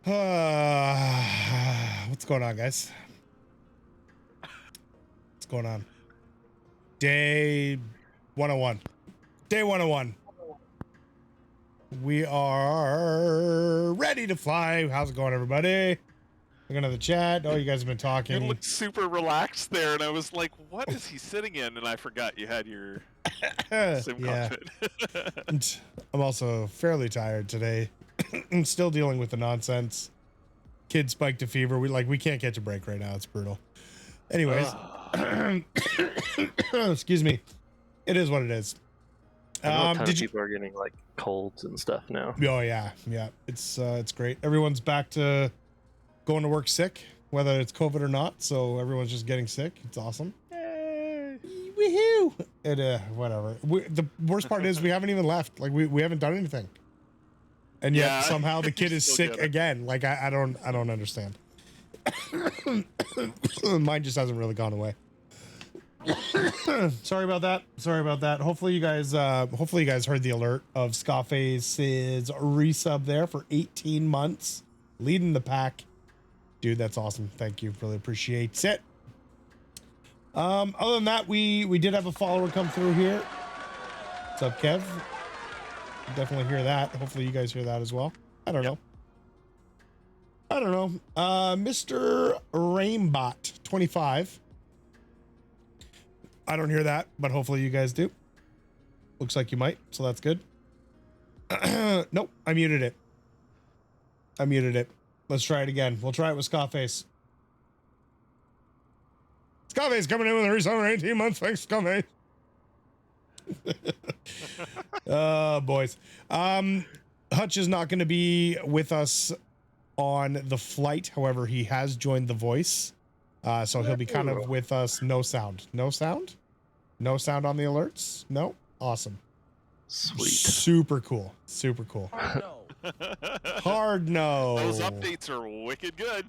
What's going on, guys? What's going on? Day 101. Day 101. We are ready to fly. How's it going, everybody? Look into the chat. Oh, you guys have been talking. You looked super relaxed there, and I was like, what is he sitting in? And I forgot you had your sim cockpit. And I'm also fairly tired today. I'm still dealing with the nonsense. Kid spiked a fever. We can't catch a break right now. It's brutal. Anyways, excuse me. It is what it is. People are getting like colds and stuff now. Oh yeah. It's great. Everyone's back to going to work sick, whether it's COVID or not. So everyone's just getting sick. It's awesome. Yay! Woohoo! And whatever. The worst part is we haven't even left. Like we haven't done anything, and yet somehow the kid is sick again. Like I don't understand. Mine just hasn't really gone away. Sorry about that. Hopefully you guys heard the alert of Scarface's resub there for 18 months, leading the pack. Dude, that's awesome. Thank you. Really appreciate it. Other than that, we did have a follower come through here. What's up, Kev? Definitely hear that. Hopefully you guys hear that as well. I don't know. Mr. Raimbot 25. I don't hear that, but hopefully you guys do. Looks like you might, so that's good. Nope, I muted it. Let's try it again. We'll try it with Scarface. Scarface coming in with a resub 18 months. Thanks, Scarface. Boys. Hutch is not going to be with us on the flight. However, he has joined the voice. So he'll be kind of with us. No sound on the alerts. No. Awesome. Sweet. Super cool. Hard no. Those updates are wicked good.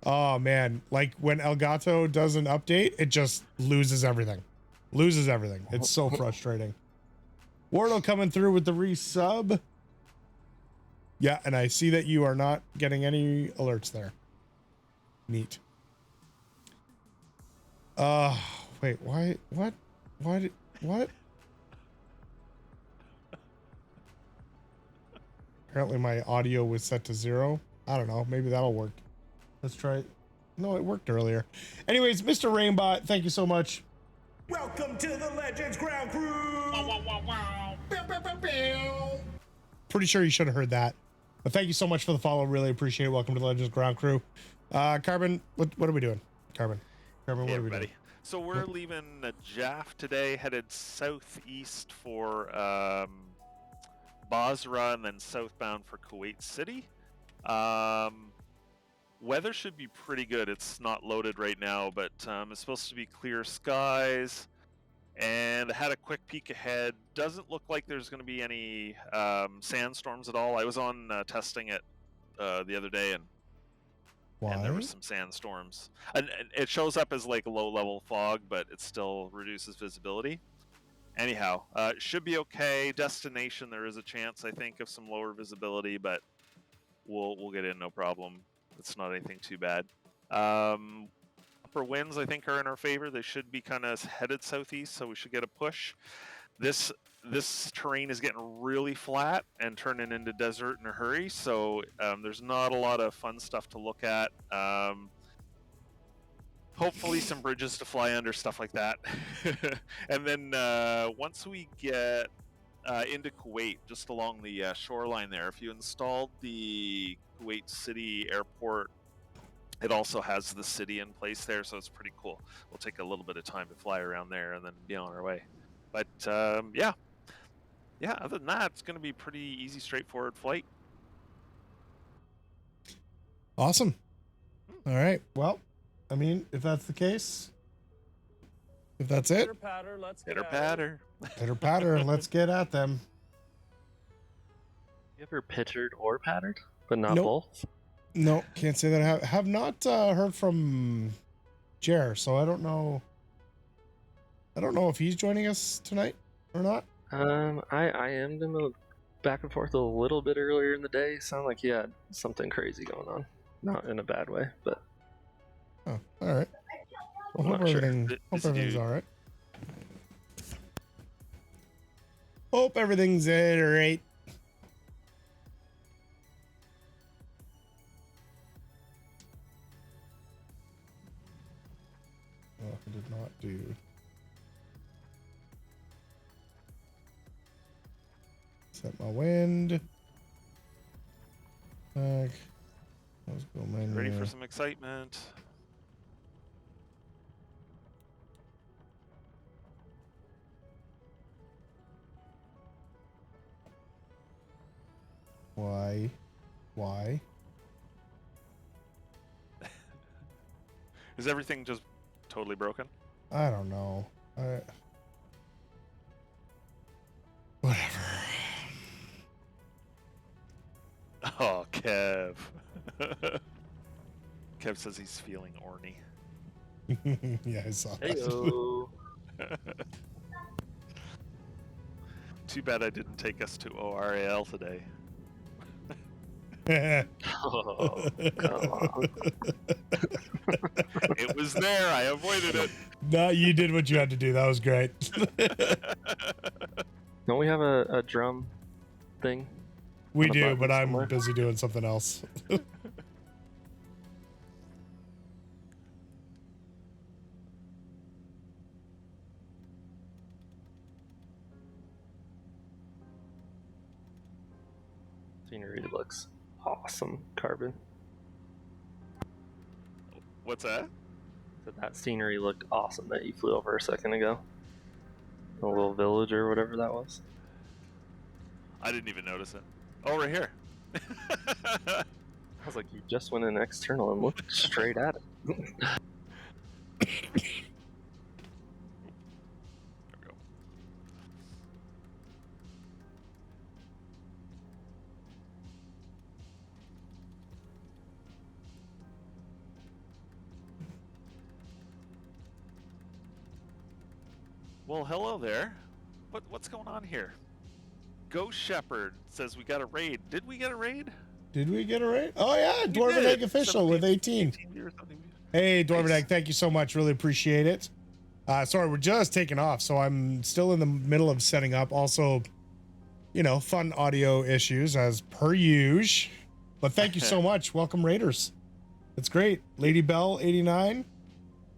Oh man. Like when Elgato does an update, it just loses everything. It's so frustrating. Wardle coming through with the resub. Yeah, and I see that you are not getting any alerts there. Neat. Wait, why? What? What? Apparently my audio was set to 0. I don't know. Maybe that'll work. Let's try it. No, it worked earlier. Anyways, Mr. Raimbot, thank you so much. Welcome to the Legends Ground Crew. Pretty sure you should have heard that. But thank you so much for the follow. Really appreciate it. Welcome to the Legends Ground Crew. Carbon, what are we doing? Carbon, what are we doing? So we're leaving Najaf today, headed southeast for Basra, and then southbound for Kuwait City. Weather should be pretty good. It's not loaded right now, but it's supposed to be clear skies. And I had a quick peek ahead. Doesn't look like there's going to be any sandstorms at all. I was on testing it the other day, and there were some sandstorms. And it shows up as like a low-level fog, but it still reduces visibility. Anyhow, it should be okay. Destination, there is a chance, I think, of some lower visibility, but we'll get in no problem. It's not anything too bad. Upper winds, I think, are in our favor. They should be kind of headed southeast, so we should get a push. This terrain is getting really flat and turning into desert in a hurry, so there's not a lot of fun stuff to look at. Hopefully some bridges to fly under, stuff like that. And then once we get into Kuwait, just along the shoreline there, if you installed the Kuwait City airport, it also has the city in place there, so it's pretty cool. We'll take a little bit of time to fly around there and then be on our way. But yeah, other than that, it's going to be pretty easy, straightforward flight. Awesome. All right. Well, I mean, if that's the case, if that's it, Pitter patter. Pitter patter, let's get at them. You ever pittered or pattered, but not both? No, can't say that I have not heard from Jer, so I don't know if he's joining us tonight or not. I am gonna back and forth a little bit earlier in the day. Sounded like he had something crazy going on. Not in a bad way, but Oh, all right. Well, I'm hope not sure. everything's all right. Hope everything's all right. Oh, I did not do. Set my wind. Back. Let's go menu. Ready for some excitement? Why? Why? Is everything just totally broken? I don't know. Whatever. Oh, Kev. Kev says he's feeling orny. Yeah, I saw that. Heyo. Too bad I didn't take us to ORAL today. Oh, come on. It was there. I avoided it. No, you did what you had to do. That was great. Don't we have a drum thing? We On a do, button but I'm somewhere? busy doing something else. Scenery looks awesome, Carbon. What's that? So that scenery looked awesome that you flew over a second ago. The little village or whatever that was. I didn't even notice it. Oh, right here. I was like, you just went in external and looked straight at it. There we go. Well, hello there. What's going on here? Ghost Shepherd says we got a raid. Did we get a raid? Did we get a raid? Oh yeah, We Dwarven did. Egg official with 18. 18 or something. Hey, Dwarven Nice. Egg, thank you so much. Really appreciate it. Sorry, we're just taking off, so I'm still in the middle of setting up. Also, you know, fun audio issues as per usual. But thank you so much. Welcome, Raiders. That's great. Lady Bell 89.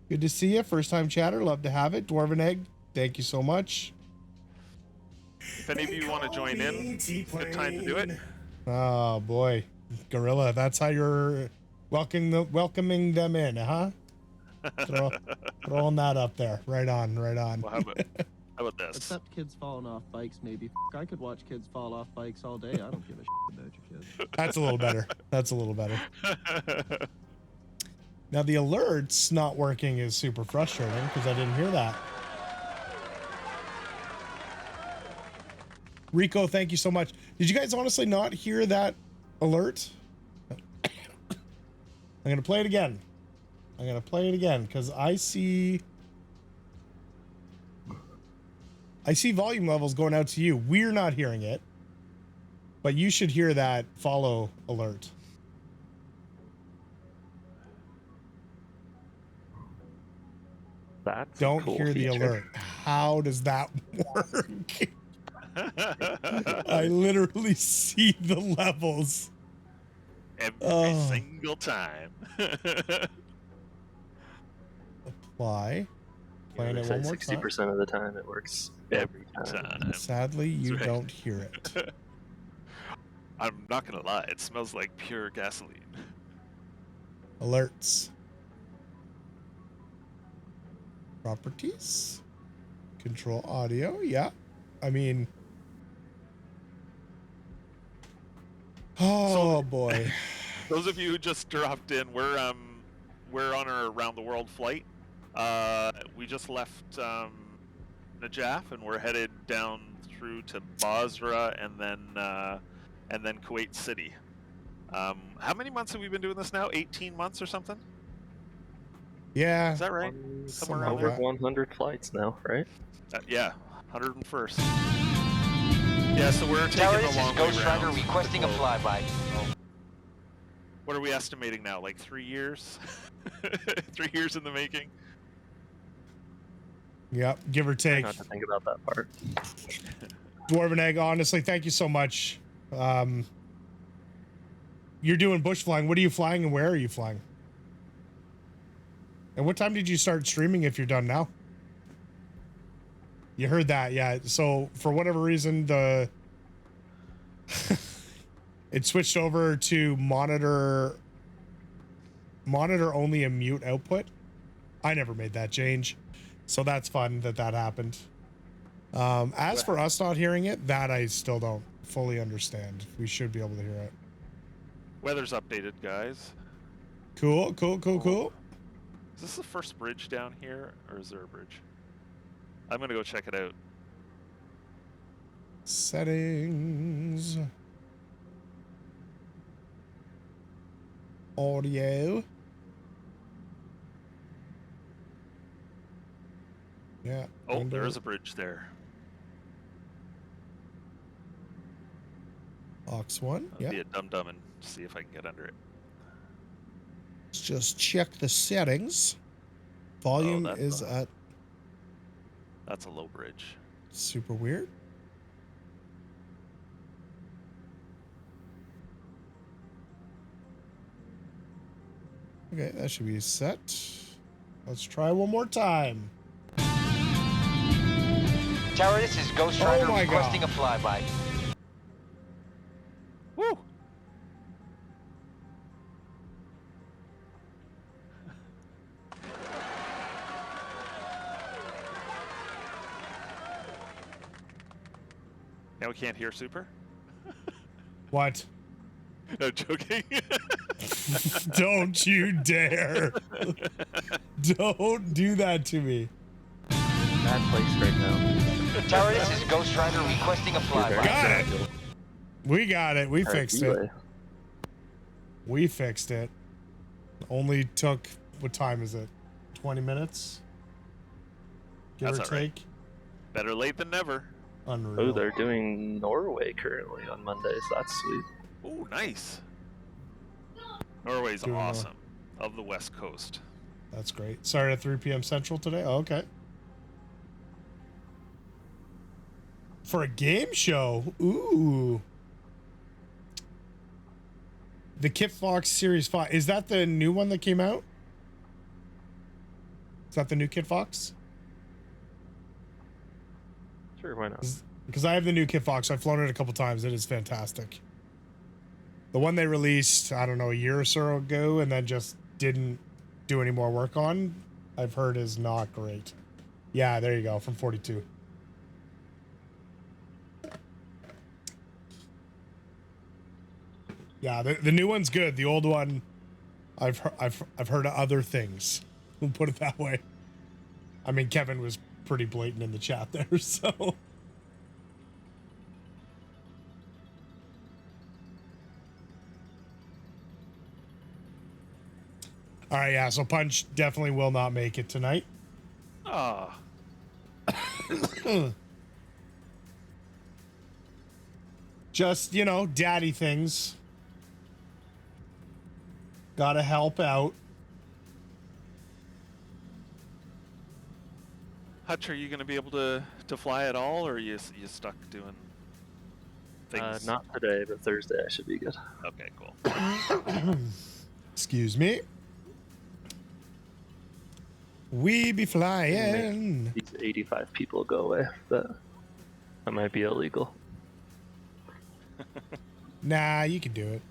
Good to see you. First time chatter. Love to have it. Dwarven Egg, thank you so much. If any of you want to join in, good time to do it. Oh boy, Gorilla, that's how you're welcoming them in, huh? Throwing that up there. Right on, right on. Well, how about this? Except kids falling off bikes, maybe. I could watch kids fall off bikes all day. I don't give a shit about your kids. That's a little better. That's a little better. Now the alerts not working is super frustrating because I didn't hear that. Rico, thank you so much. Did you guys honestly not hear that alert? I'm gonna play it again. I'm gonna play it again because I see volume levels going out to you. We're not hearing it, but you should hear that follow alert. That's Don't a cool hear the feature. alert. How does that work? I literally see the levels. Every single time. Apply. Playing it one more time. 60% of the time it works every time. Sadly, you That's right. don't hear it. I'm not gonna lie, it smells like pure gasoline. Alerts. Properties. Control audio. Yeah. I mean. Oh boy. Those of you who just dropped in, we're on our around the world flight. We just left Najaf and we're headed down through to Basra and then Kuwait City. How many months have we been doing this now? 18 months or something? Yeah. Is that right? Somewhere around Over there. 100 flights now, right? Yeah, 101st. Yeah, so we're taking Tower, the this is long way Ghost Rider around. requesting a flyby. What are we estimating now? Like 3 years? 3 years in the making? Yep, give or Try take. not to think about that part. Dwarven Egg, honestly, thank you so much. You're doing bush flying. What are you flying and where are you flying? And what time did you start streaming if you're done now? You heard that, yeah. So for whatever reason, it switched over to monitor only and mute output. I never made that change. So that's fun that happened. As for us not hearing it, that I still don't fully understand. We should be able to hear it. Weather's updated, guys. Cool. Is this the first bridge down here, or is there a bridge? I'm gonna go check it out. Settings. Audio. Yeah. Oh, there is a bridge there. Aux 1. I'll Yeah. be a dum-dum and see if I can get under it. Let's just check the settings. Volume that's is at That's a low bridge. super weird. Okay, that should be set. Let's try one more time. Tower, this is Ghost Oh Rider my requesting God. a flyby. Woo! Now we can't hear Super? What? No, joking. Don't you dare. Don't do that to me. Bad place right now. Tower, this is Ghost Rider requesting a flyby. Got it. We got it. We Alright, fixed it. relay. We fixed it. Only took, what time is it? 20 minutes? Give That's or all right. take? Better late than never. Unreal. Oh, they're doing Norway currently on Mondays. That's sweet. Oh, nice. Norway's Doing awesome. Of the West Coast. That's great. Started at 3 p.m. Central today? Oh, okay. For a game show? Ooh. The Kit Fox Series 5. Is that the new one that came out? Is that the new Kit Fox? Sure, why not? Because I have the new Kit Fox. I've flown it a couple times. It is fantastic. The one they released, I don't know, a year or so ago and then just didn't do any more work on, I've heard is not great. Yeah, there you go, from 42. Yeah, the new one's good. The old one, I've heard other things. We'll put it that way. I mean, Kevin was pretty blatant in the chat there, so. All right, yeah. So Punch definitely will not make it tonight. Ah. Just, you know, daddy things. Gotta help out. Hutch, are you going to be able to fly at all, or are you stuck doing things? Not today, but Thursday I should be good. Okay, cool. Excuse me. We be flying. These 85 people go away. That might be illegal. Nah, you can do it.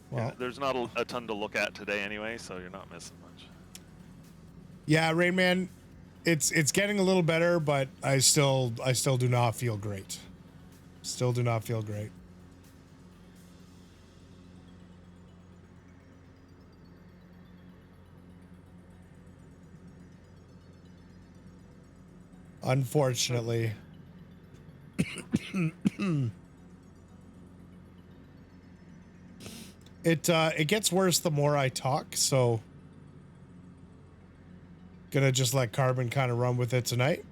Well, There's not a ton to look at today anyway, so you're not missing much. yeah, Rain Man, it's getting a little better, but I still do not feel great. Still do not feel great. Unfortunately. It gets worse the more I talk, so Gonna just let Carbon kind of run with it tonight.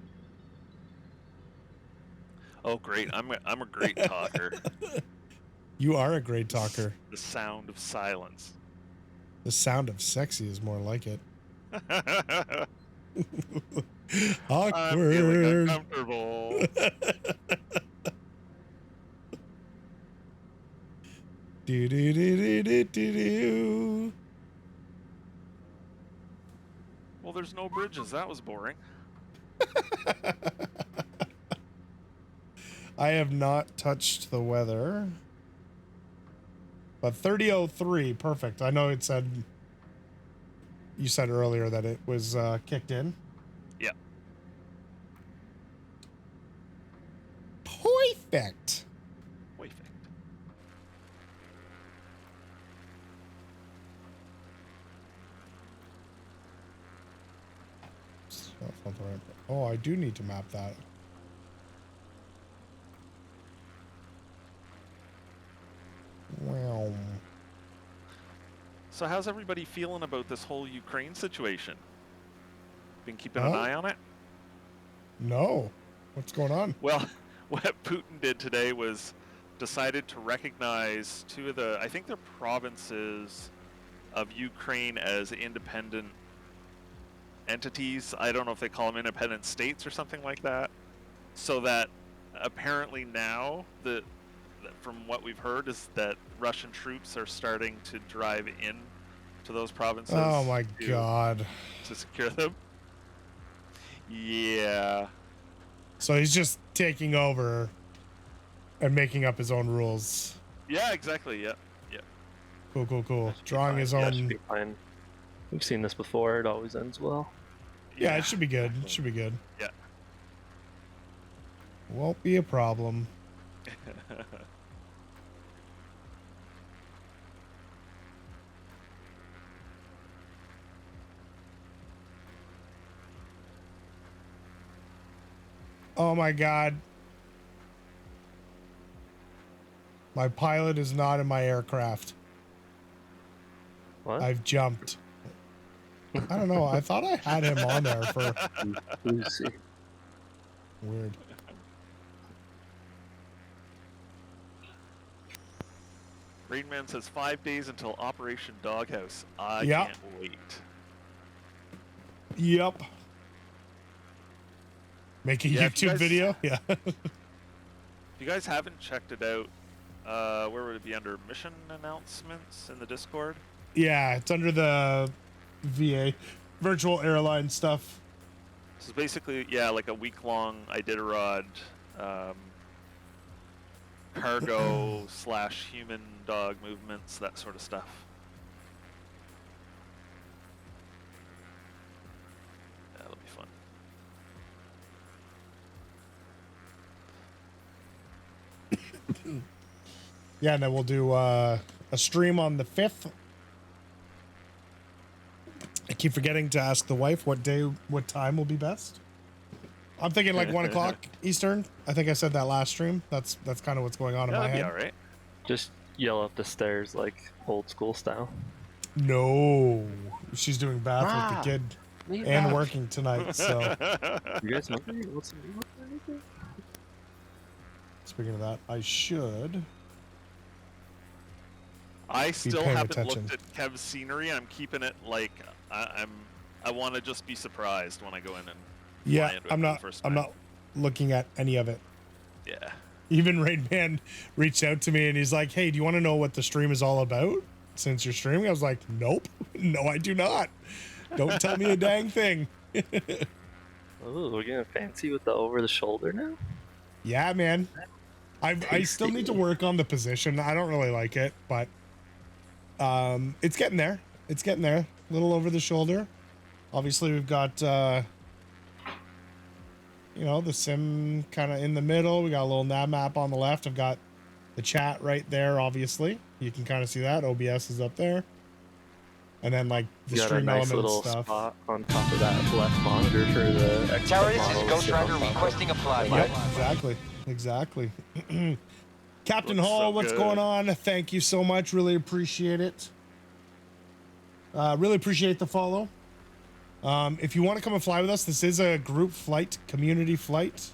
Oh, great! I'm a great talker. You are a great talker. The sound of silence. The sound of sexy is more like it. I'm feeling Awkward. uncomfortable. Do do do do do do do. Well, there's no bridges. That was boring. I have not touched the weather. But 30:03, perfect. I know it said, you said earlier that it was kicked in. Yeah. Perfect. Perfect. Oh, I do need to map that. Wow. So how's everybody feeling about this whole Ukraine situation? Been keeping an Huh? eye on it? No. What's going on? Well, what Putin did today was decided to recognize two of the, I think they're provinces of Ukraine as independent entities. I don't know if they call them independent states or something like that. So that apparently now, from what we've heard, is that Russian troops are starting to drive in to those provinces. Oh my God. To secure them. Yeah. So he's just taking over and making up his own rules. Yeah, exactly. Yeah. Yeah. Cool, cool, cool. Drawing his Yeah, it should own. be fine. We've seen this before. It always ends well. Yeah, it should be good. It should be good. Yeah. Won't be a problem. Oh my God. My pilot is not in my aircraft. What? I've jumped. I don't know. I thought I had him on there for Lucy. weird. Rainman says 5 days until Operation Doghouse. I Yep. can't wait. Yep. Make a Yeah, if you YouTube guys- video? Yeah. If you guys haven't checked it out, where would it be under mission announcements in the Discord? Yeah, it's under the VA, virtual airline stuff. So it's basically, yeah, like a week-long Iditarod cargo / human dog movements, that sort of stuff. That'll be fun. Yeah, and then we'll do a stream on the 5th. I keep forgetting to ask the wife what time will be best. I'm thinking like 1 o'clock Eastern. I think I said that last stream. That's kind of what's going on in Yeah, my that'd be head. all right. Just yell up the stairs like old school style. No, she's doing bath with the kid Leave and out. working tonight. So You guys hungry? What's the meal or anything? speaking of that, I should. I still paying haven't attention. looked at Kev's scenery. I'm keeping it like I want to just be surprised when I go in and Yeah, fly into it I'm for the not. first I'm time. not looking at any of it. Yeah. Even Rainman reached out to me and he's like, "Hey, do you want to know what the stream is all about? Since you're streaming," I was like, "Nope, no, I do not. Don't tell me a dang thing." Oh, we're getting fancy with the over the shoulder now? Yeah, man. I still need to work on the position. I don't really like it, but it's getting there. It's getting there. A little over the shoulder. Obviously, we've got the sim kind of in the middle. We got a little nav map on the left. I've got the chat right there. Obviously, you can kind of see that. OBS is up there, and then like the You got a stream nice element little stuff. spot on top of that left monitor for the xCub Tower, this model is to Ghost sit on Rider top of. requesting a flyby. Yep, exactly. Captain Looks Hall, so what's good. going on? Thank you so much. Really appreciate it. Really appreciate the follow. If you want to come and fly with us, this is a group flight, community flight.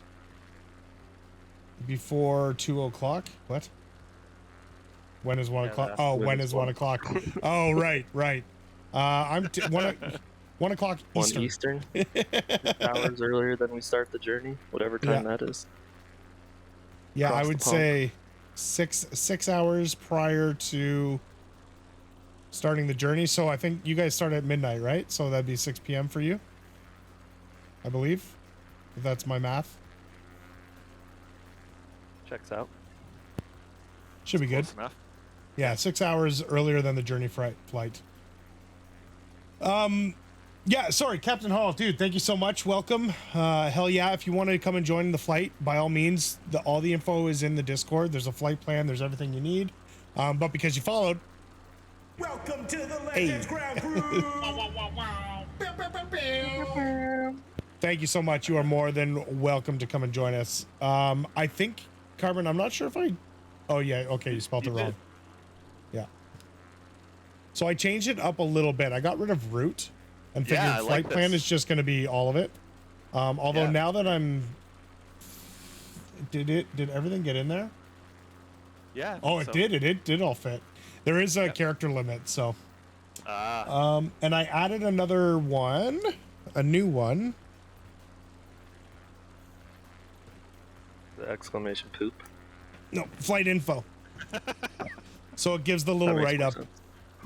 Before 2 o'clock. What? When is 1 o'clock? Oh, when is 1 o'clock? Oh, right. I'm 1 o'clock Eastern. 1 Eastern. 6 hours earlier than we start the journey, whatever time that is. Yeah, Across I the would pond. say 6 hours prior to starting the journey. So I think you guys start at midnight, right? So that'd be 6 p.m. for you, I believe, if that's my math. Checks out. Should be good. Close enough. Yeah, 6 hours earlier than the journey flight. Yeah, sorry, Captain Hall, dude, thank you so much. Welcome. Hell yeah, if you want to come and join the flight, by all means, all the info is in the Discord. There's a flight plan, there's everything you need. But because you followed, Welcome to the Legends Ground Crew. thank you so much. You are more than welcome to come and join us. I think, Carbon, I'm not sure if I... Oh, yeah, okay, you spelled it You wrong. did. Yeah. So I changed it up a little bit. I got rid of route and figured Yeah, I flight like plan this. is just going to be all of it. Although Yeah. now that I'm... Did everything get in there? Yeah. I Oh, think it so. did. It did all fit. There is a Yep. character limit, so... Ah. And I added another one, a new one. The exclamation poop. No, flight info. So it gives the That little makes write more up, sense.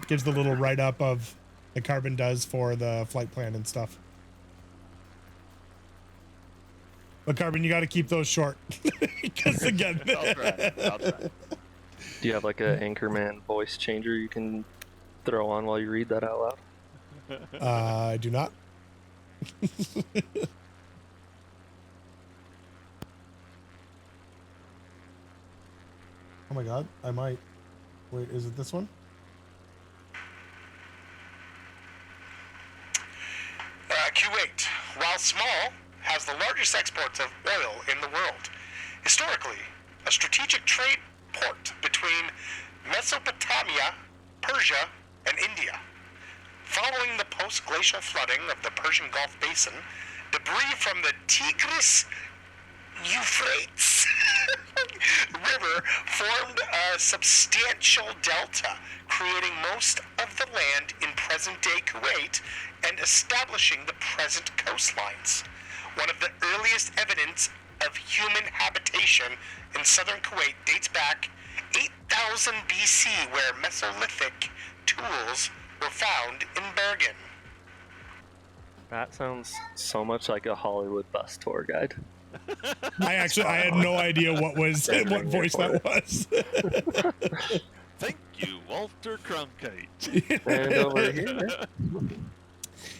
gives the little write up of the Carbon does for the flight plan and stuff. But Carbon, you got to keep those short, because again, I'll try. Do you have like a Anchorman voice changer you can throw on while you read that out loud? I do not. Oh my god, I might. Wait, is it this one? Kuwait, while small, has the largest exports of oil in the world. Historically, a strategic trade port between Mesopotamia, Persia, and India. Following the post-glacial flooding of the Persian Gulf Basin, debris from the Tigris Euphrates River formed a substantial delta, creating most of the land in present-day Kuwait and establishing the present coastlines. One of the earliest evidence of human habitation in southern Kuwait dates back 8000 BC, where Mesolithic tools were found in Bergen. That sounds so much like a Hollywood bus tour guide. I had no idea what voice that was. Thank you, Walter Cronkite. And over here,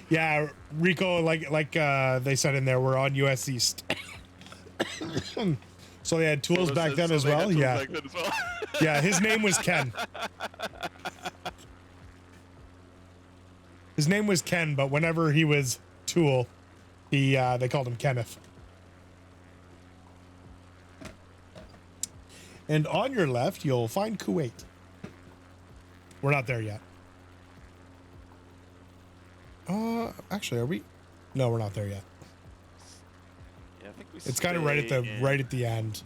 Yeah, Rico, like they said in there, we're on US East. So they had tools back then as well. Yeah, yeah. His name was Ken. His name was Ken, but whenever he was Tool, they called him Kenneth. And on your left, you'll find Kuwait. We're not there yet. Actually, are we? No, we're not there yet. Yeah, I think we It's kind of right at the end.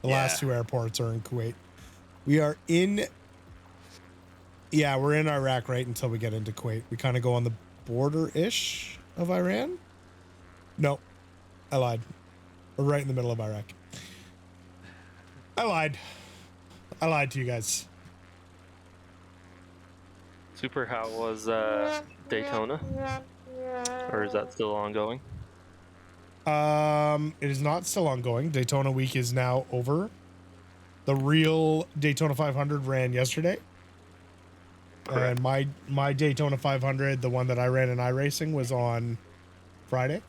The last Yeah. 2 airports are in Kuwait. We are in. Yeah, we're in Iraq right until we get into Kuwait. We kind of go on the border-ish of Iran. No, I lied. We're right in the middle of Iraq. I lied. I lied to you guys. Super, how was Daytona? Or is that still ongoing? It is not still ongoing. Daytona week is now over. The real Daytona 500 ran yesterday. Correct. And my Daytona 500, the one that I ran in iRacing, was on Friday.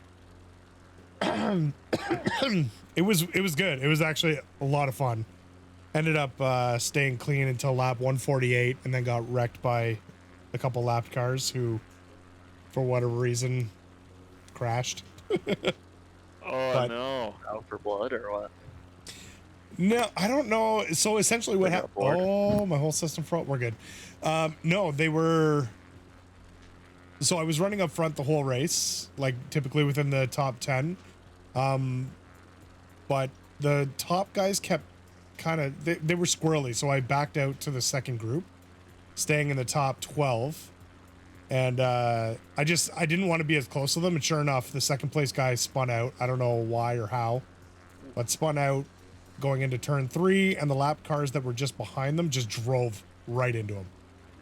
It was good. It was actually a lot of fun. Ended up staying clean until lap 148, and then got wrecked by a couple lapped cars who, for whatever reason, crashed. Oh But- no! Out for blood or what? No, I don't know. So essentially what They got happened... bored. Oh, my whole system froze. We're good. No, they were So I was running up front the whole race, like typically within the top 10. But the top guys kept kind of, they were squirrely. So I backed out to the second group, staying in the top 12. And I didn't want to be as close to them. And sure enough, the second place guy spun out. I don't know why or how, but spun out going into turn 3. And the lap cars that were just behind them just drove right into him.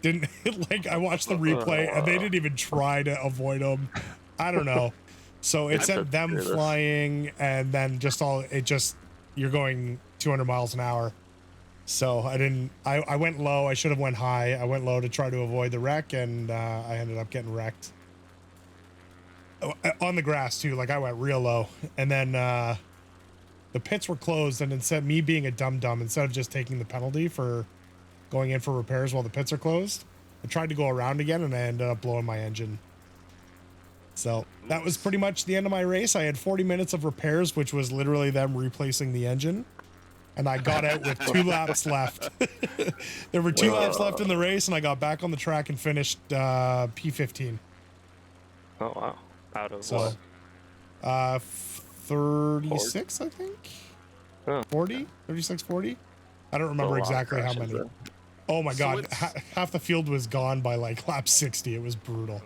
Didn't like, I watched the replay and they didn't even try to avoid them. I don't know. So it sent them flying and then you're going 200 miles an hour. So I went low. I should have went high. I went low to try to avoid the wreck and I ended up getting wrecked on the grass too. Like I went real low and then the pits were closed and instead me being a dum-dum, instead of just taking the penalty for going in for repairs while the pits are closed, I tried to go around again and I ended up blowing my engine. So that was pretty much the end of my race. I had 40 minutes of repairs, which was literally them replacing the engine. And I got out with 2 laps left. There were 2 laps left in the race and I got back on the track and finished P15. Oh, wow. Out of what? 36, I think. Oh. 40? 36, 40? I don't remember exactly how many. Then. Oh my God. Half the field was gone by like lap 60. It was brutal.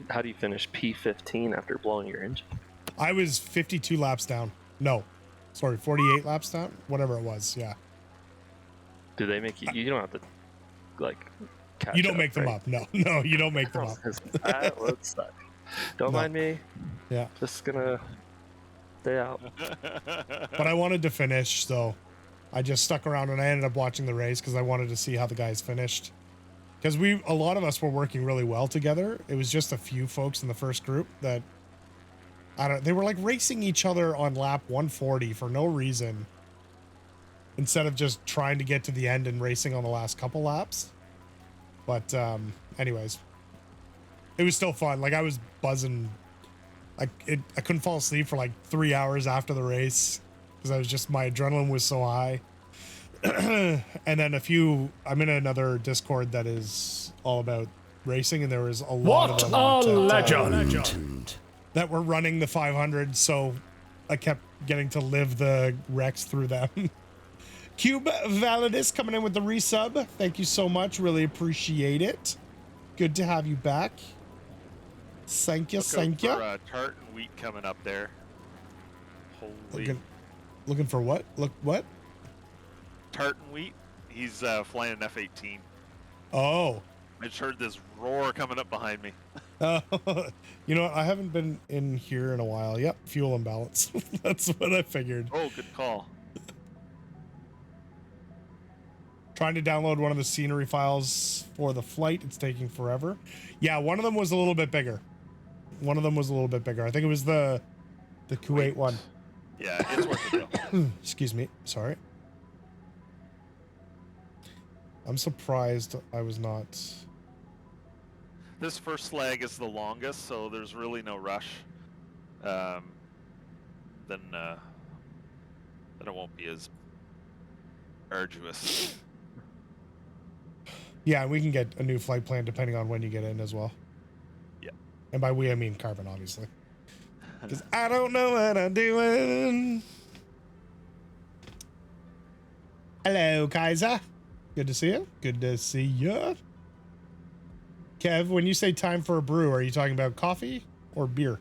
How do you finish P15 after blowing your engine? I was 52 laps down. No, sorry, 48 laps down. Whatever it was. Yeah. Do they make you? You don't have to like. Catch you don't up, make them right? up. No, you don't make them up. That would suck. Don't mind me. Yeah. Just gonna stay out. But I wanted to finish, so I just stuck around and I ended up watching the race because I wanted to see how the guys finished. Because a lot of us were working really well together. It was just a few folks in the first group that, they were like racing each other on lap 140 for no reason. Instead of just trying to get to the end and racing on the last couple laps. But anyways, it was still fun. Like I was buzzing. I couldn't fall asleep for like 3 hours after the race because my adrenaline was so high. And then I'm in another Discord that is all about racing, and there was a lot of them legend that were running the 500, so I kept getting to live the wrecks through them. Cube Validus coming in with the resub. Thank you so much. Really appreciate it. Good to have you back. Thank you. Thank you. Tartan wheat coming up there. Holy. Looking for what? What? Tartan wheat. He's flying an F-18. Oh. I just heard this roar coming up behind me. You know what? I haven't been in here in a while. Yep, fuel imbalance. That's what I figured. Oh, good call. Trying to download one of the scenery files for the flight. It's taking forever. Yeah, one of them was a little bit bigger. I think it was the Kuwait one. Yeah, it's worth it though. Excuse me. Sorry. I'm surprised I was not. This first leg is the longest, so there's really no rush. Then it won't be as arduous. Yeah, we can get a new flight plan depending on when you get in as well. Yeah. And by we, I mean Carbon, obviously. Because I don't know what I'm doing. Hello, Kaiser. Good to see you. Good to see you. Kev, when you say time for a brew, are you talking about coffee or beer?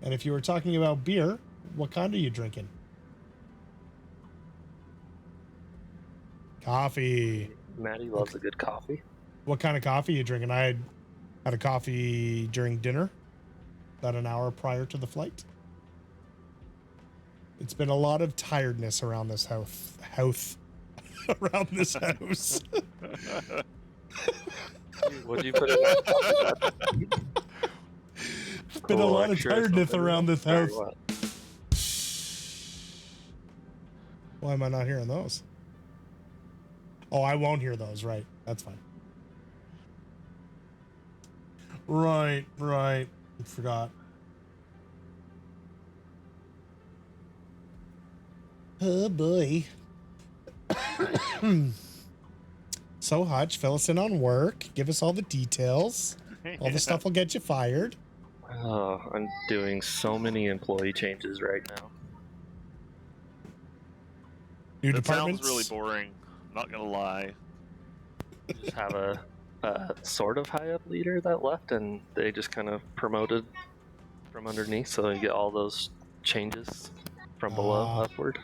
And if you were talking about beer, what kind are you drinking? Coffee. Maddie loves a good coffee. What kind of coffee are you drinking? I had a coffee during dinner, about an hour prior to the flight. It's been a lot of tiredness around this house. Around this house. What'd you put in that? It's been a lot of tiredness around this house. Why am I not hearing those? Oh, I won't hear those, right? That's fine. Right. I forgot. Oh boy. So Hutch, fill us in on work. Give us all the details. All the stuff will get you fired. Oh, I'm doing so many employee changes right now. New That departments. sounds really boring. I'm not gonna lie. Just have a sort of high up leader that left, and they just kind of promoted from underneath, so you get all those changes from below upward.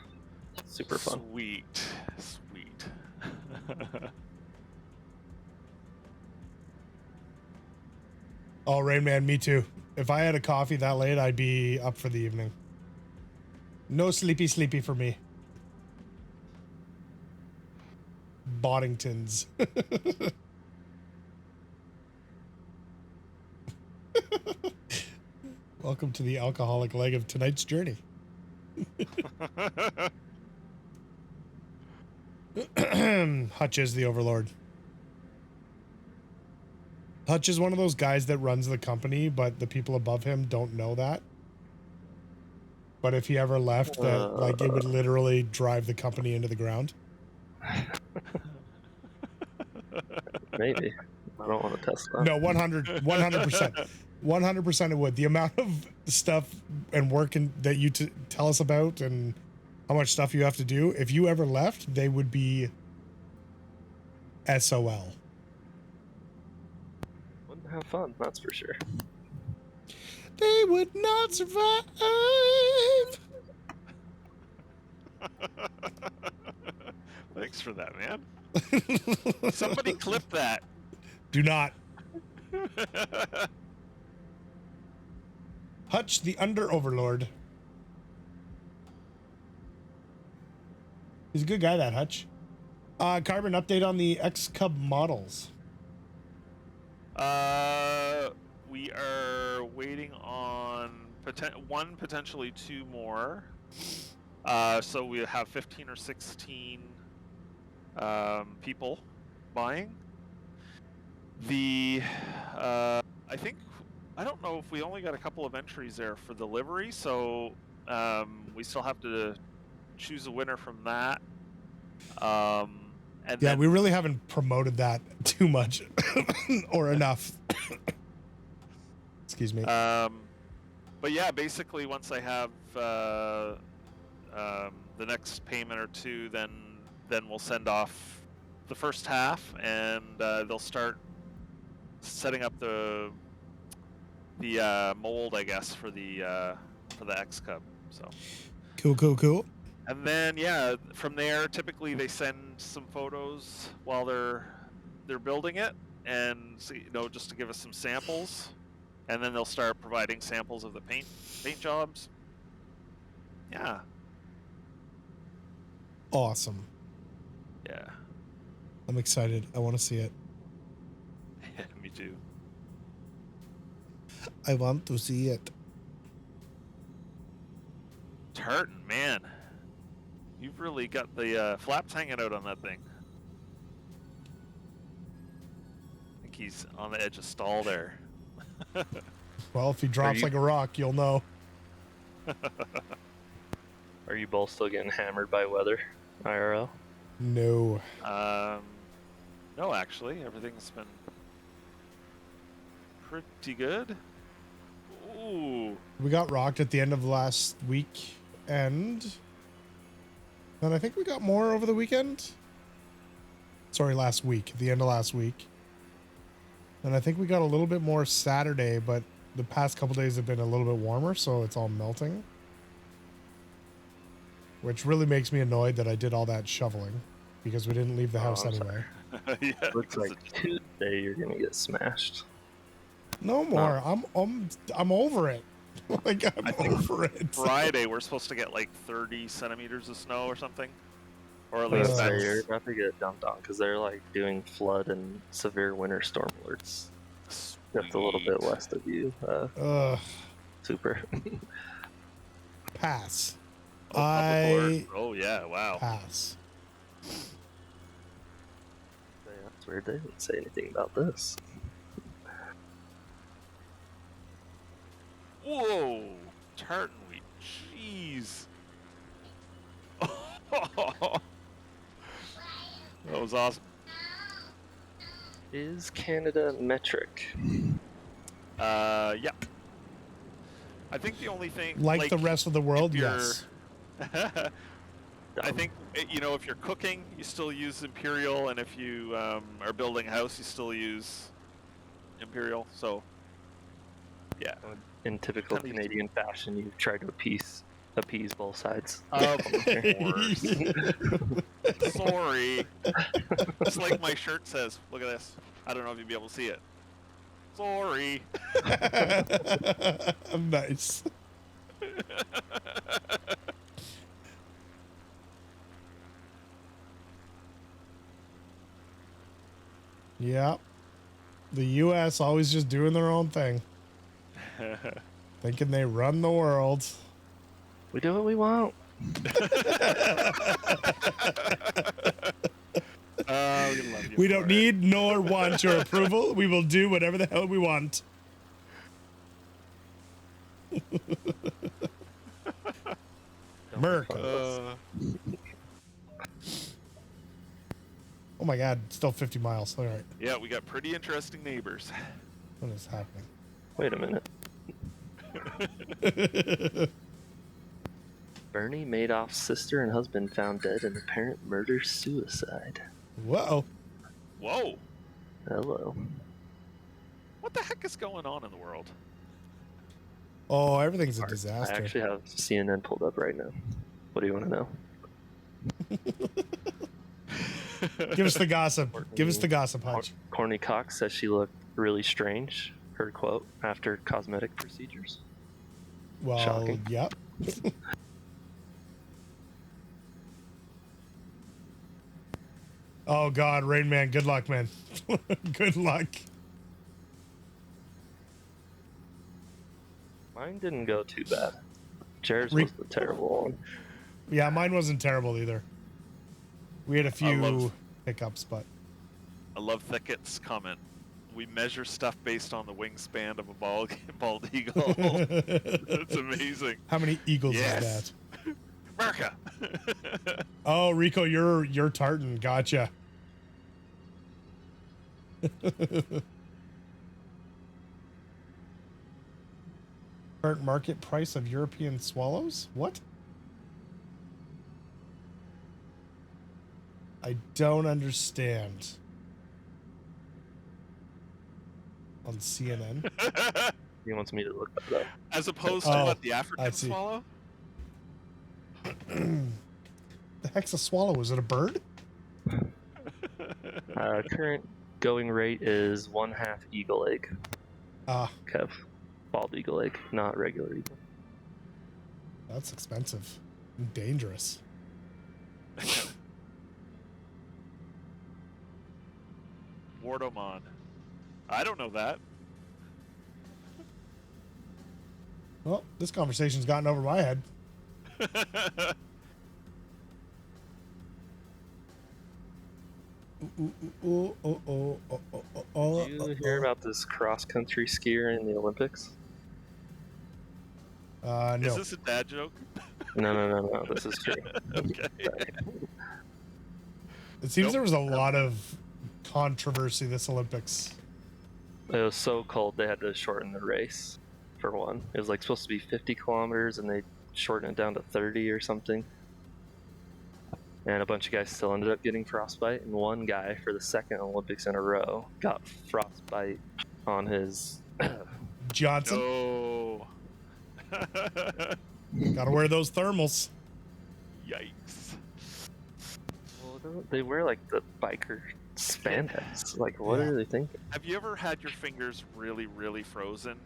Super fun. Sweet, sweet. Oh, Rain Man, me too. If I had a coffee that late, I'd be up for the evening. No sleepy for me. Boddingtons. Welcome to the alcoholic leg of tonight's journey. Hutch is the overlord. Hutch is one of those guys that runs the company, but the people above him don't know that. But if he ever left, that like it would literally drive the company into the ground. Maybe. I don't want to test that. No, 100%. 100% it would. The amount of stuff and work that you tell us about and how much stuff you have to do, if you ever left, they would be SOL. Wouldn't have fun, that's for sure. They would not survive. Thanks for that, man. Somebody clip that. Do not. Hutch, the under overlord. He's a good guy, that Hutch. Carbon, update on the xCub models. We are waiting on one, potentially two more. So we have 15 or 16 people buying. I don't know if we only got a couple of entries there for the livery, so we still have to choose a winner from that. And yeah, then, we really haven't promoted that too much or enough. Excuse me. but yeah, basically once I have the next payment or two, then we'll send off the first half, and they'll start setting up the mold, I guess, for the xCub. So Cool. and then yeah, from there typically they send some photos while they're building it, and just to give us some samples, and then they'll start providing samples of the paint jobs. Yeah. Awesome. Yeah. I'm excited. I want to see it. Yeah, me too. I want to see it. Tartan, man. You've really got the flaps hanging out on that thing. I think he's on the edge of stall there. Well, if he drops like a rock, you'll know. Are you both still getting hammered by weather, IRL? No. No, actually, everything's been pretty good. Ooh. We got rocked at the end of last week, and I think we got more over the weekend. Sorry, last week. The end of last week. And I think we got a little bit more Saturday, but the past couple days have been a little bit warmer, so it's all melting. Which really makes me annoyed that I did all that shoveling, because we didn't leave the house anyway. Yeah, Looks like Tuesday you're gonna get smashed. No more. I'm over it. Like, I'm over it. Friday we're supposed to get like 30 centimeters of snow or something, or at least So that's you're about to get dumped on because they're like doing flood and severe winter storm alerts just a little bit west of you. Super. Pass. Oh yeah, wow. Pass. That's weird. They didn't say anything about this. Whoa, tartan wheat. Jeez. That was awesome. Is Canada metric? Yeah. I think the only thing, Like the rest of the world, if you're- yes. I think, you know, if you're cooking, you still use imperial, and if you are building a house, you still use imperial. So, yeah. In typical Kinda- Canadian fashion, you try to appease both sides. Of course. Sorry. It's like my shirt says. Look at this. I don't know if you'll be able to see it. Sorry. Nice. Yeah. The U.S. always just doing their own thing. Thinking they run the world. We do what we want. We don't need nor want your approval. We will do whatever the hell we want. America. Oh my God, still 50 miles. All right. Yeah, we got pretty interesting neighbors. What is happening? Wait a minute. Bernie Madoff's sister and husband found dead in apparent murder-suicide. Whoa. Whoa. Hello. What the heck is going on in the world? Oh, everything's a I disaster. actually have CNN pulled up right now. What do you want to know? Give us the gossip. Give us the gossip, Hutch. Corny Cox says she looked really strange, her quote, after cosmetic procedures. Well, Shocking. yep. Oh God, Rain Man, good luck, man. Good luck. Mine didn't go too bad. Jared's was the terrible one. Yeah, mine wasn't terrible either. We had a few hiccups, but I love Thicket's comment. We measure stuff based on the wingspan of a bald eagle. That's amazing. How many eagles Yes. is America. that? Oh, Rico, you're tartan. Gotcha. Current market price of European swallows? What? I don't understand. On CNN? He wants me to look that up. As opposed to Oh, what, the I African see. swallow? The heck's a swallow? Is it a bird? Current going rate is 1/2 eagle egg. Ah, Kev. Bald eagle egg, not regular eagle. that's expensive. And dangerous. Wardomon. I don't know that. Well, this conversation's gotten over my head. Did you hear about this cross-country skier in the Olympics? Is No. this a dad joke? No. This is true. Okay. It seems Nope. there was a lot of controversy this Olympics. It was so cold they had to shorten the race, for one. It was like supposed to be 50 kilometers and they shortened it down to 30 or something. And a bunch of guys still ended up getting frostbite, and one guy for the second Olympics in a row got frostbite on his Johnson, No. gotta wear those thermals. Yikes. Well, they wear like the biker spandex. Like, what are they thinking? Have you ever had your fingers really, really frozen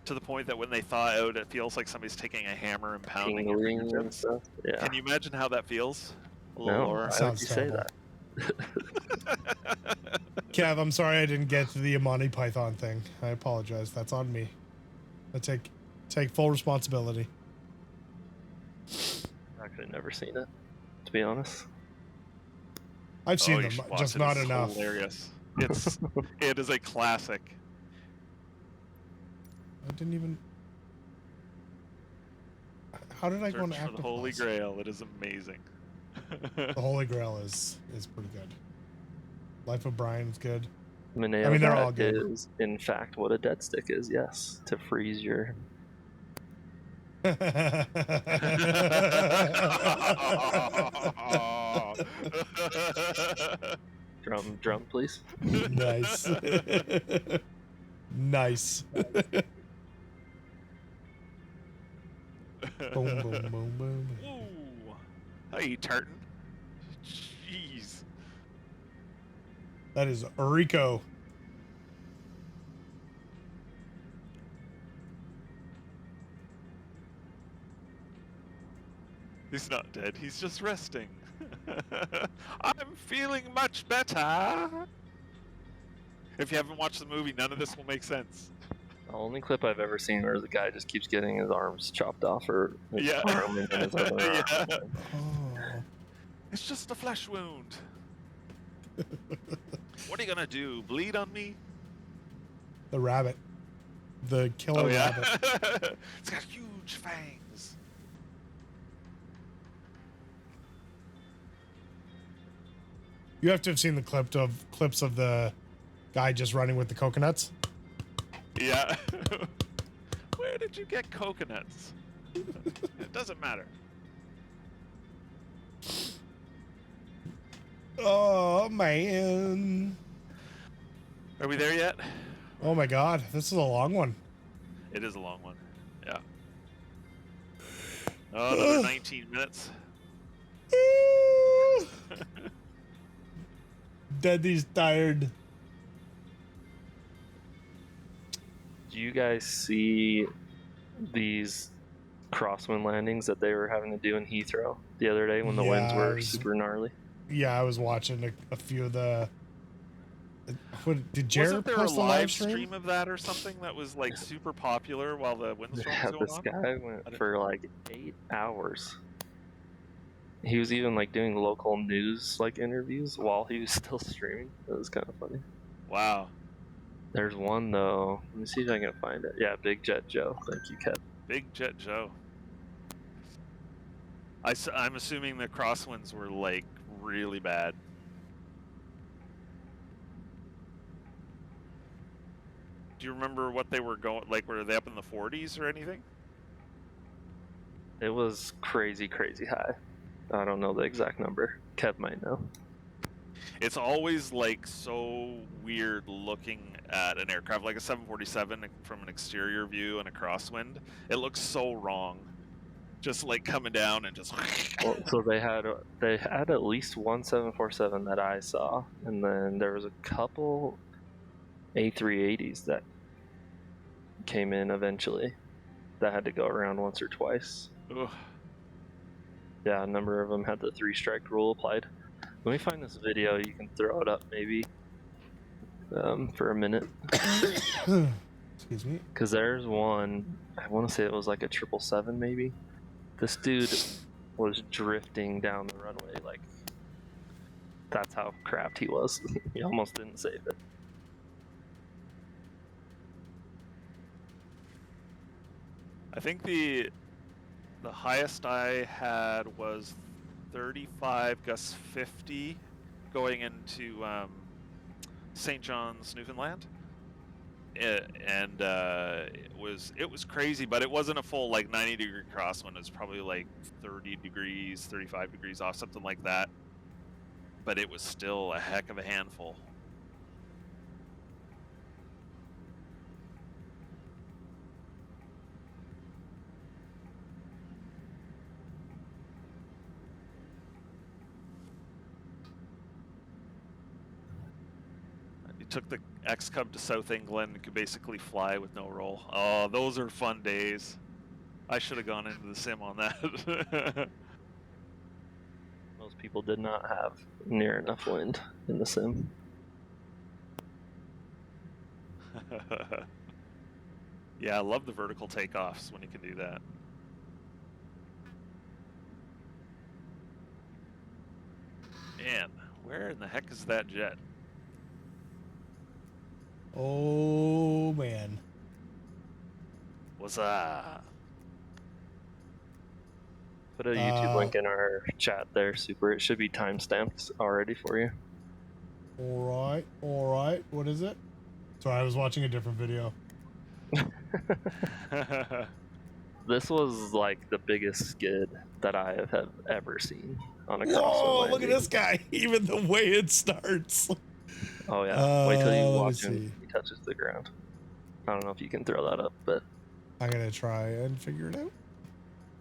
to the point that when they thaw out, it feels like somebody's taking a hammer and pounding your Tingling and fingertips? stuff. Yeah. Can you imagine how that feels? A little No, lower? why would Sounds you say terrible. that? Kev, I'm sorry I didn't get to the Monty Python thing. I apologize. That's on me. I take full responsibility. I've actually never seen it, to be honest. I've seen you them, should watch just it. not It's enough. Hilarious. It is a classic. I didn't even. How did I go Search on for active the Holy pause? Grail. It is amazing. The Holy Grail is pretty good. Life of Brian's good. Mineo, I mean, they're that all good. is, in fact, what a dead stick is, yes. To freeze your... Drum, please. Nice. Nice. Boom, boom, boom, boom. Ooh. Hey, tartan. Jeez. That is Rico. He's not dead. He's just resting. I'm feeling much better. If you haven't watched the movie, none of this will make sense. The only clip I've ever seen where the guy just keeps getting his arms chopped off or his Yeah. arm and then his other arm. Yeah. Oh. It's just a flesh wound. What are you gonna do? Bleed on me? The rabbit. The killer rabbit. It's got huge fangs. You have to have seen the clips of the guy just running with the coconuts. Yeah. Where did you get coconuts? It doesn't matter. Oh man. Are we there yet? Oh my god, this is a long one. It is a long one. Yeah. Oh, another 19 minutes. Daddy's tired. Do you guys see these crosswind landings that they were having to do in Heathrow the other day when the winds Yeah, I were was- super gnarly? Yeah, I was watching a few of the. What did Jared Wasn't there a post a live stream of that or something that was like super popular while the windstorm Yeah, was going this on? guy went for like 8 hours. He was even like doing local news like interviews while he was still streaming. It was kind of funny. Wow. There's one though. Let me see if I can find it. Yeah, Big Jet Joe. Thank you, Kev. Big Jet Joe. I'm assuming the crosswinds were like really bad. Do you remember what they were going like? Were they up in the 40s or anything? It was crazy, crazy high. I don't know the exact number. Kev might know. It's always like so weird looking at an aircraft like a 747 from an exterior view and a crosswind. It looks so wrong. Just like coming down and just. Well, so they had at least one 747 that I saw, and then there was a couple A380s that came in eventually that had to go around once or twice. Ugh. Yeah, a number of them had the 3-strike rule applied. Let me find this video. You can throw it up maybe for a minute. Excuse me. Because there's one, I want to say it was like a 777 maybe. This dude was drifting down the runway, like, that's how crapped he was. He almost didn't save it. I think the highest I had was 35 gust 50 going into St. John's, Newfoundland. It was crazy, but it wasn't a full like 90-degree crosswind. It was probably like 30 degrees, 35 degrees off, something like that. But it was still a heck of a handful. Took the xCub to South England and could basically fly with no roll. Oh, those are fun days. I should have gone into the sim on that. Most people did not have near enough wind in the sim. Yeah, I love the vertical takeoffs when you can do that. Man, where in the heck is that jet? Oh man. What's up? Put a YouTube link in our chat there, Super. It should be time stamped already for you. All right. What is it? Sorry, I was watching a different video. This was like the biggest skid that I have ever seen on a crosswind Whoa, landing. look at this guy. Even the way it starts. Oh yeah, wait till you Let me watch him. see. He touches the ground. I don't know if you can throw that up, but I'm going to try and figure it out.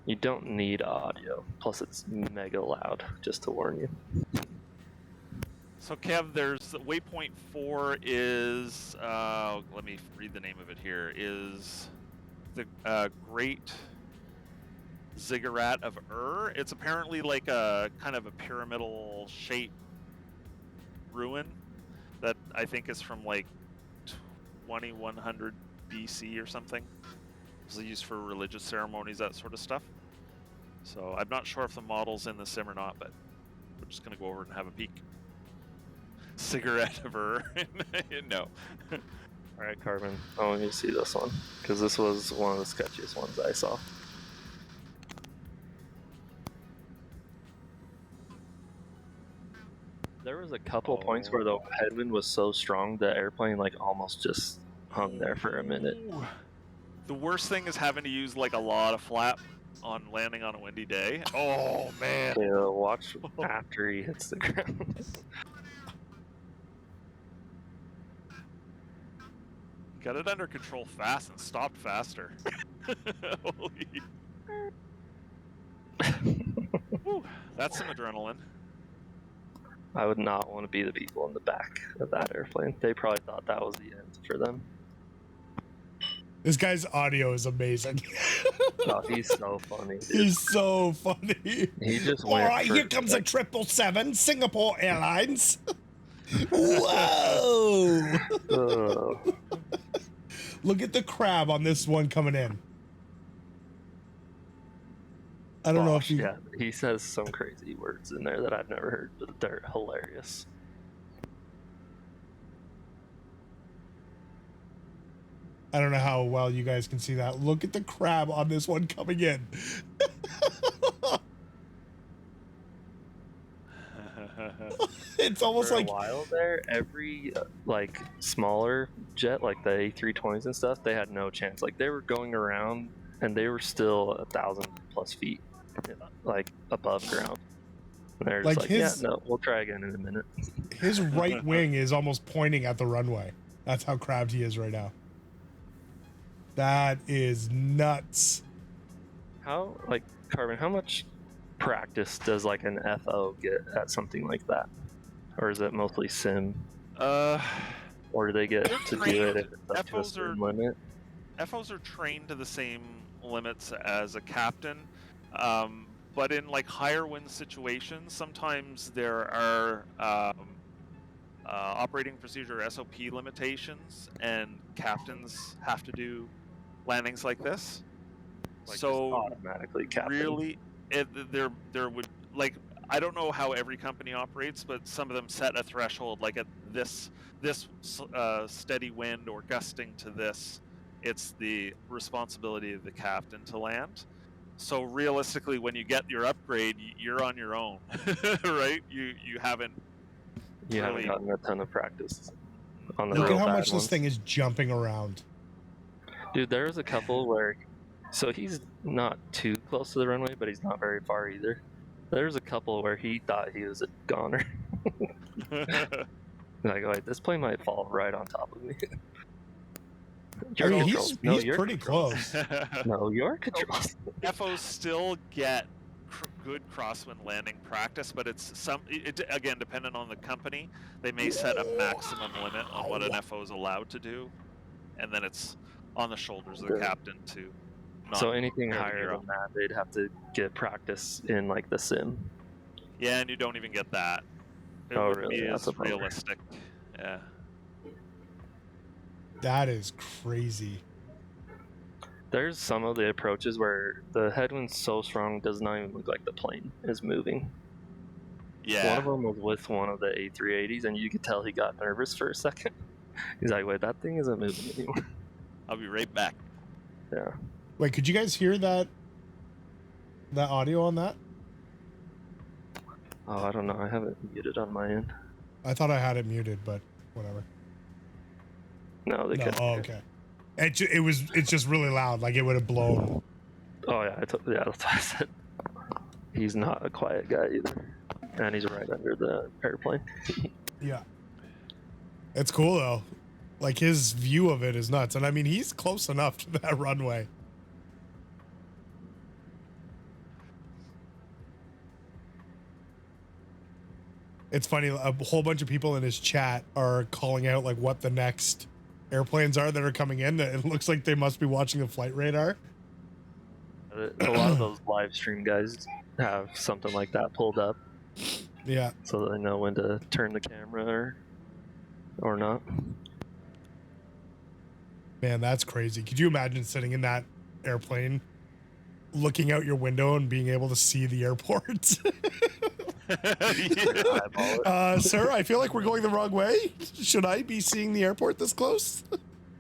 you don't need audio. Plus, it's mega loud, just to warn you. So Kev, there's waypoint 4 is let me read the name of it here, is the Great Ziggurat of It's apparently like a kind of a pyramidal shaped ruin that I think is from like 2100 BC or something. It was used for religious ceremonies, that sort of stuff. So I'm not sure if the model's in the sim or not, but we're just gonna go over and have a peek. Cigarette of no. All right, Carbon. I want you to see this one because this was one of the sketchiest ones I saw. There was a couple points where the headwind was so strong the airplane like almost just hung there for a minute. The worst thing is having to use like a lot of flap on landing on a windy day. Oh man. Okay, watch after he hits the ground. Got it under control fast and stopped faster. Holy. Whew, that's some adrenaline. I would not want to be the people in the back of that airplane. They probably thought that was the end for them. This guy's audio is amazing. Oh, he's so funny. Dude. He's so funny. He just All went. right, here comes a 777, Singapore Airlines. Whoa! Look at the crab on this one coming in. I don't know if you... Yeah, he says some crazy words in there that I've never heard, but they're hilarious. I don't know how well you guys can see that. Look at the crab on this one coming in. It's almost for like a while there, every like smaller jet, like the A320s and stuff, they had no chance. Like they were going around, and they were still 1,000+ feet, like above ground. And they're just Like like, his- yeah, no, we'll try again in a minute. his right wing is almost pointing at the runway. That's how crabbed he is right now. That is nuts. How, like, Carbon, how much practice does like an FO get at something like that? Or is it mostly sim? Or do they get to do it if it's up to a FOs certain limit? FOs are trained to the same limits as a captain, but in like higher wind situations, sometimes there are operating procedure (SOP) limitations, and captains have to do landings like this. Like, So just automatically captain. really, there would, like, I don't know how every company operates, but some of them set a threshold, like at this steady wind or gusting to this, it's the responsibility of the captain to land. So realistically, when you get your upgrade, you're on your own, right? You haven't You really haven't gotten a ton of practice on the Look at real how bad much ones. this thing is jumping around. Dude, there was a couple where, so he's not too close to the runway, but he's not very far either. There's a couple where he thought he was a goner. Like, wait, this plane might fall right on top of me. I mean, controls. he's your pretty controls. close. No, your controls. FOs still get good crosswind landing practice, but it's again dependent on the company. They may set a maximum limit on what an FO is allowed to do, and then it's on the shoulders of the captain to. So anything tear the higher gear than up. that, they'd have to get practice in like the sim. Yeah, and you don't even get that. It Oh, wouldn't really? be That's as a bummer. realistic. Yeah. That is crazy. There's some of the approaches where the headwind's so strong it does not even look like the plane is moving. Yeah. One of them was with one of the A380s, and you could tell he got nervous for a second. He's like, wait, that thing isn't moving anymore. I'll be right back. Yeah. Wait, could you guys hear that audio on that? Oh, I don't know. I haven't muted on my end. I thought I had it muted, but whatever. No, they No. couldn't. Oh, okay. It's just really loud. Like it would have blown. Oh yeah, yeah, that's why I said he's not a quiet guy either, and he's right under the airplane. Yeah. It's cool though. Like his view of it is nuts, and I mean he's close enough to that runway. It's funny, a whole bunch of people in his chat are calling out like what the next airplanes are that are coming in. It looks like they must be watching the flight radar. A lot of those live stream guys have something like that pulled up, Yeah. so they know when to turn the camera or not. Man, that's crazy. Could you imagine sitting in that airplane, looking out your window and being able to see the airport? Sir, I feel like we're going the wrong way. Should I be seeing the airport this close?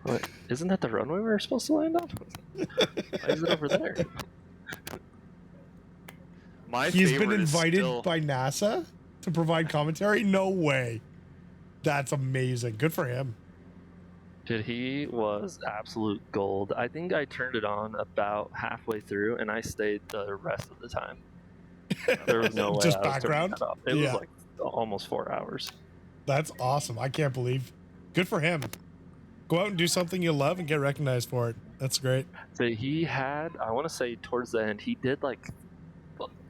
What? Isn't that the runway we were supposed to land on? Why is it over there? He's been invited by NASA to provide commentary? No way. That's amazing. Good for him. Dude, he was absolute gold. I think I turned it on about halfway through, and I stayed the rest of the time. There was no way Just I was background? turning that off. It was like almost 4 hours. That's awesome. I can't believe. Good for him. Go out and do something you love and get recognized for it. That's great. So he had, I want to say towards the end, he did like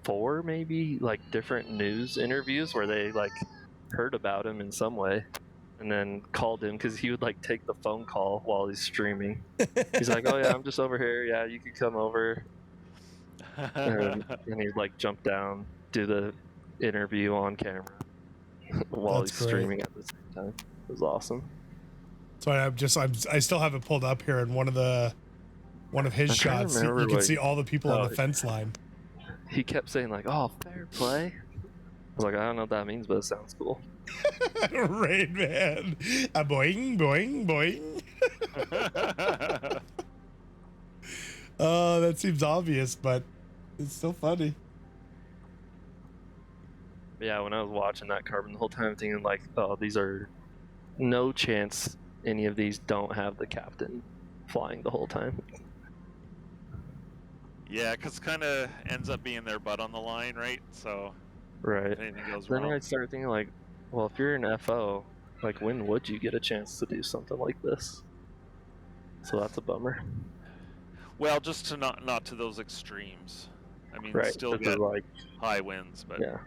4 maybe like different news interviews where they like heard about him in some way and then called him because he would like take the phone call while he's streaming. He's like, oh yeah, I'm just over here. Yeah, you could come over. And he'd like jump down, do the interview on camera while That's he's great. streaming at the same time. It was awesome. So I still have it pulled up here, and one of his I'm trying to shots, remember, you can like- see all the people on oh, the fence line. He kept saying like, oh, fair play. I was like, I don't know what that means, but it sounds cool. Rain Man. A boing, boing, boing. Oh, that seems obvious, but it's still funny. Yeah, when I was watching that carbon the whole time, thinking like, oh, these are no chance any of these don't have the captain flying the whole time. Yeah, because kind of ends up being their butt on the line, right? So Right. if anything goes Then wrong. I started thinking like, well, if you're an FO, like when would you get a chance to do something like this? So that's a bummer. Well, just to not to those extremes. I mean, Right. still But get they're like, high winds, but yeah.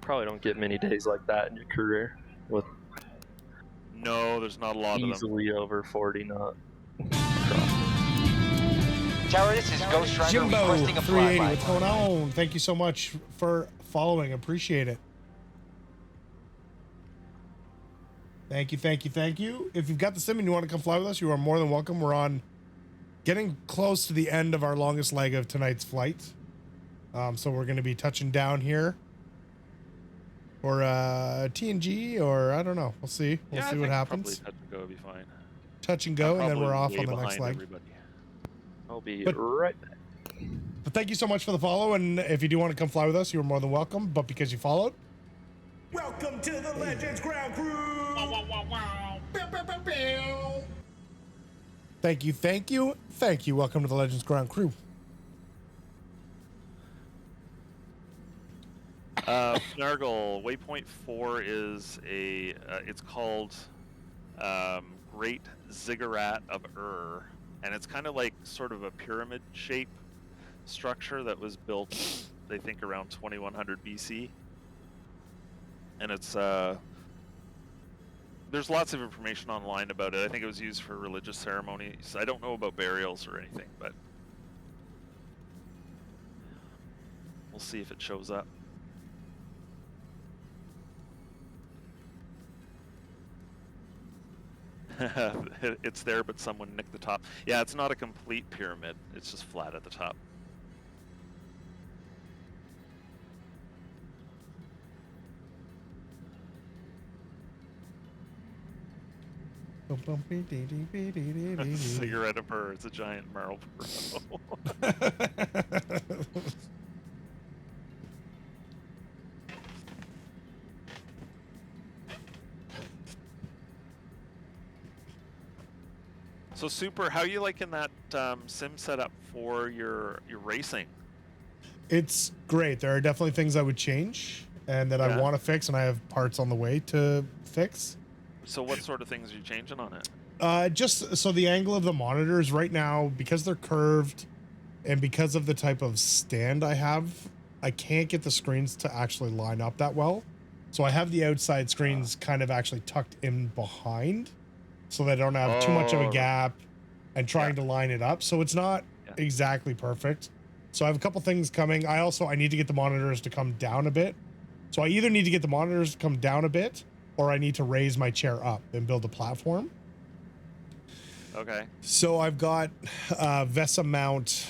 Probably don't get many days like that in your career with no, there's not a lot of them. easily over 40 knot. Tower, this is Ghost Rider Jimbo requesting a 380, flyby. what's going on? Thank you so much for following. Appreciate it. Thank you, thank you, thank you. If you've got the sim and you want to come fly with us, you are more than welcome. We're on getting close to the end of our longest leg of tonight's flight. So we're going to be touching down here for TNG, or I don't know. We'll see. We'll Yeah, see I what think happens. Probably touch and go would be fine. Touch and go, I'm and then we're probably off way on the next behind leg. everybody. I'll be But- right back. But thank you so much for the follow, and if you do want to come fly with us, you're more than welcome. But because you followed, welcome to the Legends Ground Crew. Thank you, thank you, thank you. Welcome to the Legends Ground Crew. Snargle, waypoint 4 is a, it's called Great Ziggurat of Ur, and it's kind of like sort of a pyramid shape structure that was built, they think, around 2100 BC. And it's, there's lots of information online about it. I think it was used for religious ceremonies. I don't know about burials or anything, but we'll see if it shows up. It's there, but someone nicked the top. Yeah, it's not a complete pyramid. It's just flat at the top. Cigarette of her. It's a giant Marlboro. So Super, how you liking that sim setup for your racing? It's great. There are definitely things I would change and that I Yeah. want to fix, and I have parts on the way to fix. So what sort of things are you changing on it? Just so the angle of the monitors right now, because they're curved and because of the type of stand I have, I can't get the screens to actually line up that well. So I have the outside screens kind of actually tucked in behind so they don't have too much of a Oh, gap and trying Yeah. to line it up. So it's not Yeah. exactly perfect. So I have a couple things coming. I need to get the monitors to come down a bit. So I either need to get the monitors to come down a bit or I need to raise my chair up and build a platform. Okay. So I've got a VESA mount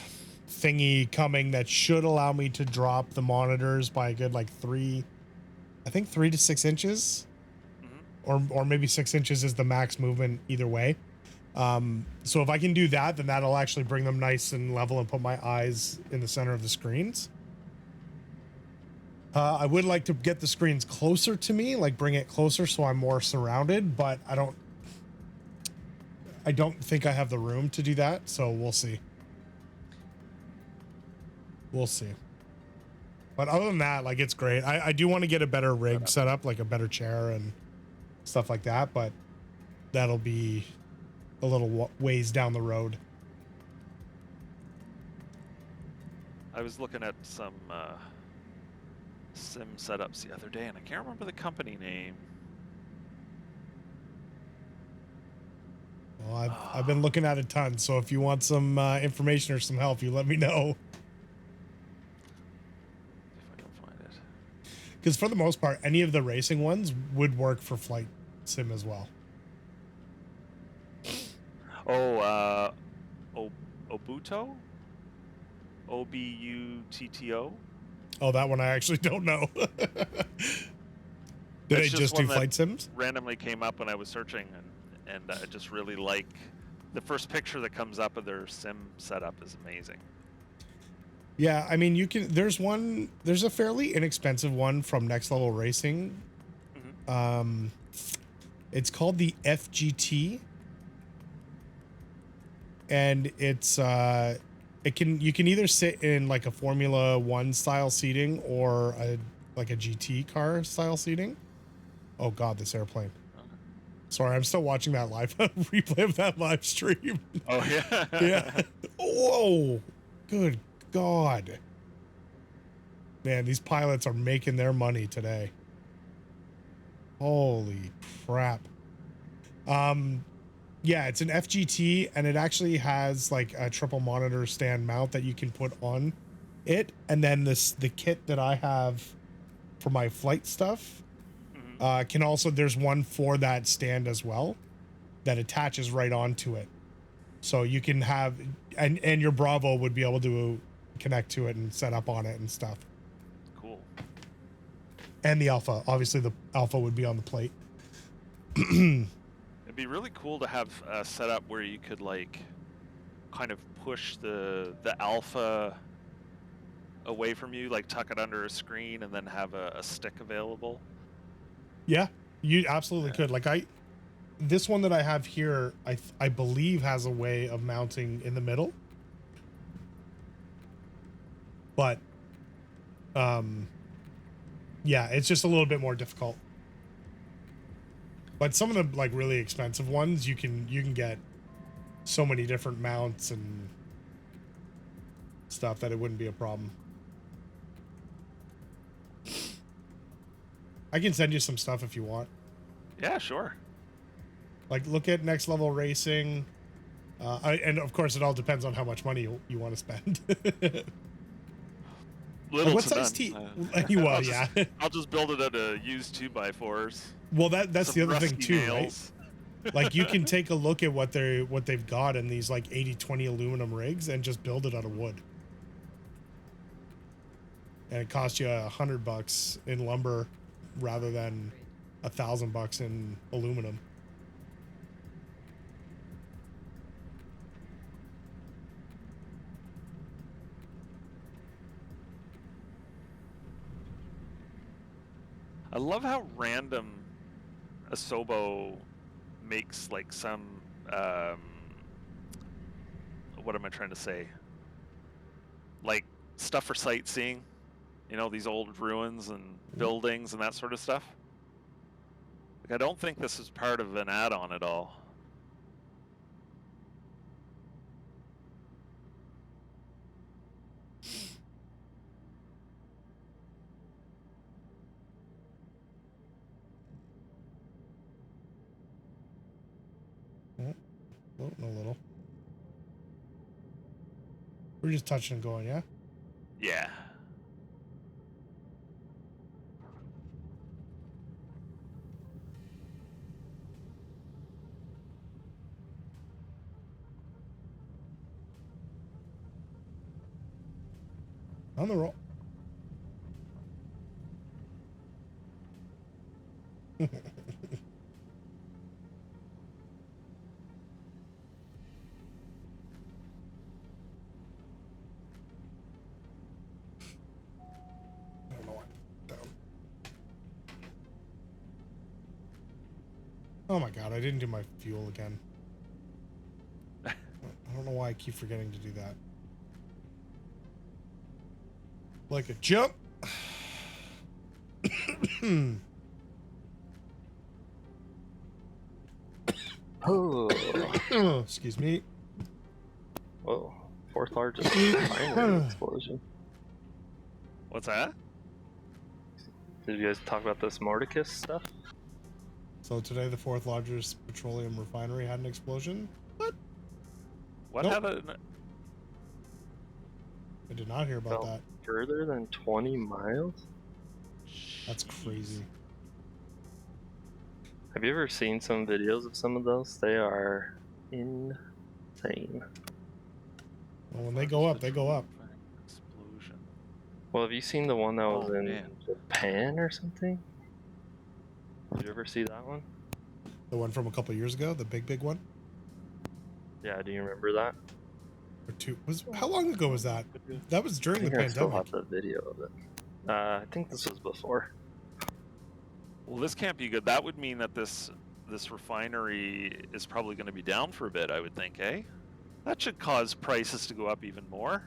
thingy coming that should allow me to drop the monitors by a good like 3 to 6 inches, or maybe 6 inches is the max movement either way. So if I can do that, then that'll actually bring them nice and level and put my eyes in the center of the screens. I would like to get the screens closer to me, like bring it closer so I'm more surrounded, but I don't think I have the room to do that, so we'll see. We'll see. But other than that, like, it's great. I do want to get a better rig set up, like a better chair and stuff like that, but that'll be a little ways down the road. I was looking at some sim setups the other day, and I can't remember the company name. Well, I've been looking at a ton, so if you want some information or some help, you let me know. If I can find it. Because for the most part, any of the racing ones would work for flight sim as well. Oh, Obuto? Obutto? Oh, that one I actually don't know. Did It's they just do one that flight sims? randomly came up when I was searching, and I just really like the first picture that comes up of their sim setup is amazing. Yeah, I mean, there's a fairly inexpensive one from Next Level Racing. It's called the FGT, and it's you can either sit in like a Formula 1 style seating or like a GT car style seating. Oh God, this airplane. Sorry, I'm still watching that live replay of that live stream. Oh yeah. Yeah. Whoa. Good God. Man, these pilots are making their money today. Holy crap. Yeah, it's an FGT, and it actually has like a triple monitor stand mount that you can put on it. And then the kit that I have for my flight stuff can also, there's one for that stand as well that attaches right onto it. So you can have, and your Bravo would be able to connect to it and set up on it and stuff. Cool. And the Alpha, obviously the Alpha would be on the plate. It'd be really cool to have a setup where you could like kind of push the Alpha away from you, like tuck it under a screen and then have a stick available. Yeah, you absolutely could. Like this one that I have here, I believe has a way of mounting in the middle. But yeah, it's just a little bit more difficult. But some of the like really expensive ones, you can get so many different mounts and stuff that it wouldn't be a problem. I can send you some stuff if you want. Yeah, sure. Like, look at Next Level Racing. And of course, it all depends on how much money you want to spend. Little what to size none. Well, yeah. I'll just build it out of used 2x4s. Well, that's the Some other thing rusty too, nails. right? Like, you can take a look at what they've got in these like 80/20 aluminum rigs and just build it out of wood. And it costs you $100 in lumber rather than $1,000 in aluminum. I love how random Asobo makes like some what am I trying to say? Like stuff for sightseeing, you know, these old ruins and buildings and that sort of stuff. Like, I don't think this is part of an add-on at all. Floating a little. We're just touching and going, yeah? Yeah. On the roll. I don't know what. Down. Oh my god, I didn't do my fuel again. I don't know why I keep forgetting to do that. Like a jump. Oh, Excuse me. whoa! Fourth largest refinery explosion. What's that? Did you guys talk about this Mordicus stuff? So today the fourth largest petroleum refinery had an explosion. What Nope. had a... I did not hear about Fell that. further than 20 miles? That's crazy. Have you ever seen some videos of some of those? They are insane. Well, when they go up, they go up. Explosion. Well, have you seen the one that was Oh, in man. Japan or something? Did you ever see that one? The one from a couple years ago, the big one. Yeah, do you remember that? Or two. How long ago was that? That was I during the think I still pandemic. have the video of it. I think this was before. Well, this can't be good. That would mean that this refinery is probably going to be down for a bit, I would think, eh? That should cause prices to go up even more.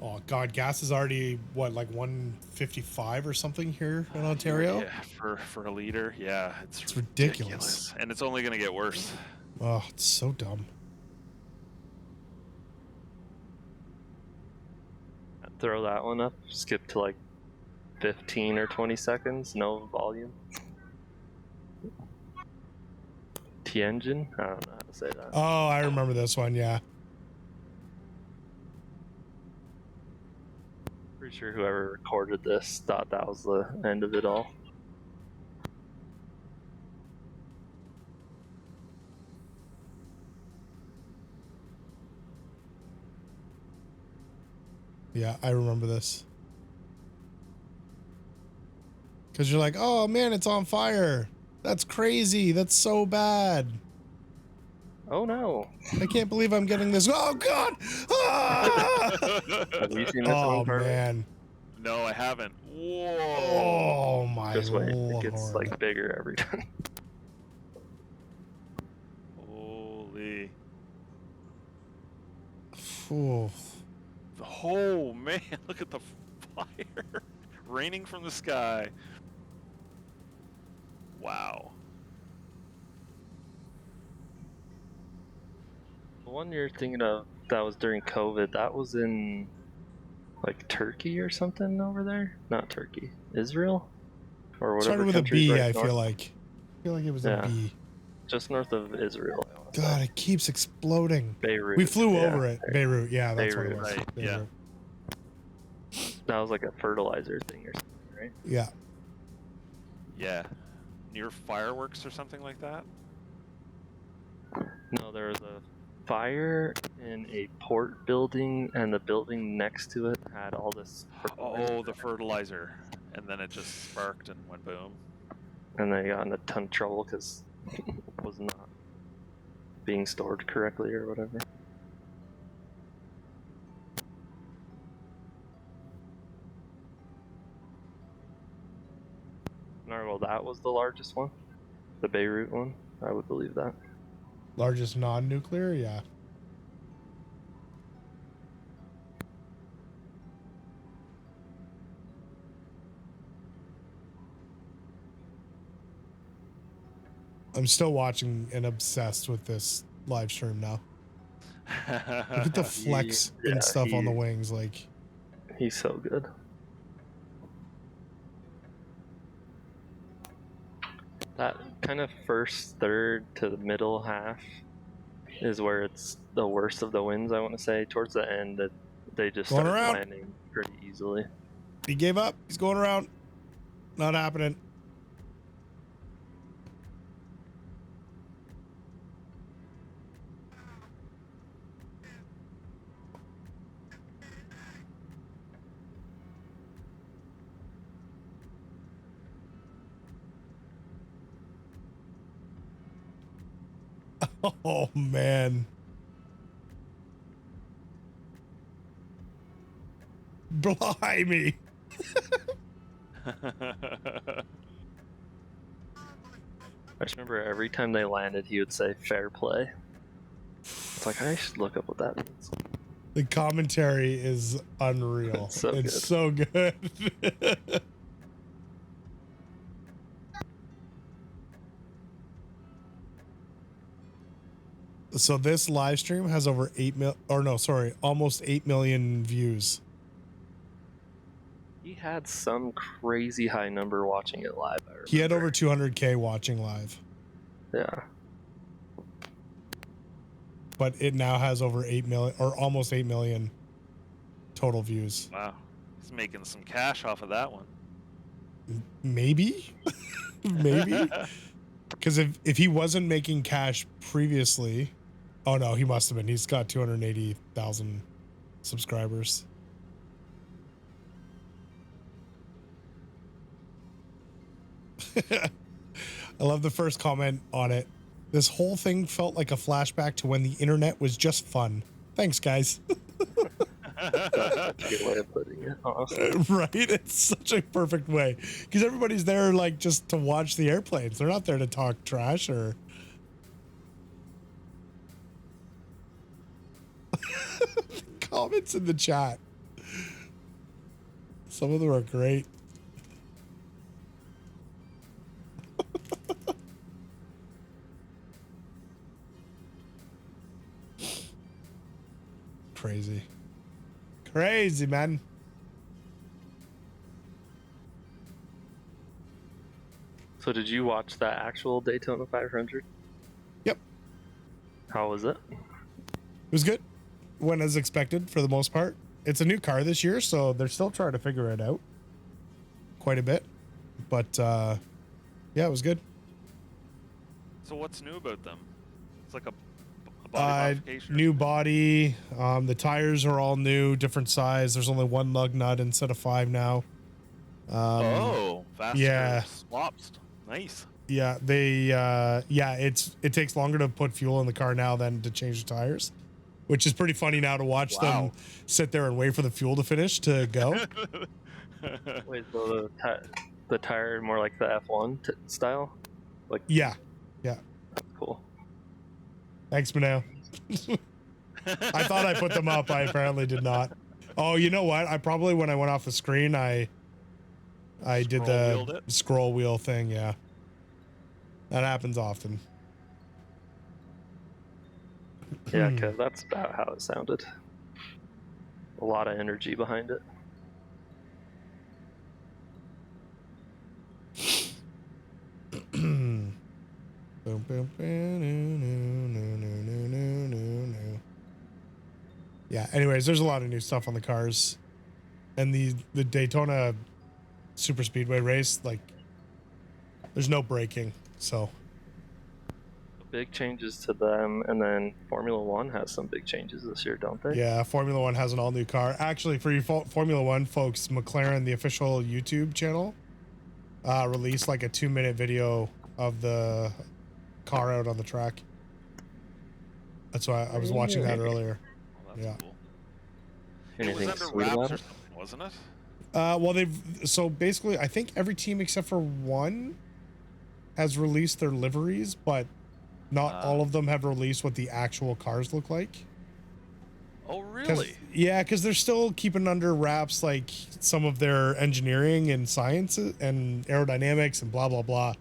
Oh god, gas is already what, like 155 or something here in Ontario? Yeah, for a liter, yeah, It's ridiculous. and it's only going to get worse. Oh, it's so dumb. Throw that one up, skip to like 15 or 20 seconds, no volume. Tianjin? I don't know how to say that. Oh, I remember this one, yeah. Pretty sure whoever recorded this thought that was the end of it all. Yeah, I remember this. Because you're like, oh man, it's on fire. That's crazy. That's so bad. Oh no! I can't believe I'm getting this. Oh god! Ah! Have you seen this Oh one, Carter? man. No, I haven't. Whoa. Oh my Just wait, lord. it gets like bigger every time. Holy. Ooh. Oh, man, look at the fire. Raining from the sky. Wow. The one you're thinking of that was during COVID, that was in like Turkey or something over there? Not Turkey. Israel? Or whatever. Started with a country's B, right I north. feel like. I feel like it was Yeah. a B. Just north of Israel. I wanna say. God, it keeps exploding. Beirut. We flew yeah. over it. Beirut, yeah, that's what it Beirut, was. right, yeah. Beirut. That was like a fertilizer thing or something, right? Yeah. Yeah. Near fireworks or something like that? No, there was a fire in a port building, and the building next to it had all this fertilizer. Oh, the fertilizer. And then it just sparked and went boom. And they got in a ton of trouble because it was not being stored correctly or whatever. Well, that was the largest one, the Beirut one. I would believe that. Largest non-nuclear, yeah. I'm still watching and obsessed with this live stream now. Look at the flex and stuff on the wings. Like, he's so good. That kind of first third to the middle half is where it's the worst of the wins, I want to say. Towards the end, that they just Going started around. landing pretty easily. he gave up. He's going around. Not happening. Oh, man. Blimey. I just remember every time they landed, he would say "fair play." It's like, I should look up what that means. The commentary is unreal. So it's good. so good. So this live stream has over almost 8 million views. He had some crazy high number watching it live. I He had remember. over 200K watching live, Yeah. but it now has over 8 million or almost 8 million total views. Wow. He's making some cash off of that one. Maybe, maybe. Because if he wasn't making cash previously, oh no, he must have been. He's got 280,000 subscribers. I love the first comment on it. This whole thing felt like a flashback to when the internet was just fun. Thanks, guys. That's a good way of putting it, honestly. Right? It's such a perfect way. Because everybody's there like just to watch the airplanes. They're not there to talk trash or... Comments in the chat. Some of them are great. Crazy. Crazy, man. So did you watch that actual Daytona 500? Yep. How was it? It was good. Went as expected for the most part. It's a new car this year, so they're still trying to figure it out quite a bit. But yeah, it was good. So what's new about them? It's like a body modification. New body. The tires are all new, different size. There's only one lug nut instead of 5 now. Faster yeah. swaps. Nice. Yeah, it takes longer to put fuel in the car now than to change the tires, which is pretty funny now to watch them sit there and wait for the fuel to finish to go. Wait, so the tire more like the F1 style? Like, Yeah. that's cool. Thanks, Manel. I thought I put them up. I apparently did not. Oh, you know what? I probably, when I went off the screen, I did the scroll wheel thing. Yeah. That happens often. Yeah, because that's about how it sounded. A lot of energy behind it. Yeah, anyways, there's a lot of new stuff on the cars. And the Daytona Super Speedway race, like, there's no braking, so. Big changes to them, and then Formula One has some big changes this year, don't they? Yeah, Formula One has an all-new car. Actually, for you Formula One folks, McLaren, the official YouTube channel, released like a 2-minute video of the car out on the track. That's why I was watching that earlier. Well, that's Yeah. cool. Anything it was under sweet wraps about or it? something, wasn't it? Well, so basically, I think every team except for one has released their liveries, but not all of them have released what the actual cars look like. Oh, really? Yeah, because they're still keeping under wraps like some of their engineering and science and aerodynamics and blah blah blah.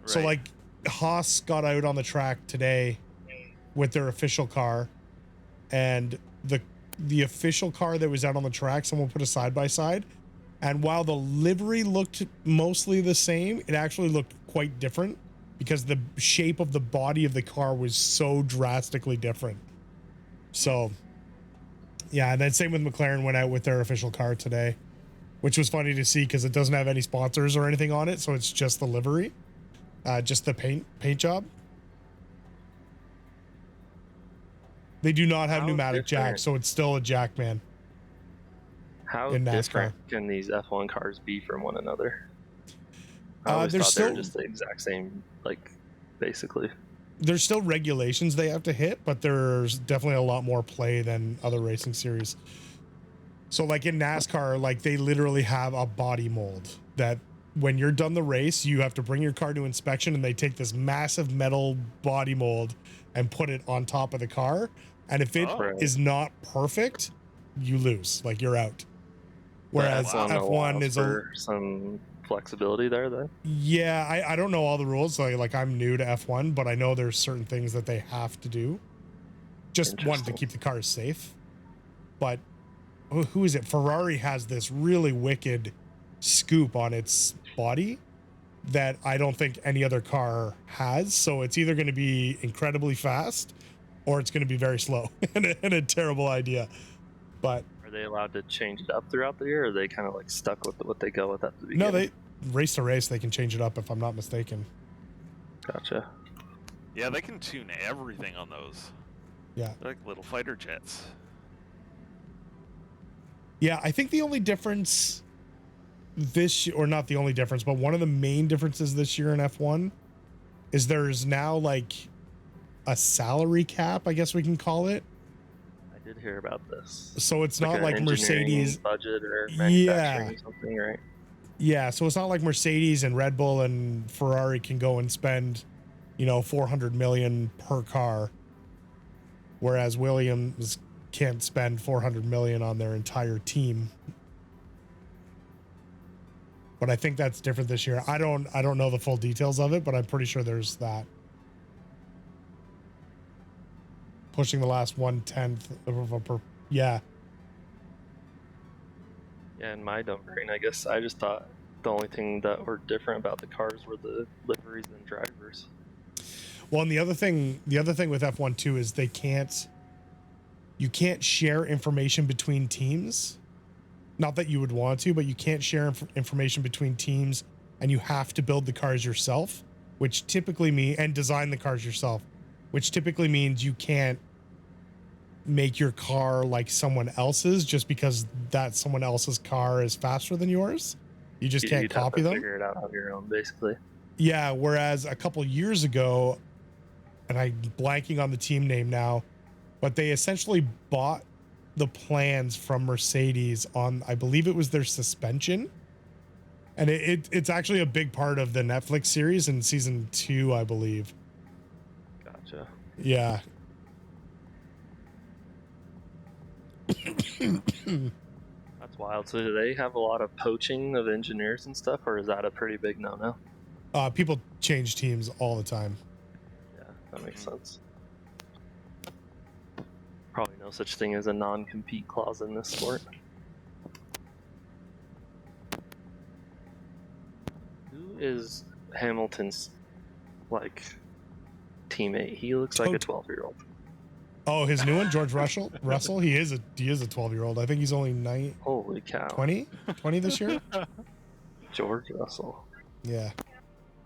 So Right. like Haas got out on the track today with their official car, and the official car that was out on the track, someone put a side by side, and while the livery looked mostly the same, it actually looked quite different because the shape of the body of the car was so drastically different. So yeah, and then same with McLaren went out with their official car today, which was funny to see because it doesn't have any sponsors or anything on it, so it's just the livery, just the paint job. They do not have pneumatic jacks, so it's still a jack, man. How in NASCAR. different can these F1 cars be from one another? I always they're thought still they were just the exact same, like, basically. There's still regulations they have to hit, but there's definitely a lot more play than other racing series. So like in NASCAR, like they literally have a body mold that when you're done the race, you have to bring your car to inspection, and they take this massive metal body mold and put it on top of the car. And if it is not perfect, you lose, like you're out. Whereas F1 is for some flexibility there then. Yeah, I don't know all the rules. Like I'm new to F1, but I know there's certain things that they have to do. Just one, to keep the cars safe. But who is it? Ferrari has this really wicked scoop on its body that I don't think any other car has. So it's either going to be incredibly fast or it's going to be very slow and a terrible idea. But are they allowed to change it up throughout the year, or are they kind of like stuck with what they go with at the beginning? No, they race to race, they can change it up if I'm not mistaken. Gotcha. Yeah, they can tune everything on those. Yeah. They're like little fighter jets. Yeah, I think the only difference or not the only difference, but one of the main differences this year in F1 is there's now like a salary cap, I guess we can call it. I did hear about this. So it's not like Mercedes budget or manufacturing or something, right? Yeah, so it's not like Mercedes and Red Bull and Ferrari can go and spend, 400 million per car, whereas Williams can't spend 400 million on their entire team. But I think that's different this year. I don't know the full details of it, but I'm pretty sure there's that. Pushing the last 1/10 of a per. Yeah. Yeah, in my brain, I guess I just thought the only thing that were different about the cars were the liveries and drivers. Well, and the other thing with F1 too is you can't share information between teams. Not that you would want to, but you can't share information between teams, and you have to build the cars yourself, which typically and design the cars yourself, which typically means you can't make your car like someone else's just because that someone else's car is faster than yours. You just can't copy them. Figure it out on your own, basically. Yeah, whereas a couple years ago, and I'm blanking on the team name now, but they essentially bought the plans from Mercedes on, I believe it was their suspension. And it's actually a big part of the Netflix series in season 2, I believe. Gotcha. Yeah. That's wild. So do they have a lot of poaching of engineers and stuff, or is that a pretty big no-no? People change teams all the time. Yeah, that makes sense. Probably no such thing as a non-compete clause in this sport. Who is Hamilton's teammate? He looks like a 12-year-old. Oh, his new one, George Russell. He is a 12-year-old. I think he's only 9. Holy cow! 20 this year. George Russell. Yeah.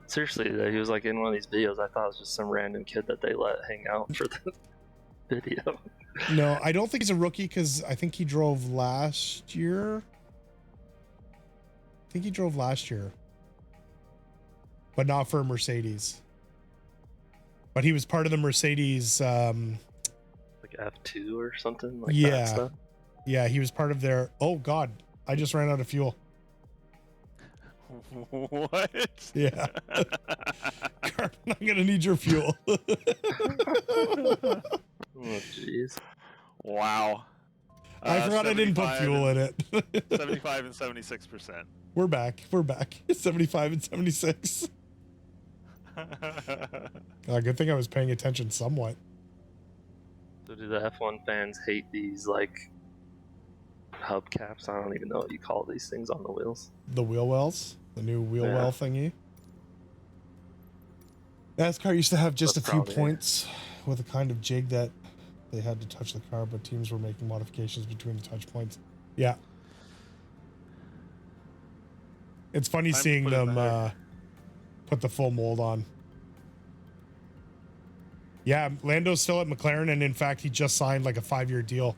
Seriously, though, he was in one of these videos. I thought it was just some random kid that they let hang out for the video. No, I don't think he's a rookie because I think he drove last year. But not for Mercedes. But he was part of the Mercedes. F2 or something that stuff. Yeah, he was part of their. Oh God, I just ran out of fuel. What? Yeah. Carmen, I'm gonna need your fuel. Oh jeez. Wow. I forgot I didn't put fuel in it. 75 and 76%. We're back. 75 and 76. Good thing I was paying attention somewhat. So do the F1 fans hate these like hubcaps? I don't even know what you call these things on the wheels. The wheel wells, the new wheel Yeah. well thingy. NASCAR used to have just That's a few probably- points with a kind of jig that they had to touch the car, but teams were making modifications between the touch points. Yeah. It's funny Time to seeing put it them better. put the full mold on. Yeah, Lando's still at McLaren, and in fact, he just signed like a 5-year deal.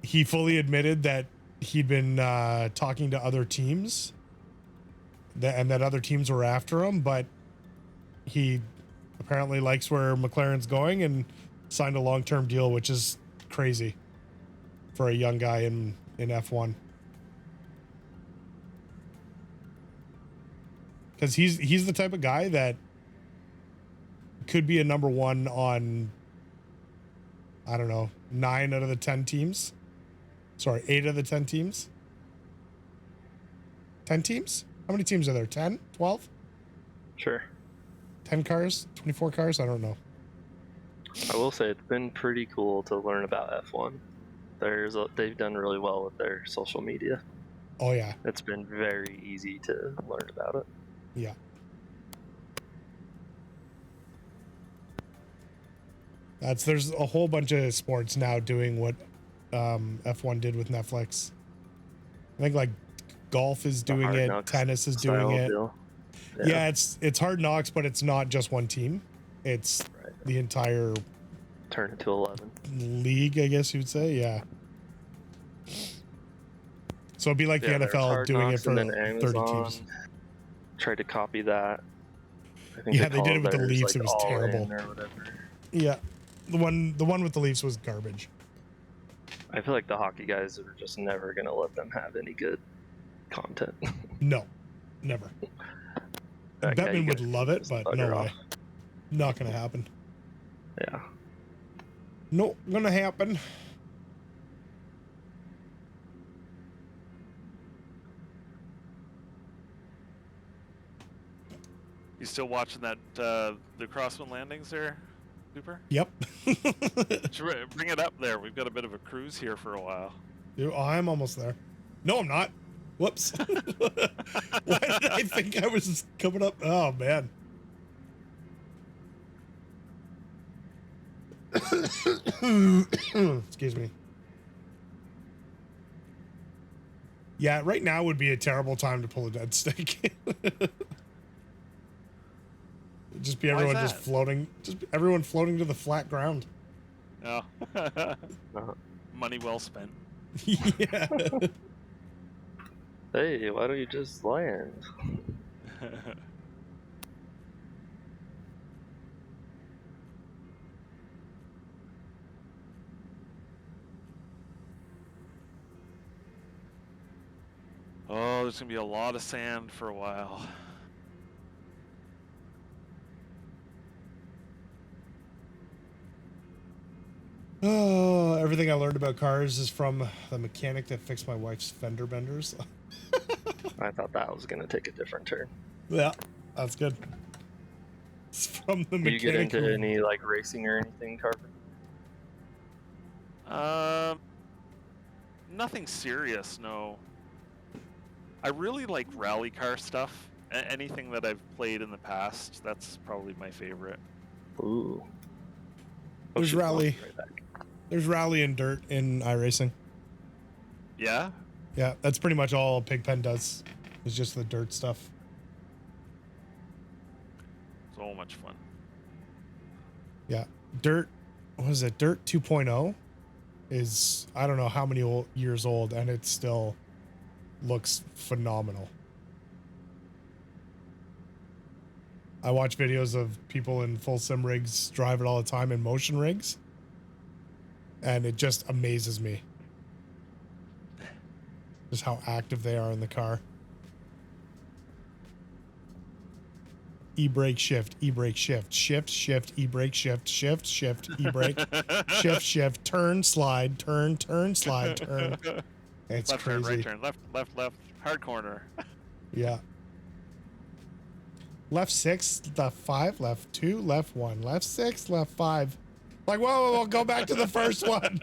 He fully admitted that he'd been talking to other teams, and that other teams were after him, but he apparently likes where McLaren's going and signed a long-term deal, which is crazy for a young guy in F1. Because he's the type of guy that could be a number one on, I don't know, 9 out of the 10 teams. Sorry, 8 out of the 10 teams. 10 teams? How many teams are there? 10? 12? Sure. 10 cars? 24 cars? I don't know. I will say it's been pretty cool to learn about F1. They've done really well with their social media. Oh, yeah. It's been very easy to learn about it. Yeah. There's a whole bunch of sports now doing what F1 did with Netflix. I think like golf is The doing Hard it, Knocks tennis is style doing it. deal. Yeah, it's Hard Knocks, but it's not just one team. It's Right. the entire Turn it to 11. league, I guess you'd say. Yeah. So it'd be like Yeah, the there's NFL Hard doing it Knocks, for and then 30 Amazon teams. tried to copy that. I think Yeah, they did called it with the theirs, Leafs. like, It was All terrible. In or whatever. Yeah. The one with the Leafs was garbage. I feel like the hockey guys are just never gonna let them have any good content. No. Never. Like, yeah, you Bettman would guys love can it, just but bugger no off. way. Not gonna happen. Yeah. Not gonna happen. You still watching that the Crosswind landings there, Cooper? Yep. Bring it up there. We've got a bit of a cruise here for a while. Dude, I'm almost there. No, I'm not. Whoops. Why did I think I was coming up? Oh, man. Excuse me. Yeah, right now would be a terrible time to pull a dead stick. Just be Why is everyone just that? floating. Just everyone floating to the flat ground. Oh. Uh-huh. Money well spent. Yeah. Hey, why don't you just land? Oh, there's gonna be a lot of sand for a while. Oh, everything I learned about cars is from the mechanic that fixed my wife's fender benders. I thought that was gonna take a different turn. Yeah, that's good. It's from the Do you get mechanic. into who- any like racing or anything, Carver? Nothing serious, no. I really like rally car stuff. Anything that I've played in the past, that's probably my favorite. Ooh. There's shoot, I'll rally. be right back. There's rally and dirt in iRacing. Yeah? Yeah, that's pretty much all Pigpen does. Is just the dirt stuff. So much fun. Yeah, dirt. What is it? Dirt 2.0 is I don't know how many years old, and it still looks phenomenal. I watch videos of people in full sim rigs drive it all the time in motion rigs, and it just amazes me just how active they are in the car. E-brake shift, e-brake shift, shift, shift, e-brake shift, shift, shift, e-brake, shift, shift, turn, slide, turn, turn, slide, turn. It's Left crazy. turn, right turn, left, left, left, hard corner. Yeah. Left 6, left 5, left 2, left 1, left 6, left 5. Like, whoa, go back to the first one.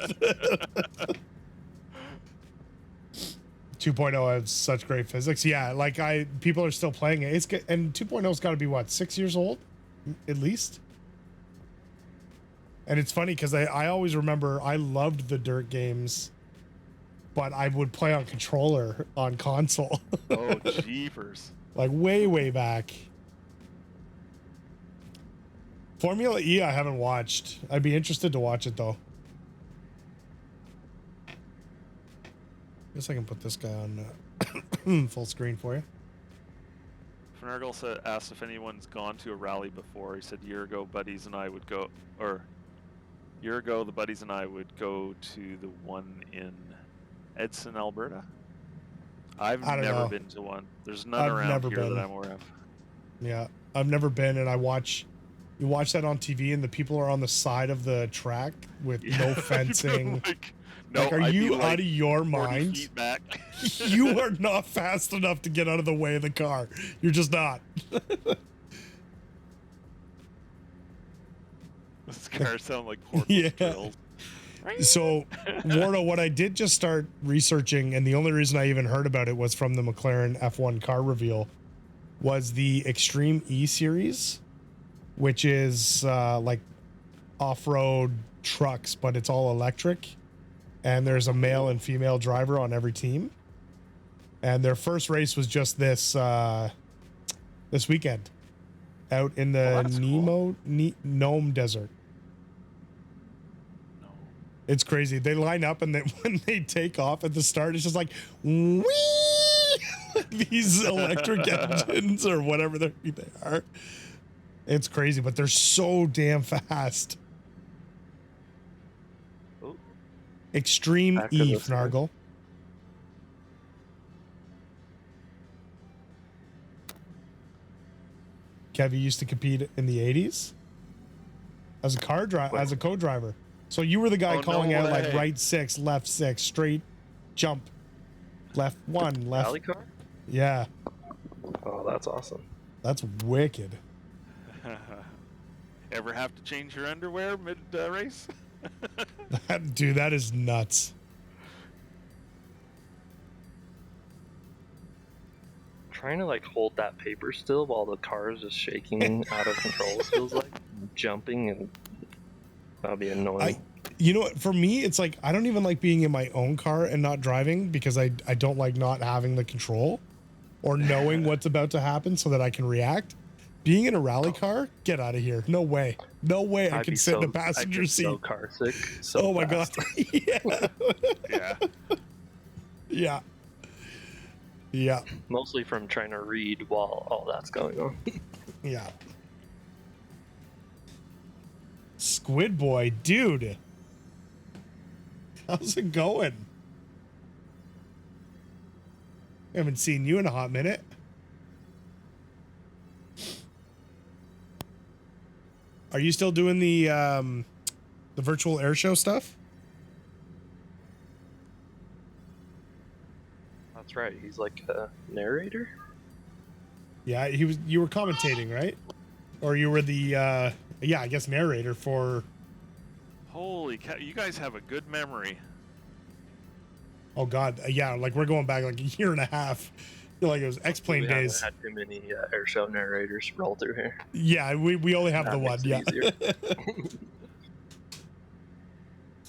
2.0 has such great physics. Yeah, like people are still playing it. It's good. And 2.0's got to be what, 6 years old at least? And it's funny because I always remember I loved the dirt games, but I would play on controller on console. Oh, jeepers. Like way back. Formula E I haven't watched. I'd be interested to watch it though. Guess I can put this guy on full screen for you. Fnargle asked if anyone's gone to a rally before. He said year ago the buddies and I would go to the one in Edson, Alberta. I've never know. been to one. There's none around here that I'm aware of. Yeah, I've never been, and you watch that on TV, and the people are on the side of the track with no fencing. Are you out of your mind? Feet back. You are not fast enough to get out of the way of the car. You're just not. This car sound like portable Yeah. drills. So, Wardo, what I did just start researching, and the only reason I even heard about it was from the McLaren F1 car reveal, was the Extreme E Series, which is like off-road trucks, but it's all electric. And there's a male and female driver on every team. And their first race was just this weekend out in the Nome Desert. No. It's crazy. They line up, and then when they take off at the start, it's just like, whee! These electric engines or whatever they are. It's crazy, but they're so damn fast. Oh. Extreme Back to E, this guy. Fnargle. Kev, you used to compete in the 80s as a as a co-driver. So you were the guy calling out like right 6, left 6, straight jump, left 1, left. Rally car? Yeah, Oh, that's awesome. that's wicked. Ever have to change your underwear mid race? Dude, that is nuts. Trying to like hold that paper still while the car is just shaking out of control, it feels like jumping, and that'll be annoying. You know what? For me, it's like I don't even like being in my own car and not driving because I don't like not having the control or knowing what's about to happen so that I can react. Being in a rally car, get out of here. No way. No way I I'd can be sit in the I'd passenger get seat. so car sick. So Oh my fast. God. Yeah. Yeah. Yeah. Yeah. Mostly from trying to read while all that's going on. Yeah. Squid Boy, dude. How's it going? I haven't seen you in a hot minute. Are you still doing the virtual air show stuff? That's right. He's like a narrator. Yeah, you were commentating, right? Or you were the I guess narrator for. Holy cow! You guys have a good memory. Oh God, yeah, like we're going back like a year and a half. I feel like it was X-Plane We days. haven't had too many air show narrators roll through here. Yeah, we only have That the one. makes Yeah. it easier.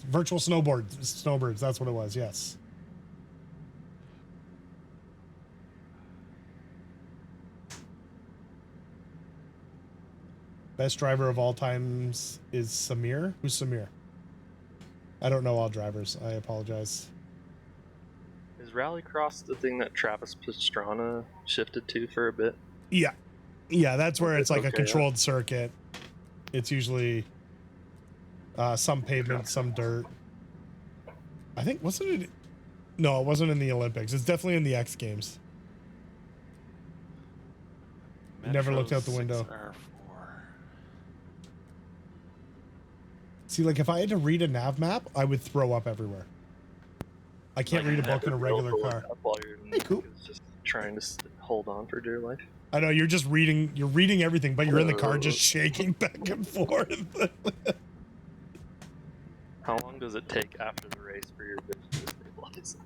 Virtual snowbirds. That's what it was. Yes. Best driver of all times is Samir. Who's Samir? I don't know all drivers. I apologize. Is Rallycross the thing that Travis Pastrana shifted to for a bit? Yeah. Yeah, that's where it's like a Okay, controlled circuit. It's usually some pavement, some dirt. I think, wasn't it? No, it wasn't in the Olympics. It's definitely in the X Games. Never looked out the window. R4. See, like if I had to read a nav map, I would throw up everywhere. I can't read a book in a regular car. While you're Hey, cool. just trying to hold on for dear life. I know you're just reading. You're reading everything, but you're in the car just shaking back and forth. How long does it take after the race for your vision to stabilize?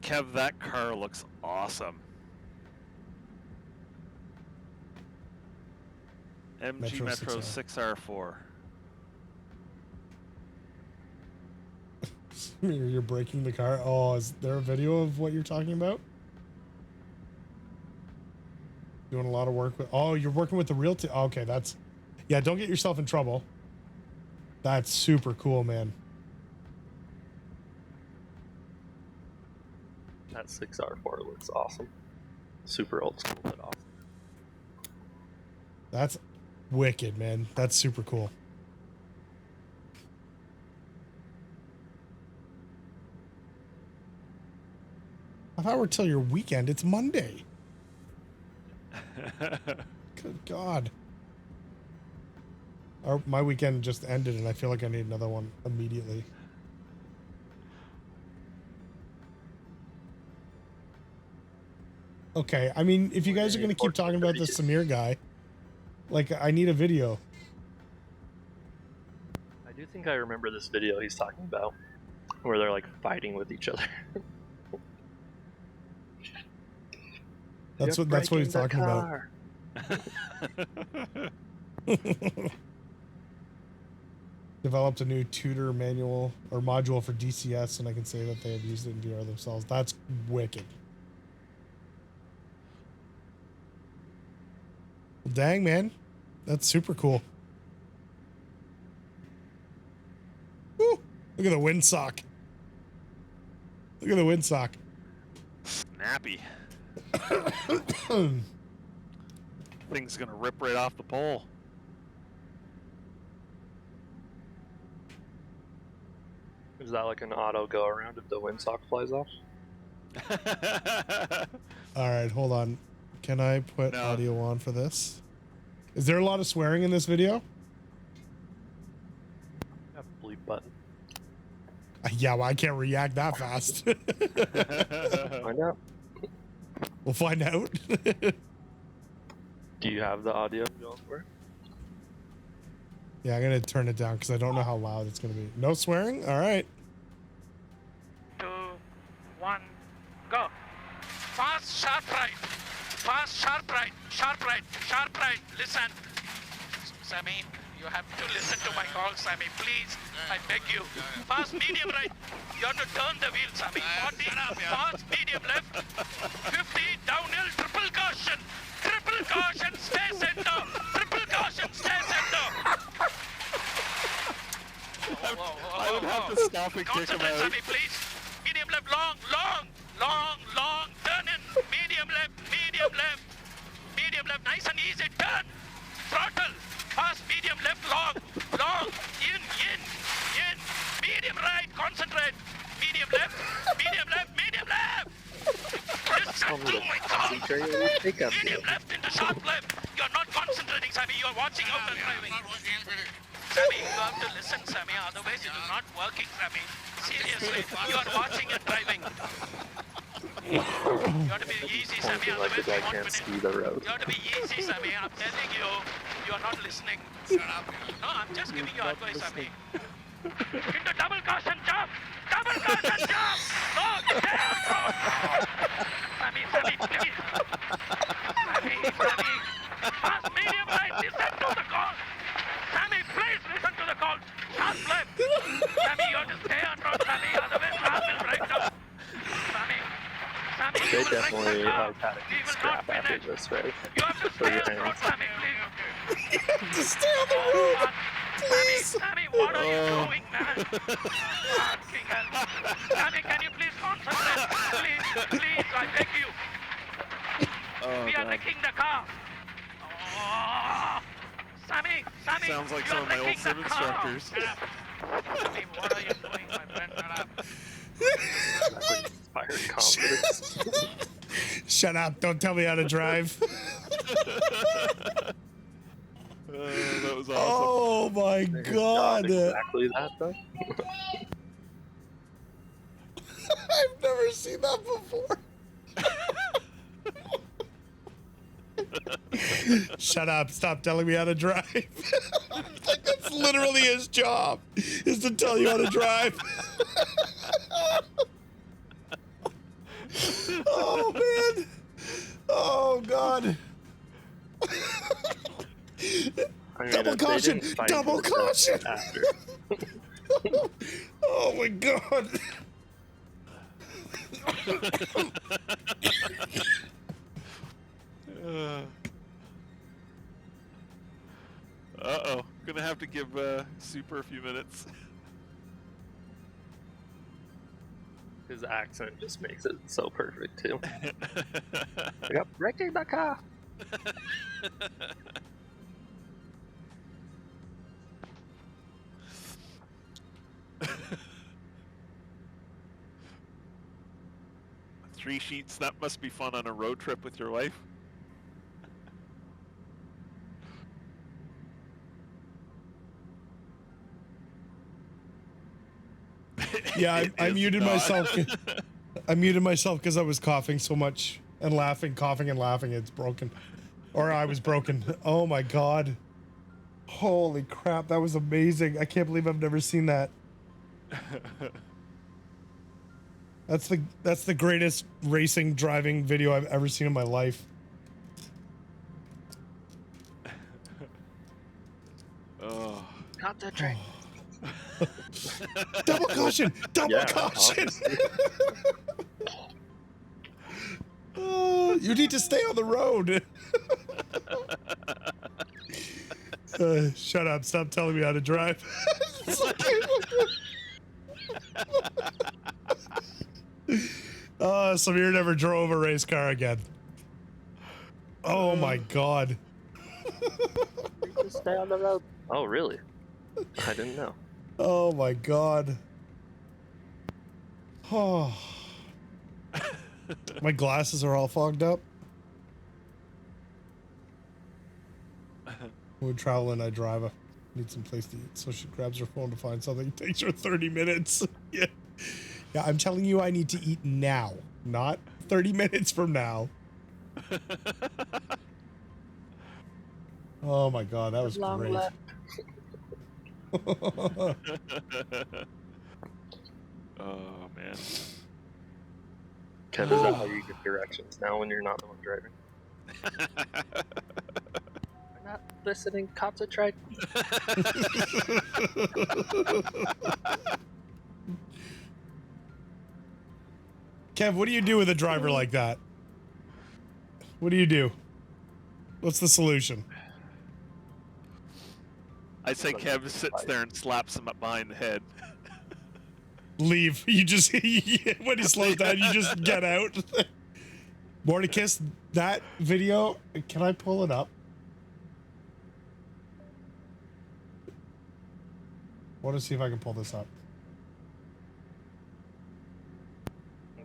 Kev, that car looks awesome. MG Metro 6R4. You're breaking the car. Oh, is there a video of what you're talking about? Doing a lot of work with. Oh, you're working with the real. Okay, that's. Yeah, don't get yourself in trouble. That's super cool, man. That 6R4 looks awesome. Super old school, but awesome. That's wicked, man. That's super cool. If I were till your weekend, it's Monday. Good God. My weekend just ended and I feel like I need another one immediately. Okay, I mean, if you guys are going to keep talking about this Samir guy, like, I need a video. I do think I remember this video he's talking about, where they're like fighting with each other. That's what he's talking about. Developed a new tutor manual or module for DCS, and I can say that they have used it in VR themselves. That's wicked. Well, dang, man. That's super cool. Woo! Look at the windsock. Look at the windsock. Snappy. Thing's gonna rip right off the pole. Is that like an auto go around if the windsock flies off? All right, hold on. Can I put audio on for this? Is there a lot of swearing in this video? Have a bleep button. Yeah, well, I can't react that fast. Find out. We'll find out. Do you have the audio going for it? Yeah, I'm gonna turn it down because I don't know how loud it's gonna be. No swearing? All right. 2, 1, go. Fast, sharp right. Fast, sharp right. Sharp right. Sharp right. Listen. Sammy, you have to listen to my call, Sammy. Please, I beg you. Fast, medium right. You have to turn the wheel, Sammy. 40, fast, medium left. 50, downhill, triple caution. Triple caution, stay center. Triple caution, stay center. I would have to stop and kick him Concentrate, out. Sammy, please. Medium left, long, long, long, long. Turn in. Medium left, medium left. Medium left, nice and easy. Turn. Throttle. Fast, medium left, long, long. In. Medium right, concentrate. Medium left, medium left, medium left. Listen to my call. Medium left into sharp left. You're not concentrating, Sammy. You're watching out the driving. Sammy, you have to listen, Sammy. Otherwise, it is not working, Sammy. Seriously, you are watching and driving. You have to be easy, Sammy. Like the Otherwise, guy we won't can't finish. see the road. You have to be easy, Sammy. I'm telling you, you are not listening. Shut up. No, I'm just giving you advice, Sammy. Into double caution jump! Double caution jump! No, damn, bro! Sammy, please. Sammy. Fast, medium right, listen to the call. Sammy, please listen to the call. Sharp left. Sammy, you have to stay on road, Sammy. Otherwise, car will break down. Sammy, They you will wreck definitely the car. like had a We will scrap not after finish. this, right? You have to stay on road, Sammy, please. To stay on the road, please. Sammy, what are you doing, man? Fucking hell. Sammy, can you please concentrate? Please, I beg you. We are wrecking the car. Oh. Sammy, Sounds like you some are of my old wrecking sim the car. instructors. Sammy, what are you doing, my friend? Inspired confidence. Shut up. Don't tell me how to drive. That was awesome. Oh my God. Exactly that, though. I've never never seen that before. Shut up. Stop telling me how to drive. Like, that's literally his job, is to tell you how to drive. Oh, man. Oh, God. I mean, Double if they caution! didn't find Double him caution! after. Oh, my God. Uh-oh. Gonna have to give Super a few minutes. His accent just makes it so perfect too. I got wrecking the car. 3 sheets, that must be fun on a road trip with your wife. Yeah, I It is muted not. myself. I muted myself because I was coughing so much and laughing, coughing and laughing. It's broken. Or I was broken. Oh my God. Holy crap, that was amazing. I can't believe I've never seen that. That's the greatest racing driving video I've ever seen in my life. Oh. Concentrate. Double caution! Double Yeah, caution! obviously. You need to stay on the road. Shut up. Stop telling me how to drive. Samir never drove a race car again. Oh my God. Just stay on the road. Oh, really? I didn't know. Oh my God. Oh. My glasses are all fogged up. When we travel and I drive, I need some place to eat. So she grabs her phone to find something. It takes her 30 minutes. Yeah. Yeah, I'm telling you, I need to eat now, not 30 minutes from now. Oh my God, that was great. Oh, man. Kev, is that how you give directions now when you're not the one driving? I'm not listening. Concentrate. Kev, what do you do with a driver like that? What do you do? What's the solution? I'd say Kev sits there and slaps him up behind the head. Leave. You just, when he slows down, you just get out. Mordecus, that video, can I pull it up? I want to see if I can pull this up.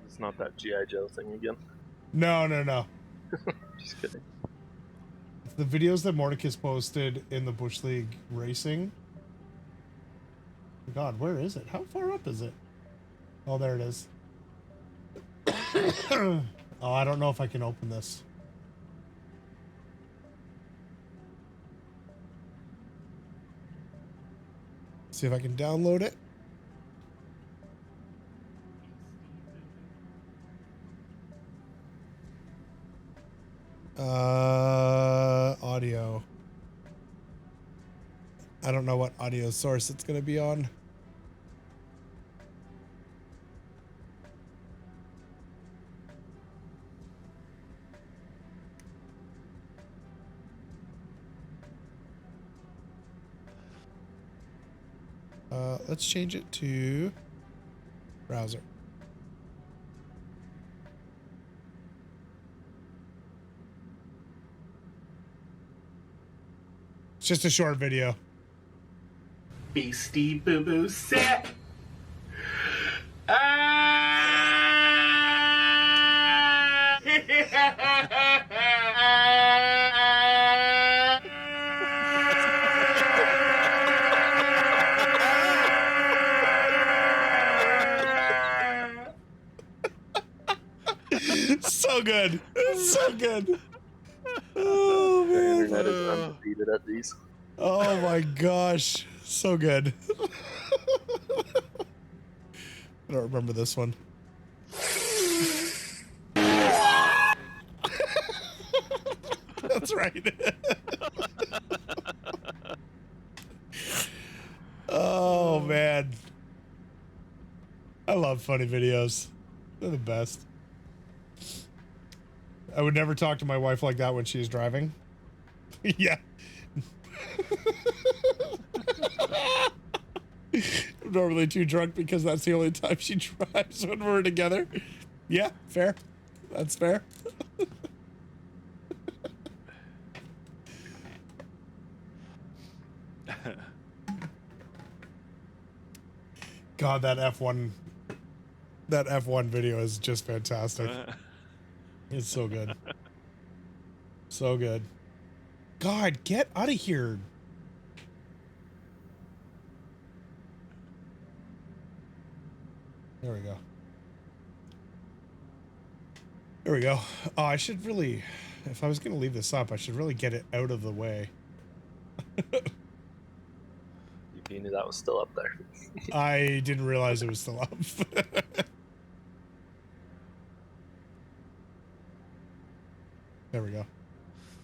It's not that G.I. Joe thing again. No, no, no. Just kidding. It's the videos that Mordecus posted in the Bush League racing. God, where is it? How far up is it? Oh, there it is. Oh, I don't know if I can open this. See if I can download it. Audio. I don't know what audio source it's going to be on. Let's change it to browser. It's just a short video. Beastie Boo Boo set. so good. It's so good. Oh, The man. internet is undefeated at these. Oh, my gosh. So good. I don't remember this one. That's right. Oh, man. I love funny videos. They're the best. I would never talk to my wife like that when she's driving. Yeah. I'm normally too drunk because that's the only time she drives when we're together. Yeah, fair. That's fair. God, that F1 video is just fantastic. It's so good. So good. God, get out of here. There we go. There we go. Oh, I should really, if I was going to leave this up, I should really get it out of the way. You knew that was still up there. I didn't realize it was still up. There we go.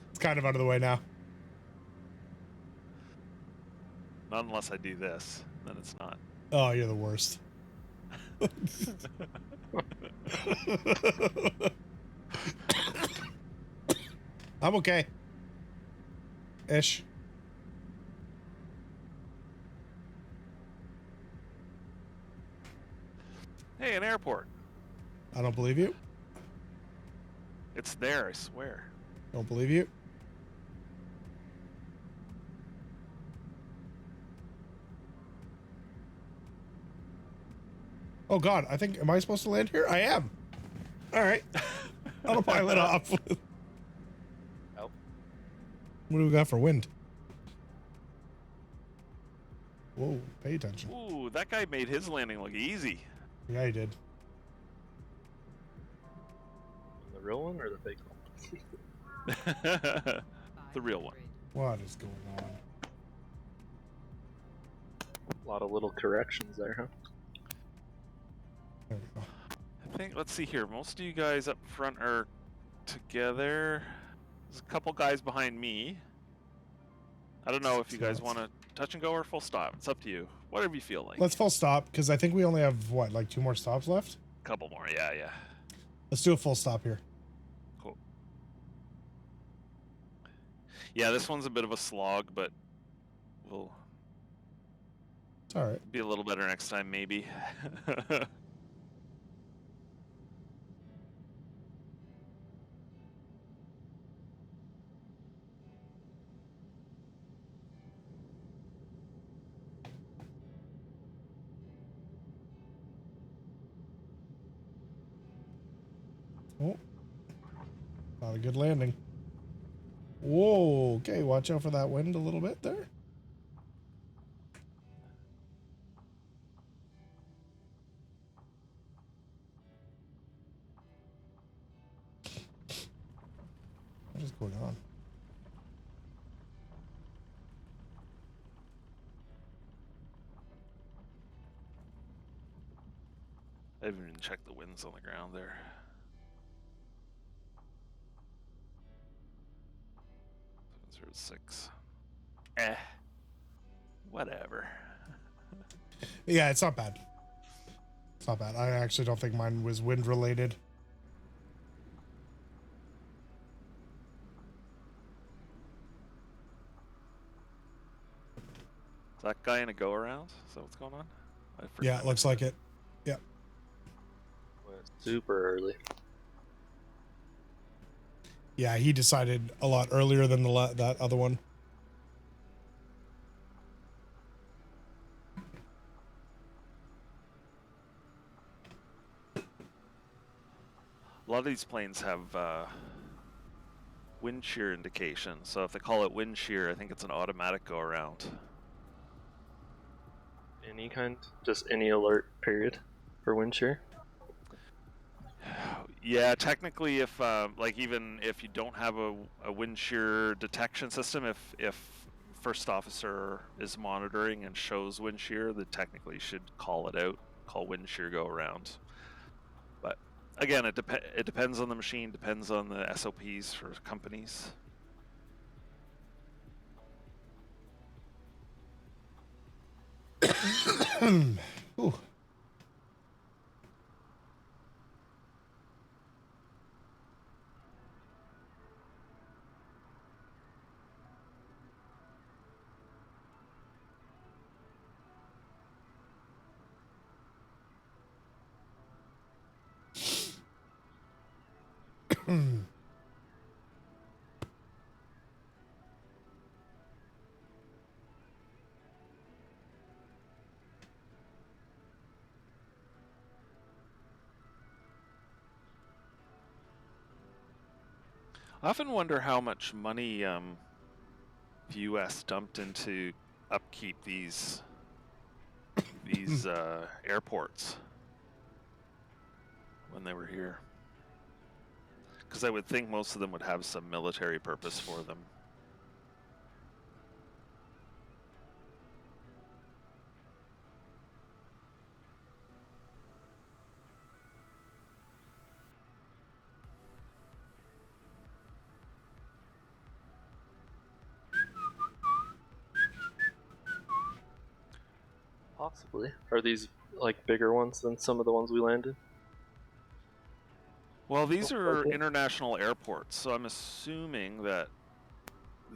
It's kind of out of the way now. Not unless I do this, then it's not. Oh, you're the worst. I'm okay. Ish. Hey, an airport. I don't believe you. It's there, I swear. Don't believe you. Oh God, I think, am I supposed to land here? I am. All right. Autopilot off. Nope. What do we got for wind? Whoa, pay attention. Ooh, that guy made his landing look easy. Yeah, he did. The real one or the fake one? The real one. What is going on? A lot of little corrections there, huh? There we go. I think, let's see here. Most of you guys up front are together. There's a couple guys behind me. I don't know if you guys want to touch and go or full stop. It's up to you. Whatever you feel like. Let's full stop because I think we only have what, like 2 more stops left? Couple more, yeah. Let's do a full stop here. Cool. Yeah, this one's a bit of a slog, but we'll It's all right. be a little better next time, maybe. Oh, not a good landing. Whoa, okay, watch out for that wind a little bit there. What is going on? I haven't even checked the winds on the ground there. Six. Whatever. Yeah, it's not bad. It's not bad. I actually don't think mine was wind related. Is that guy in a go around? Is that what's going on? Yeah, it looks like it. Yeah. Went super early. Yeah, he decided a lot earlier than that other one. A lot of these planes have wind shear indication, so if they call it wind shear, I think it's an automatic go around. Any kind? Just any alert period for wind shear? Yeah, technically, if like even if you don't have a wind shear detection system, if first officer is monitoring and shows wind shear, they technically should call it out, call wind shear go around. But again, it depends on the machine, depends on the SOPs for companies. Ooh. I often wonder how much money the U.S. dumped into upkeep these airports when they were here, because I would think most of them would have some military purpose for them. Possibly. Are these like bigger ones than some of the ones we landed? Well, these are Okay. international airports, so I'm assuming that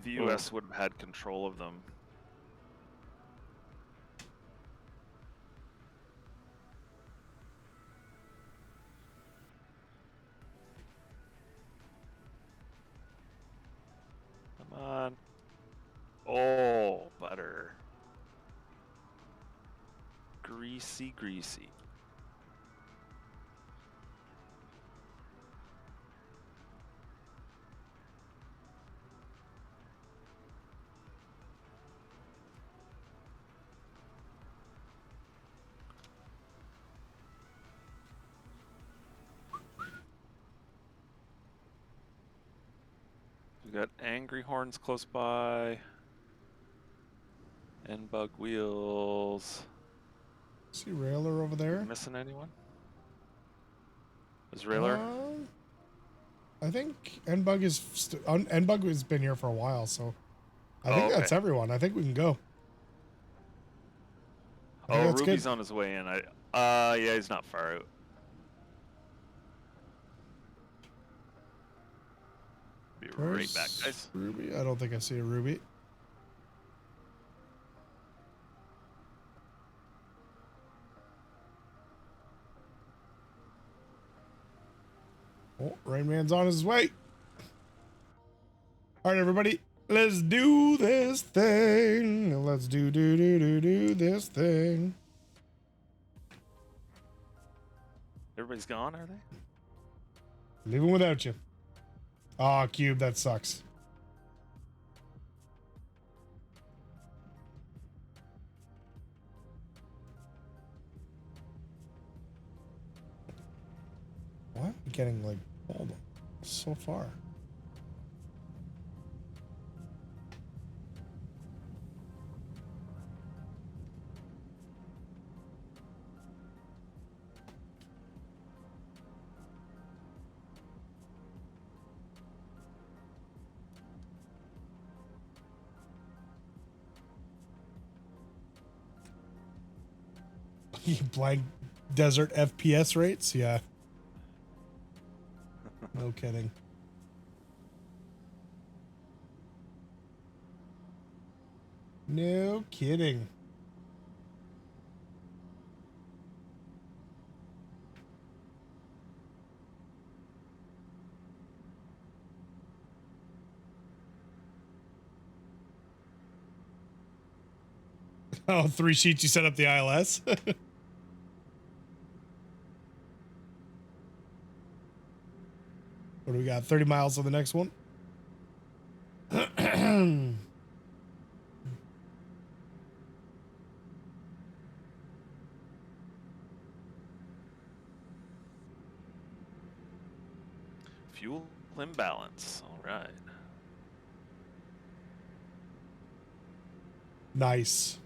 the U.S. would have had control of them. Come on. Oh, butter. Greasy, greasy. We got angry horns close by. And bug wheels. See Railer over there? Missing anyone? Is Railer? I think N-Bug N-Bug has been here for a while, so I think okay. that's everyone. I think we can go. Oh, that's Ruby's good. on his way in. Yeah, he's not far out. Be right back, guys. Ruby? I don't think I see a Ruby. Oh, Rain Man's on his way. All right, everybody, let's do this thing. Let's do this thing. Everybody's gone, are they? Leaving without you. Aw, Cube, that sucks. What? I'm getting like, hold on, so far. Blank desert FPS rates? Yeah. No kidding. No kidding. Oh, 3 sheets you set up the ILS? What do we got? 30 miles on the next one? Fuel imbalance. All right. Nice.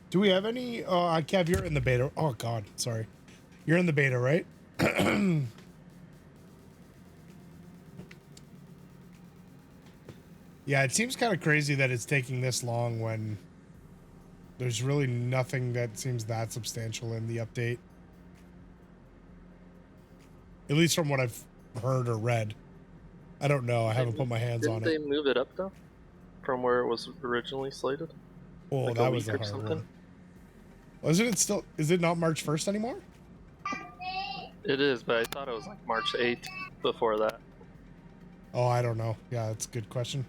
Do we have any? Kev, you're in the beta. Oh God, sorry. You're in the beta, right? Yeah, it seems kind of crazy that it's taking this long when there's really nothing that seems that substantial in the update. At least from what I've heard or read. I don't know. I haven't put my hands on Didn't it. they move it up though, from where it was originally slated? Oh, Like that a was week a or hard something? one. Wasn't it still? Is it not March 1st anymore? It is, but I thought it was like March 8th before that. Oh, I don't know. Yeah, that's a good question.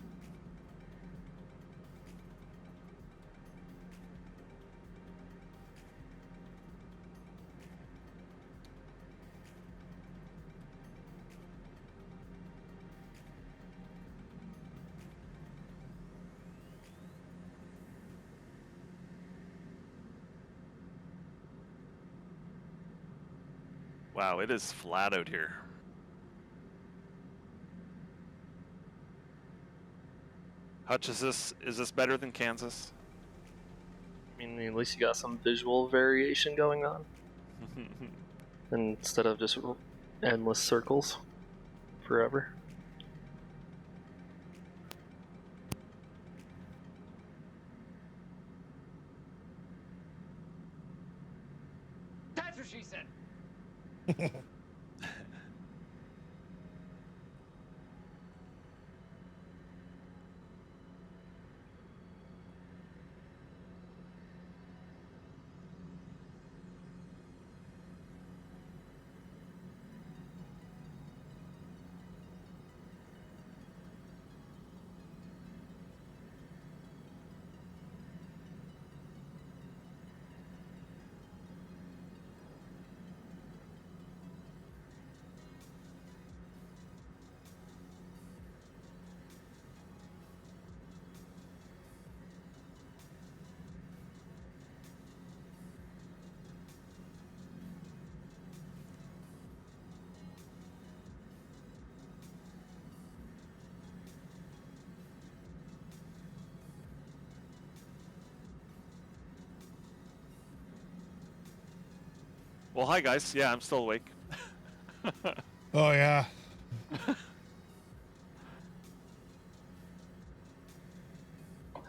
Wow, it is flat out here. Hutch, is this better than Kansas? I mean, at least you got some visual variation going on instead of just endless circles forever. That's what she said. Well, hi guys. Yeah, I'm still awake. Oh, yeah.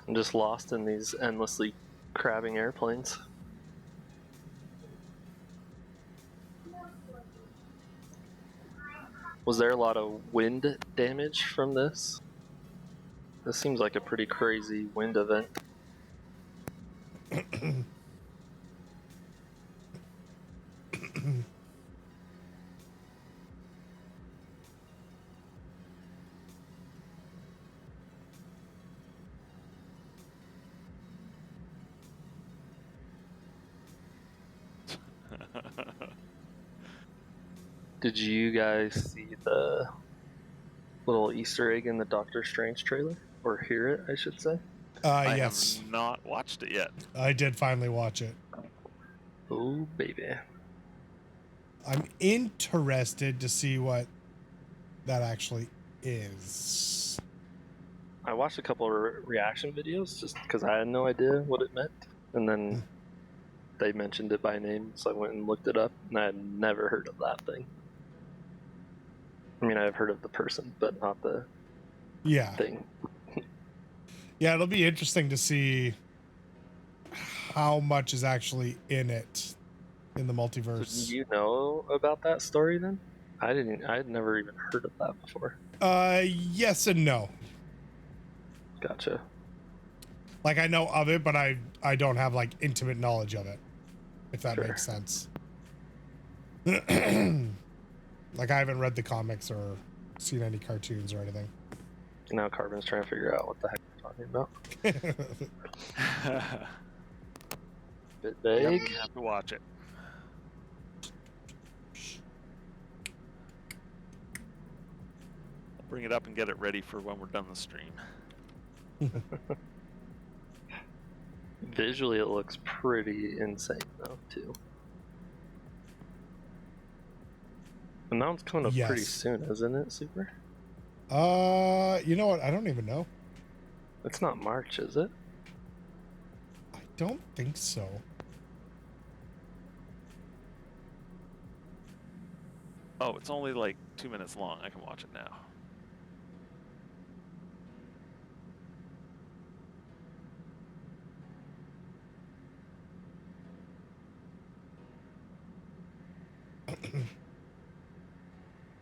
I'm just lost in these endlessly crabbing airplanes. Was there a lot of wind damage from this? This seems like a pretty crazy wind event. Did you guys see the little Easter egg in the Doctor Strange trailer? Or hear it, I should say? I Yes. have not watched it yet. I did finally watch it. Oh, baby. I'm interested to see what that actually is. I watched a couple of reaction videos just because I had no idea what it meant. And then they mentioned it by name, so I went and looked it up, and I had never heard of that thing. I mean, I've heard of the person, but not the thing. Yeah, it'll be interesting to see how much is actually in it in the multiverse. So do you know about that story then? I had never even heard of that before. Yes and no. Gotcha. Like, I know of it, but I don't have like intimate knowledge of it, if that Sure. makes sense. Like, I haven't read the comics or seen any cartoons or anything. Now Carbon's trying to figure out what the heck we're talking about. Bit vague. You have to watch it. I'll bring it up and get it ready for when we're done the stream. Visually, it looks pretty insane though too. And now it's coming up pretty Yes. soon, isn't it, Super? You know what? I don't even know. It's not March, is it? I don't think so. Oh, it's only like 2 minutes long. I can watch it now.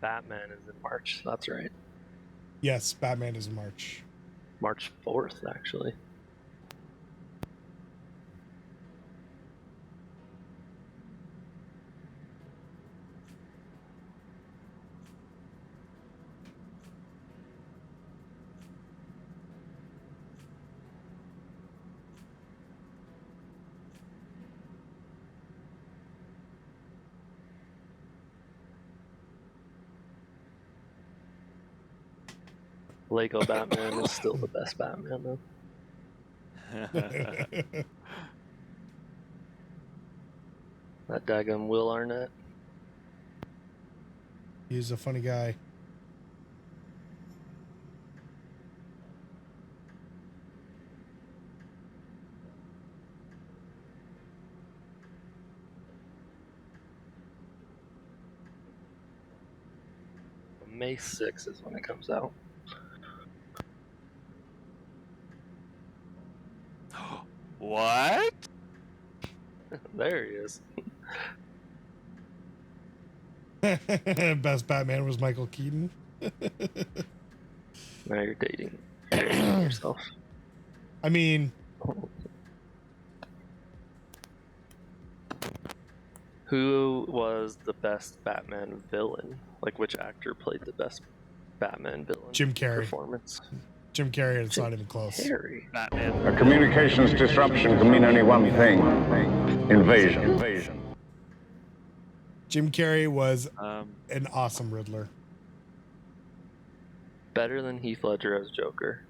Batman is in March. That's right. Yes, Batman is in March. March 4th, actually. Lego Batman is still the best Batman, though. That daggum Will Arnett. He's a funny guy. May 6th is when it comes out. What? There he is. Best Batman was Michael Keaton. Now you're dating yourself. I mean, Who was the best Batman villain? Like, which actor played the best Batman villain? Jim Carrey. Performance. Jim Carrey, it's not even close. Harry. Batman. A communications disruption can mean only one thing. Invasion. Jim Carrey was Um, an awesome Riddler. Better than Heath Ledger as Joker.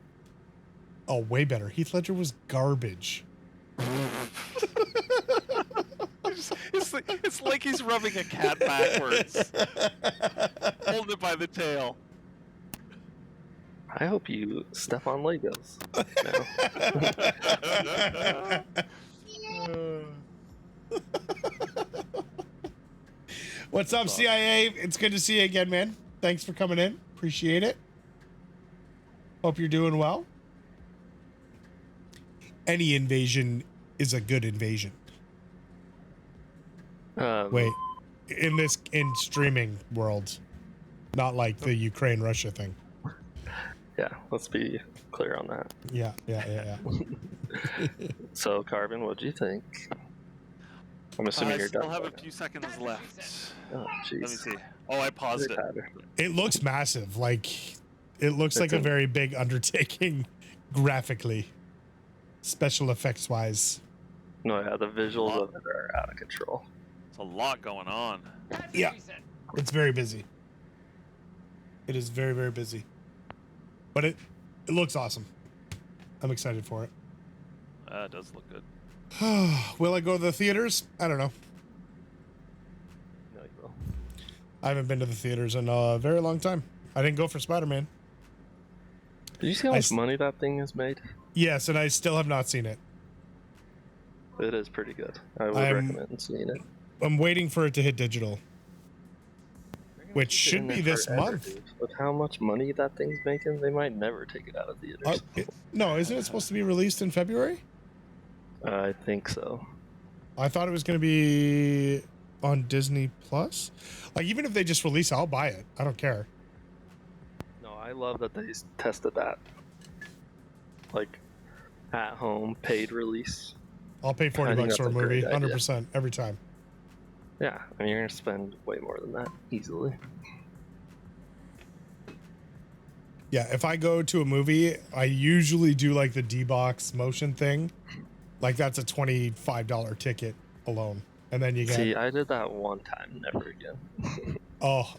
Oh, way better. Heath Ledger was garbage. it's like he's rubbing a cat backwards, holding it by the tail. I hope you step on Legos. What's up, CIA? It's good to see you again, man. Thanks for coming in. Appreciate it. Hope you're doing well. Any invasion is a good invasion. Wait, in streaming world, not like the Ukraine-Russia thing. Yeah, let's be clear on that. Yeah. So, Carbon, what'd you think? I'm assuming I you're still done. have by a few seconds left. now. Oh, jeez. Let me see. Oh, I paused it. It looks massive. Like, it looks like a very big undertaking graphically, special effects wise. No, yeah, the visuals of it are out of control. There's a lot going on. Yeah, it's very busy. It is very, very busy. But it looks awesome. I'm excited for it. It does look good. Will I go to the theaters? I don't know. No, you will. I haven't been to the theaters in a very long time. I didn't go for Spider-Man. Did you see how much money that thing has made? Yes, and I still have not seen it. It is pretty good. I would recommend seeing it. I'm waiting for it to hit digital, which should be this month. Dude. With how much money that thing's making, they might never take it out of theaters. No, isn't it supposed to be released in February? I think so. I thought it was going to be on Disney Plus. Like, even if they just release it, I'll buy it. I don't care. No, I love that they tested that. Like, at home, paid release. I'll pay $40 for a movie, 100%, every time. Yeah, I mean, you're going to spend way more than that, easily. Yeah, if I go to a movie, I usually do like the D-Box motion thing. Like, that's a $25 ticket alone. And then you get... See, I did that one time, never again. Oh.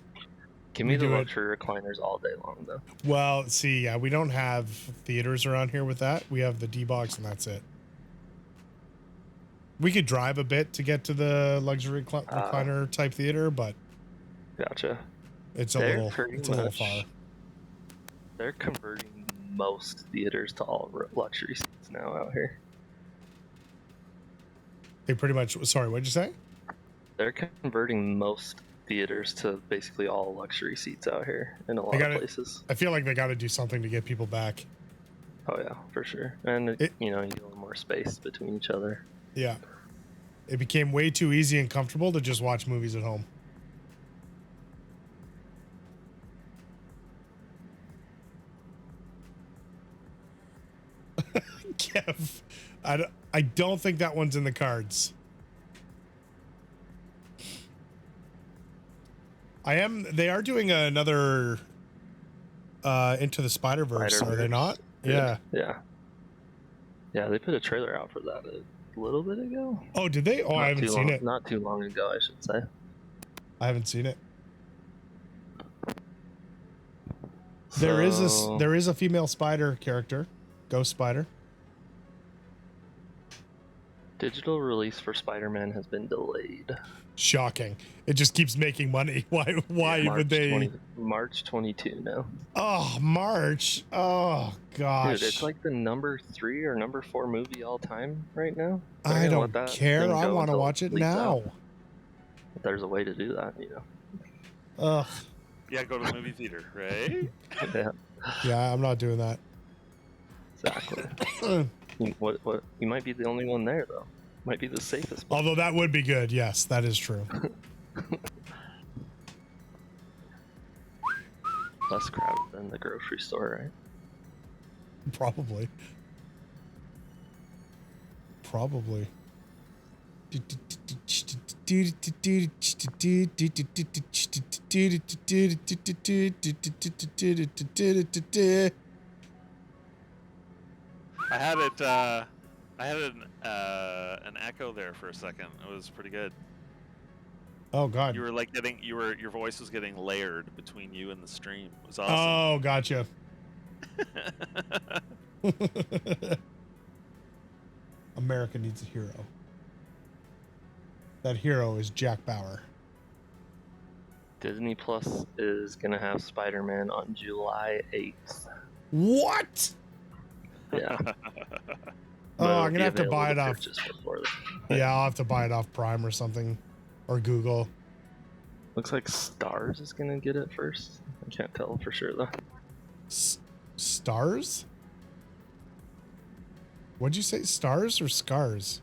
Give me the luxury recliners all day long, though. Well, see, yeah, we don't have theaters around here with that. We have the D-Box, and that's it. We could drive a bit to get to the luxury recliner type theater, but Gotcha. it's a They're little pretty far. They're converting most theaters to all luxury seats now out here. They pretty much. Sorry, what'd you say? They're converting most theaters to basically all luxury seats out here in a lot of places. I feel like they got to do something to get people back. Oh yeah, for sure. And you know, you get a little more space between each other. Yeah. It became way too easy and comfortable to just watch movies at home. Kev, I don't think that one's in the cards. They are doing another Into the Spider-Verse, are they not? Good. Yeah. Yeah, they put a trailer out for that a little bit ago. Oh, did they? Oh, I haven't seen it. Not too long ago, I should say. I haven't seen it. There is a female spider character, Ghost Spider. Digital release for Spider-Man has been delayed. Shocking. It just keeps making money. Why would they? March 22 now. Oh, March. Oh, gosh. Dude, it's like the number 3 or number 4 movie all time right now. I don't care. I want to watch it now. But there's a way to do that, you know. Ugh. Yeah, go to the movie theater, right? Yeah, I'm not doing that. Exactly. What? You might be the only one there, though. Might be the safest. Although that would be good. Yes, that is true. Less crowded than the grocery store, right? Probably. I had an echo there for a second. It was pretty good. Oh God! You were like your voice was getting layered between you and the stream. It was awesome. Oh, gotcha. America needs a hero. That hero is Jack Bauer. Disney Plus is gonna have Spider-Man on July 8th. What? Yeah. Oh, I'm gonna have to buy it off. Just before yeah, I'll have to buy it off Prime or something, or Google. Looks like Stars is gonna get it first. I can't tell for sure though. Stars? What'd you say? Stars or Scars?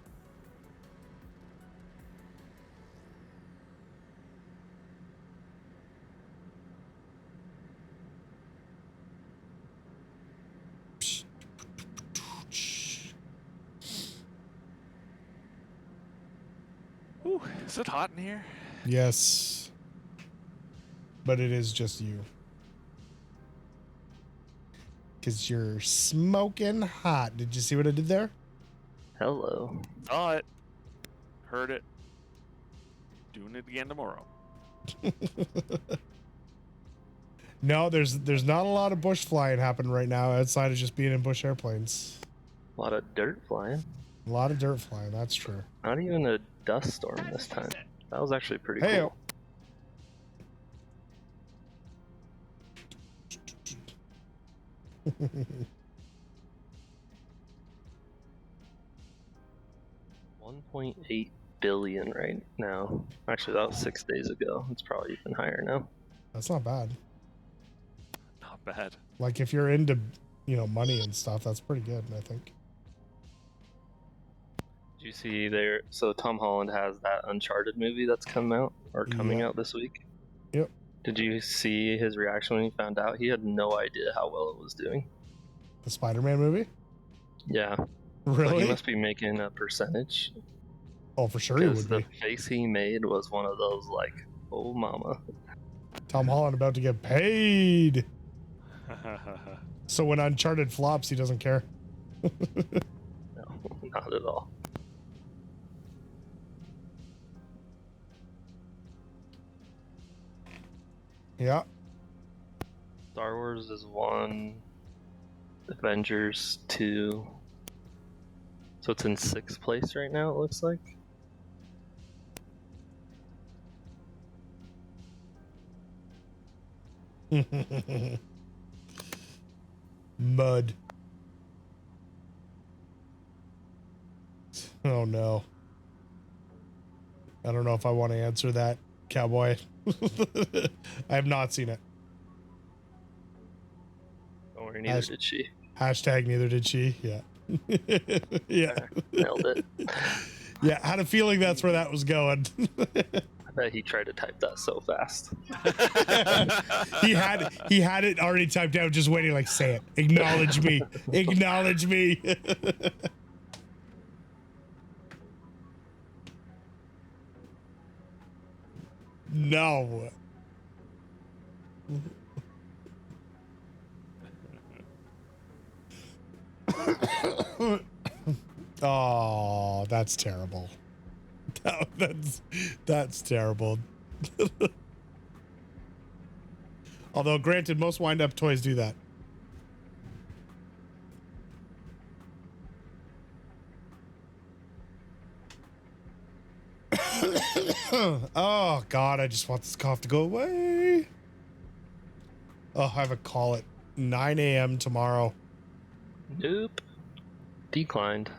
Ooh, is it hot in here? Yes. But it is just you. Because you're smoking hot. Did you see what I did there? Hello. Saw it. Heard it. Doing it again tomorrow. No, there's not a lot of bush flying happening right now outside of just being in bush airplanes. A lot of dirt flying. A lot of dirt flying, that's true. Not even a dust storm this time. That was actually pretty cool. Hey-o. $1.8 billion right now. Actually, that was 6 days ago. It's probably even higher now. That's not bad. Not bad. Like if you're into, money and stuff, that's pretty good, I think. Did you see there? So Tom Holland has that Uncharted movie that's coming out this week. Yep. Did you see his reaction when he found out? He had no idea how well it was doing. The Spider-Man movie? Yeah. Really? So he must be making a percentage. Oh, for sure he would the be. face he made was one of those like, oh mama. Tom Holland about to get paid. So when Uncharted flops, he doesn't care. No, not at all. Yeah. Star Wars is 1, Avengers 2. So it's in 6th place right now, it looks like. Mud. Oh no. I don't know if I want to answer that, cowboy. I have not seen it. Don't worry, neither did she. Hashtag neither did she. Yeah. Yeah. Nailed it. Yeah, I had a feeling that's where that was going. I bet he tried to type that so fast. he had it already typed out, just waiting, like, say it. Acknowledge me. Acknowledge me. No. Oh, that's terrible. That's terrible. Although, granted, most wind-up toys do that. Oh, God, I just want this cough to go away. Oh, I have a call at 9 a.m. tomorrow. Nope. Declined.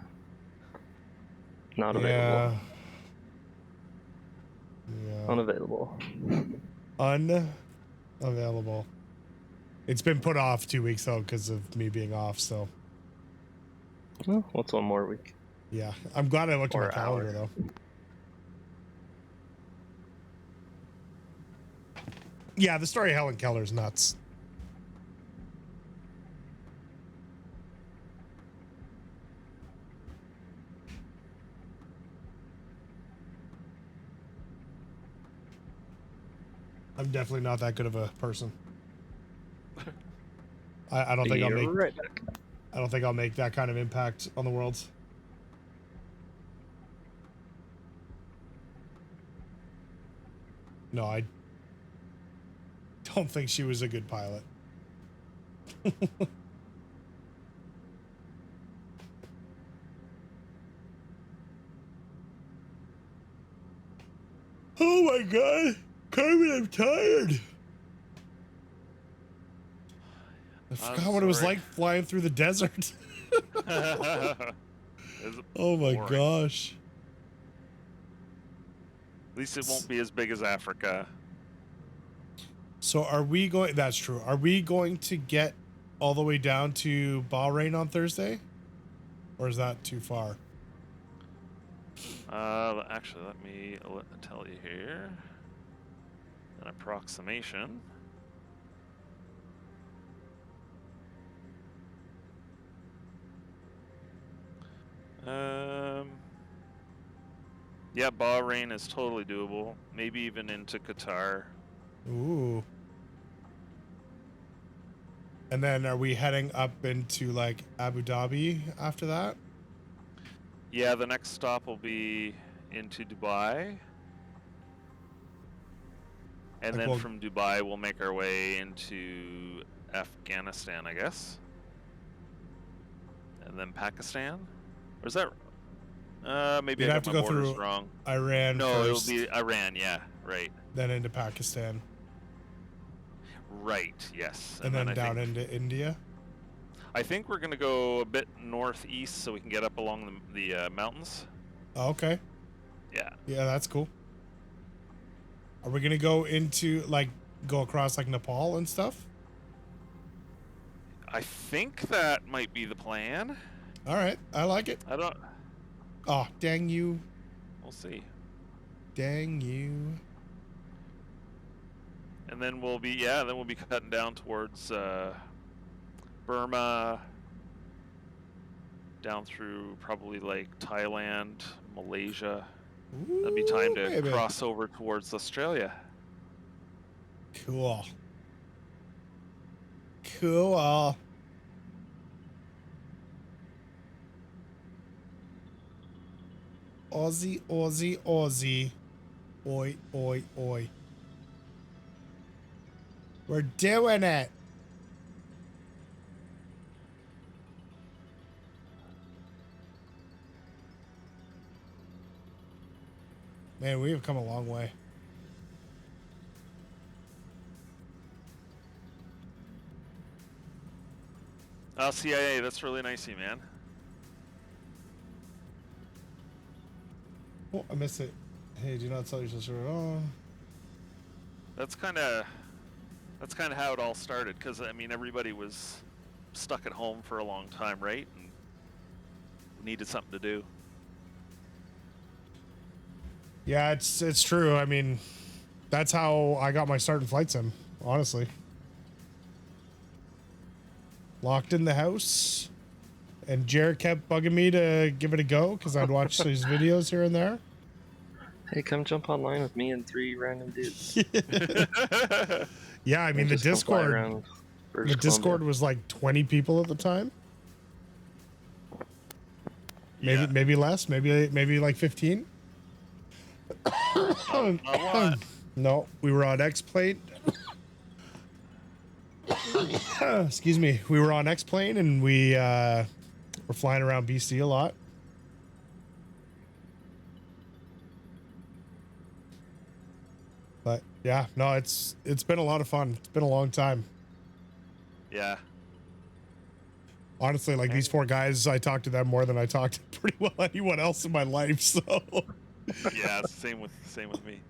Not available. Yeah. Unavailable. Unavailable. It's been put off 2 weeks, though, because of me being off, so. Well, what's one more week? Yeah, I'm glad I looked at my Or calendar, hour. though. Yeah, the story of Helen Keller's nuts. I'm definitely not that good of a person. I don't think I'll make. Right back. I don't think I'll make that kind of impact on the world. No, I don't think she was a good pilot. Oh my God, Carmen, I'm tired. I forgot what it was like flying through the desert. Oh my gosh. At least it won't be as big as Africa. So are we going, that's true. Are we going to get all the way down to Bahrain on Thursday? Or is that too far? Actually, let me tell you here. An approximation. Yeah, Bahrain is totally doable. Maybe even into Qatar. Ooh. And then are we heading up into like Abu Dhabi after that? Yeah, the next stop will be into Dubai. And Like, then well, from Dubai, we'll make our way into Afghanistan, I guess. And then Pakistan? Or is that... maybe you'd I have got to my go borders through wrong. Iran No, first. it'll be Iran, yeah, right. Then into Pakistan. Right, yes. And then I down think, into India. I think we're going to go a bit northeast so we can get up along the mountains. Oh, okay. Yeah. Yeah, that's cool. Are we going to go into, like, go across, like, Nepal and stuff? I think that might be the plan. All right. I like it. I don't... Oh, dang you. We'll see. Dang you. And then we'll be, yeah, then we'll be cutting down towards Burma, down through probably like Thailand, Malaysia. Ooh, That'd be time to baby. cross over towards Australia. Cool. Cool. Aussie, Aussie, Aussie. Oi, oi, oi. We're doing it. Man, we have come a long way. Oh, CIA, that's really nice of you, man. Oh, I missed it. Hey, do not tell your sister at all. That's kind of how it all started, because I mean everybody was stuck at home for a long time, right? And needed something to do. Yeah, it's true. I mean, that's how I got my start in flight sim, honestly. Locked in the house, and Jared kept bugging me to give it a go because I'd watch these videos here and there. Hey, come jump online with me and 3 random dudes. Yeah, I mean, the Discord was like 20 people at the time. Maybe less, maybe like 15. No, we were on X-Plane. Excuse me. We were on X-Plane and we were flying around BC a lot. But yeah, no, it's been a lot of fun. It's been a long time. Yeah. Honestly, like these 4 guys, I talk to them more than I talk to pretty well anyone else in my life. So Yeah, same with me.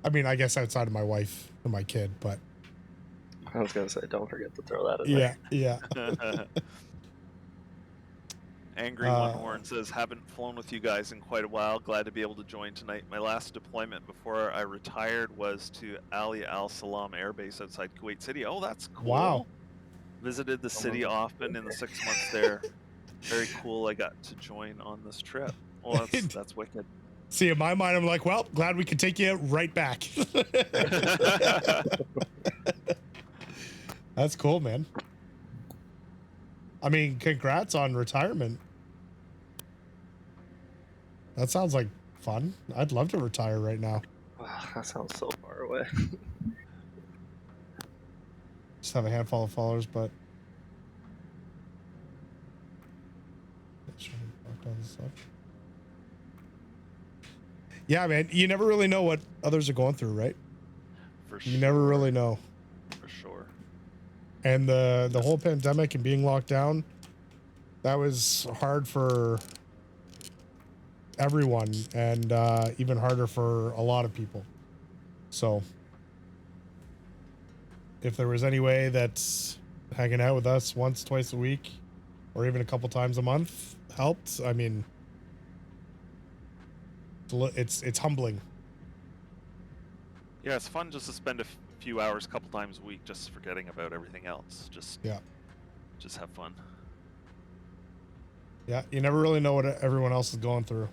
I mean, I guess outside of my wife and my kid, but I was gonna say, don't forget to throw that in yeah, there. yeah. Angry One Horn says, haven't flown with you guys in quite a while. Glad to be able to join tonight. My last deployment before I retired was to Ali Al Salam Air Base outside Kuwait City. Oh, that's cool. Wow. Visited the city often in the 6 months there. Very cool. I got to join on this trip. Well, that's wicked. See, in my mind, I'm like, well, glad we could take you right back. That's cool, man. I mean, congrats on retirement. That sounds like fun. I'd love to retire right now. Wow, that sounds so far away. Just have a handful of followers, but yeah, man, you never really know what others are going through, right? For sure. You never really know. For sure. And the whole pandemic and being locked down, that was hard for everyone, and even harder for a lot of people. So if there was any way that hanging out with us once, twice a week, or even a couple times a month helped, I mean, it's humbling. Yeah, it's fun just to spend a few hours, a couple times a week, just forgetting about everything else. Just have fun. Yeah, you never really know what everyone else is going through,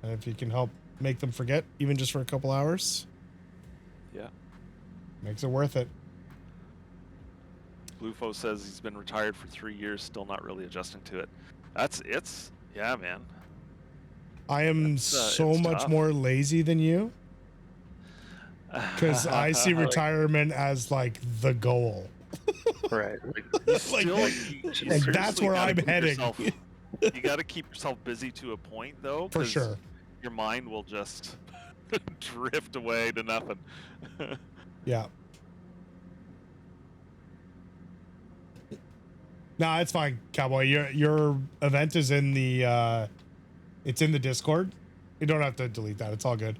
and if you can help make them forget, even just for a couple hours, yeah, makes it worth it. Bluefo says he's been retired for 3 years, still not really adjusting to it. Yeah, man. I am so much tough. more lazy than you, because I see retirement as like the goal. Right. Like that's where I'm heading. You got to keep yourself busy to a point, though. For sure. Your mind will just drift away to nothing. Yeah. No, it's fine, Cowboy. Your event is in the it's in the Discord. You don't have to delete that. It's all good.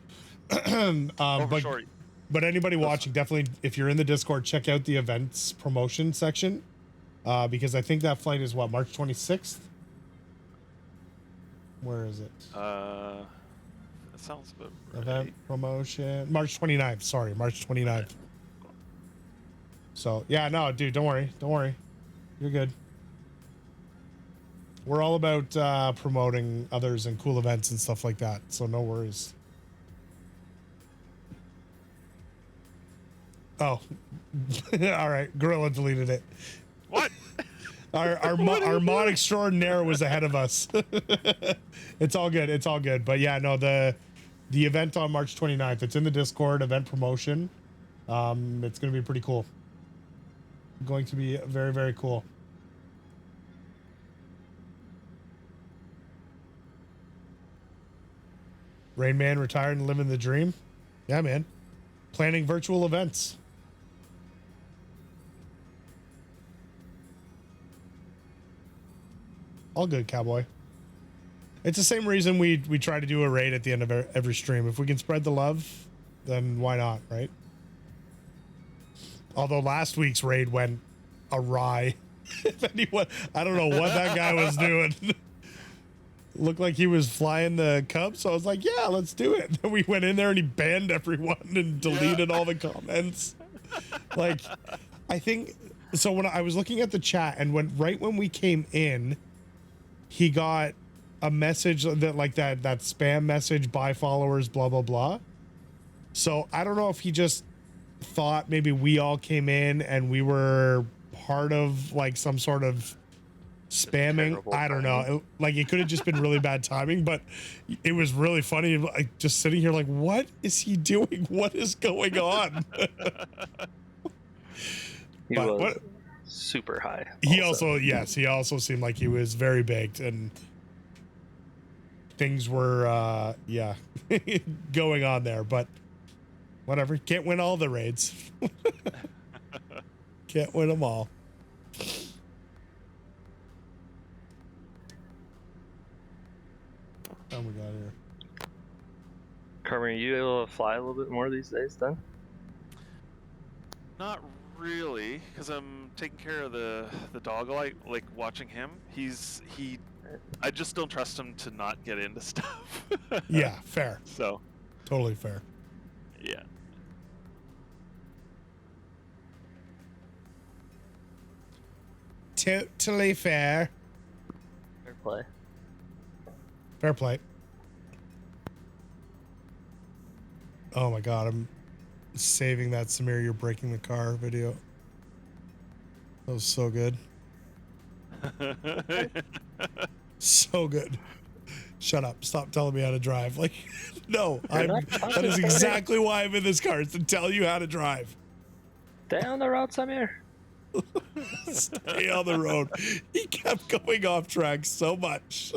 But anybody watching, definitely, if you're in the Discord, check out the events promotion section, because I think that flight is what, March 26th. Where is it? That sounds about right. Event promotion, March 29th. Sorry, March 29th. Okay. So yeah, no, dude, don't worry, you're good. We're all about promoting others and cool events and stuff like that, so no worries. Oh, all right. Gorilla deleted it. What? Our mod extraordinaire was ahead of us. It's all good. It's all good. But yeah, no, the event on March 29th, it's in the Discord, event promotion. It's going to be pretty cool. Going to be very, very cool. Rain Man retired and living the dream. Yeah, man. Planning virtual events. All good, cowboy. It's the same reason we try to do a raid at the end of every stream. If we can spread the love, then why not, right? Although last week's raid went awry. If anyone, I don't know what that guy was doing. Looked like he was flying the Cub, so I was like, yeah, let's do it. And we went in there and he banned everyone and deleted all the comments. Like, I think, so when I was looking at the chat and right when we came in, he got a message that like that spam message, buy followers, blah, blah, blah. So I don't know if he just thought maybe we all came in and we were part of like some sort of spamming. I don't know. Like it could have just been really bad timing, but it was really funny. Like just sitting here like, what is he doing? What is going on? He was super high. He also seemed like he was very baked and things were going on there, but whatever. Can't win all the raids. Can't win them all. Oh my god, here. Carmen, are you able to fly a little bit more these days then? Not really, because I'm taking care of the dog. I like watching him. I just don't trust him to not get into stuff. Yeah, fair. So. Totally fair. Yeah. Totally fair. Fair play. Fair play. Oh my god, I'm saving that Samir, you're breaking the car video. That was so good. So good. Shut up. Stop telling me how to drive. Like, no, that is exactly why I'm in this car, is to tell you how to drive. Stay on the road, Samir. Stay on the road. He kept going off track so much.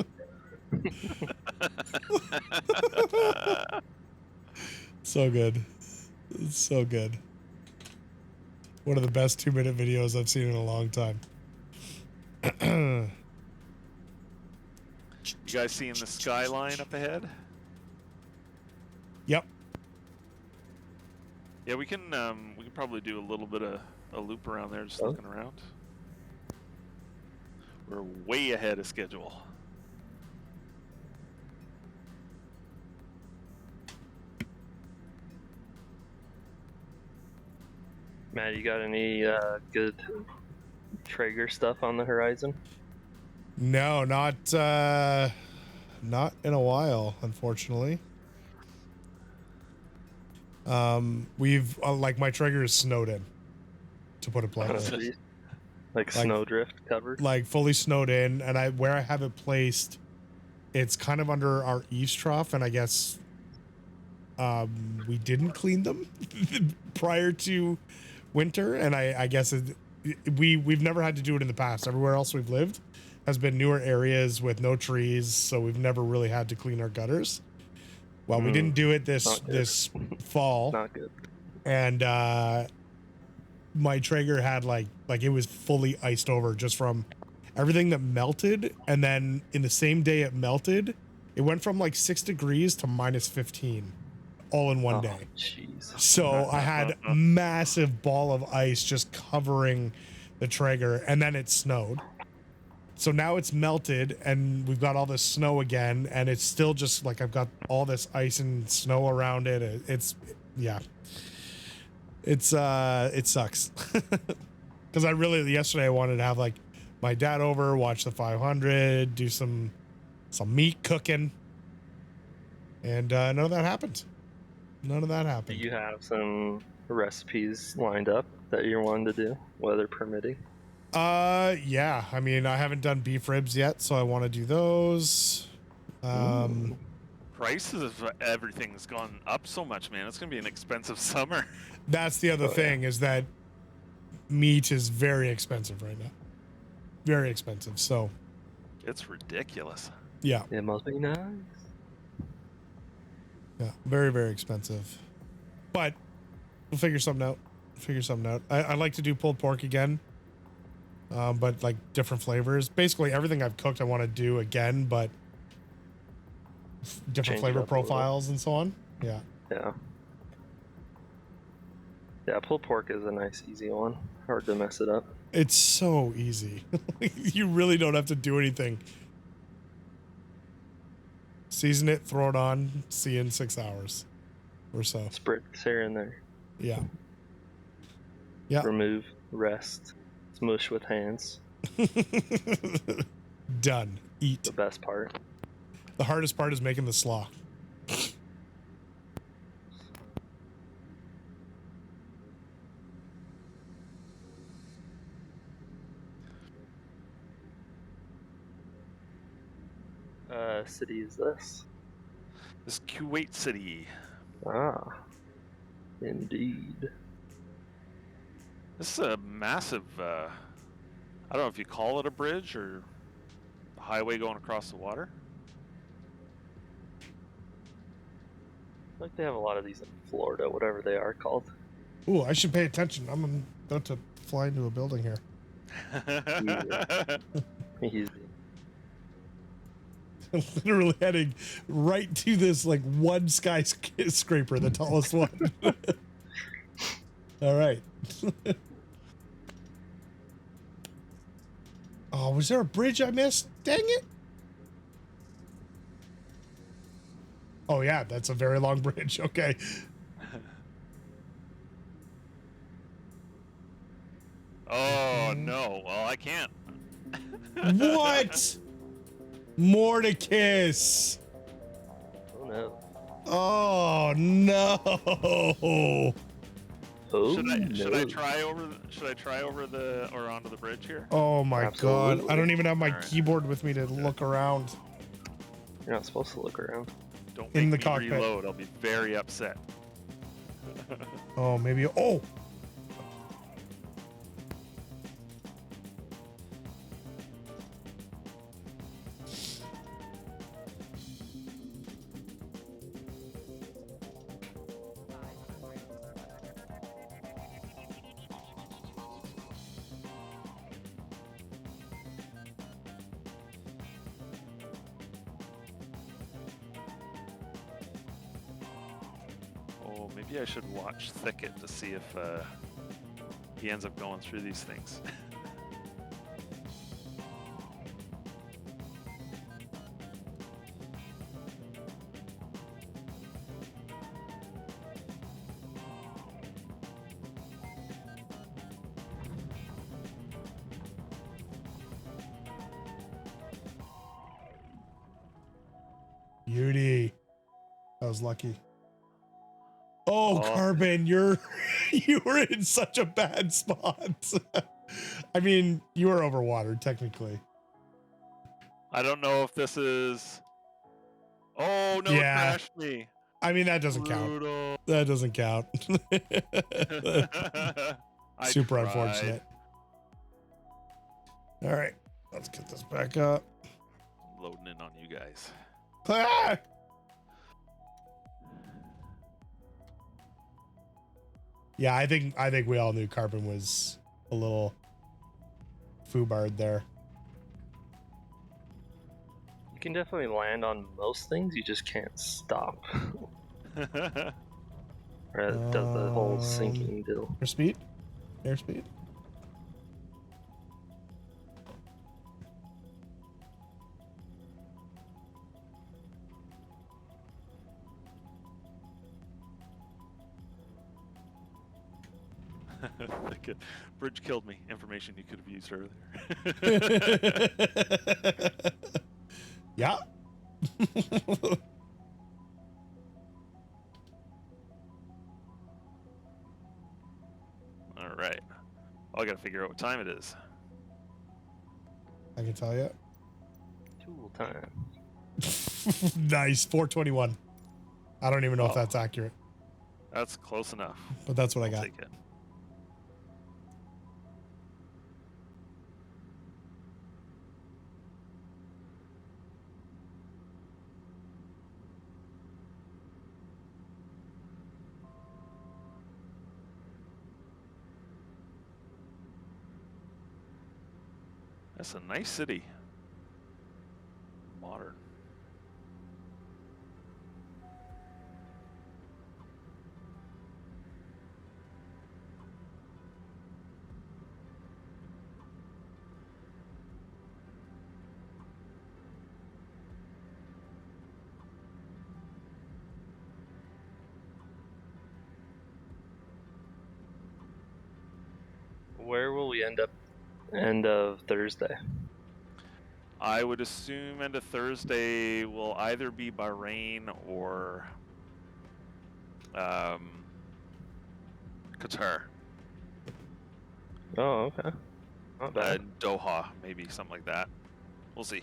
So good. It's so good. One of the best 2-minute videos I've seen in a long time. You guys seeing the skyline up ahead? Yep. Yeah, we can probably do a little bit of a loop around there, just looking around. We're way ahead of schedule. Matt, you got any good Traeger stuff on the horizon? No, not in a while, unfortunately. We've like my Traeger is snowed in, to put it bluntly. Like snowdrift covered? Like fully snowed in, and where I have it placed, it's kind of under our eaves trough, and I guess we didn't clean them prior to winter, and I guess we've never had to do it in the past. Everywhere else we've lived has been newer areas with no trees, so we've never really had to clean our gutters. Well, we didn't do it this fall. Not good. And my Traeger had like it was fully iced over just from everything that melted, and then in the same day it melted, it went from like 6 degrees to -15 all in one day. Jeez. So I had a massive ball of ice just covering the Traeger, and then it snowed. So now it's melted and we've got all this snow again, and it's still just like I've got all this ice and snow around it. It sucks. Because yesterday I wanted to have like my dad over, watch the 500, do some meat cooking, and none of that happened. None of that happened. Do you have some recipes lined up that you're wanting to do, weather permitting? Yeah. I mean, I haven't done beef ribs yet, so I want to do those. Prices of everything's gone up so much, man. It's gonna be an expensive summer. That's the other thing, is that meat is very expensive right now. Very expensive. So It's ridiculous. yeah. It must be nice. Yeah, very, very expensive. But we'll figure something out. I like to do pulled pork again. But like different flavors. Basically everything I've cooked I want to do again, but different flavor profiles and so on. Yeah. Yeah. Yeah, pulled pork is a nice, easy one. Hard to mess it up. It's so easy. You really don't have to do anything. Season it, throw it on, see you in 6 hours or so. Spritz here and there. Yeah. Yeah. Remove, rest, smush with hands. Done. Eat. The best part. The hardest part is making the slaw. City is this? This is Kuwait City. Ah, indeed. This is a massive, I don't know if you call it a bridge or a highway going across the water. Like they have a lot of these in Florida, whatever they are called. Ooh, I should pay attention. I'm about to fly into a building here. Easy. Literally heading right to this like one skyscraper, the tallest one. All right. Oh, was there a bridge I missed? Dang it. Oh yeah, that's a very long bridge. Okay. Oh no, well I can't. What? More to kiss. Oh no. Oh no. Oh, Should I try over the or onto the bridge here? Oh my Absolutely. god. I don't even have my All right. keyboard with me to look around. You're not supposed to look around. Don't In make the me cockpit. reload. I'll be very upset. Oh, maybe. Oh. Oh, maybe I should watch Thicket to see if he ends up going through these things. Beauty. I was lucky. Oh, Oh. Carbon, you were in such a bad spot. I mean, you were overwatered technically. I don't know if this is. Oh no! Yeah. It crashed me. I mean, that doesn't count. Brutal. That doesn't count. I Super tried. unfortunate. All right, let's get this back up. Loading in on you guys. Ah! Yeah, I think we all knew Carbon was a little foobarred there. You can definitely land on most things, you just can't stop. Or it does the whole sinking deal. Airspeed? Airspeed? Thicket. Bridge killed me. Information you could have used earlier. Yeah. All right. I gotta figure out what time it is. I can tell you. Tool time. Nice. 4:21. I don't even know if Oh. that's accurate, That's close enough. but that's what I I'll got. take it. That's a nice city. Modern. Where will we end up end of Thursday? I would assume end of Thursday will either be Bahrain or Qatar. Oh, okay. Not bad. Doha, maybe something like that. We'll see.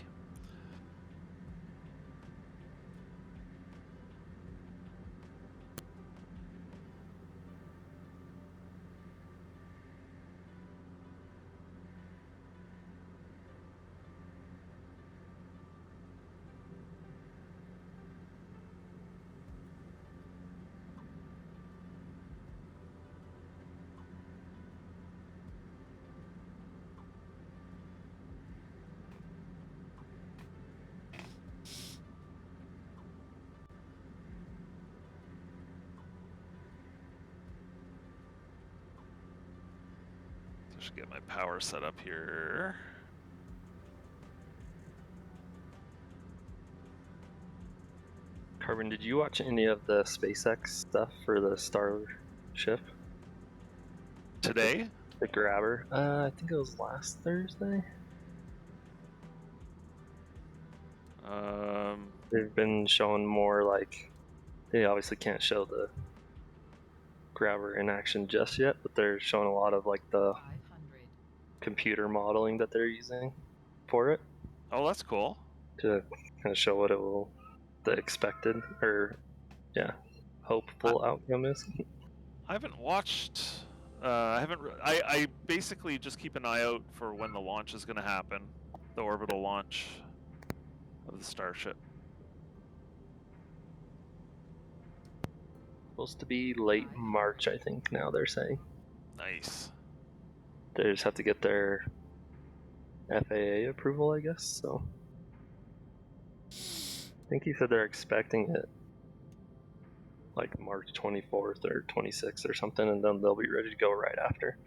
I should get my power set up here. Carbon, did you watch any of the SpaceX stuff for the Starship? Today? The grabber? I think it was last Thursday. They've been showing more like, they obviously can't show the grabber in action just yet, but they're showing a lot of like the 500. computer modeling that they're using for it Oh, that's cool. to kind of show what it will, the expected or hopeful outcome is. I haven't watched. I basically just keep an eye out for when the launch is going to happen, the orbital launch of the Starship. Supposed to be late March, I think. Now they're saying Nice. they just have to get their FAA approval, I guess. So I think he said they're expecting it like March 24th or 26th or something, and then they'll be ready to go right after.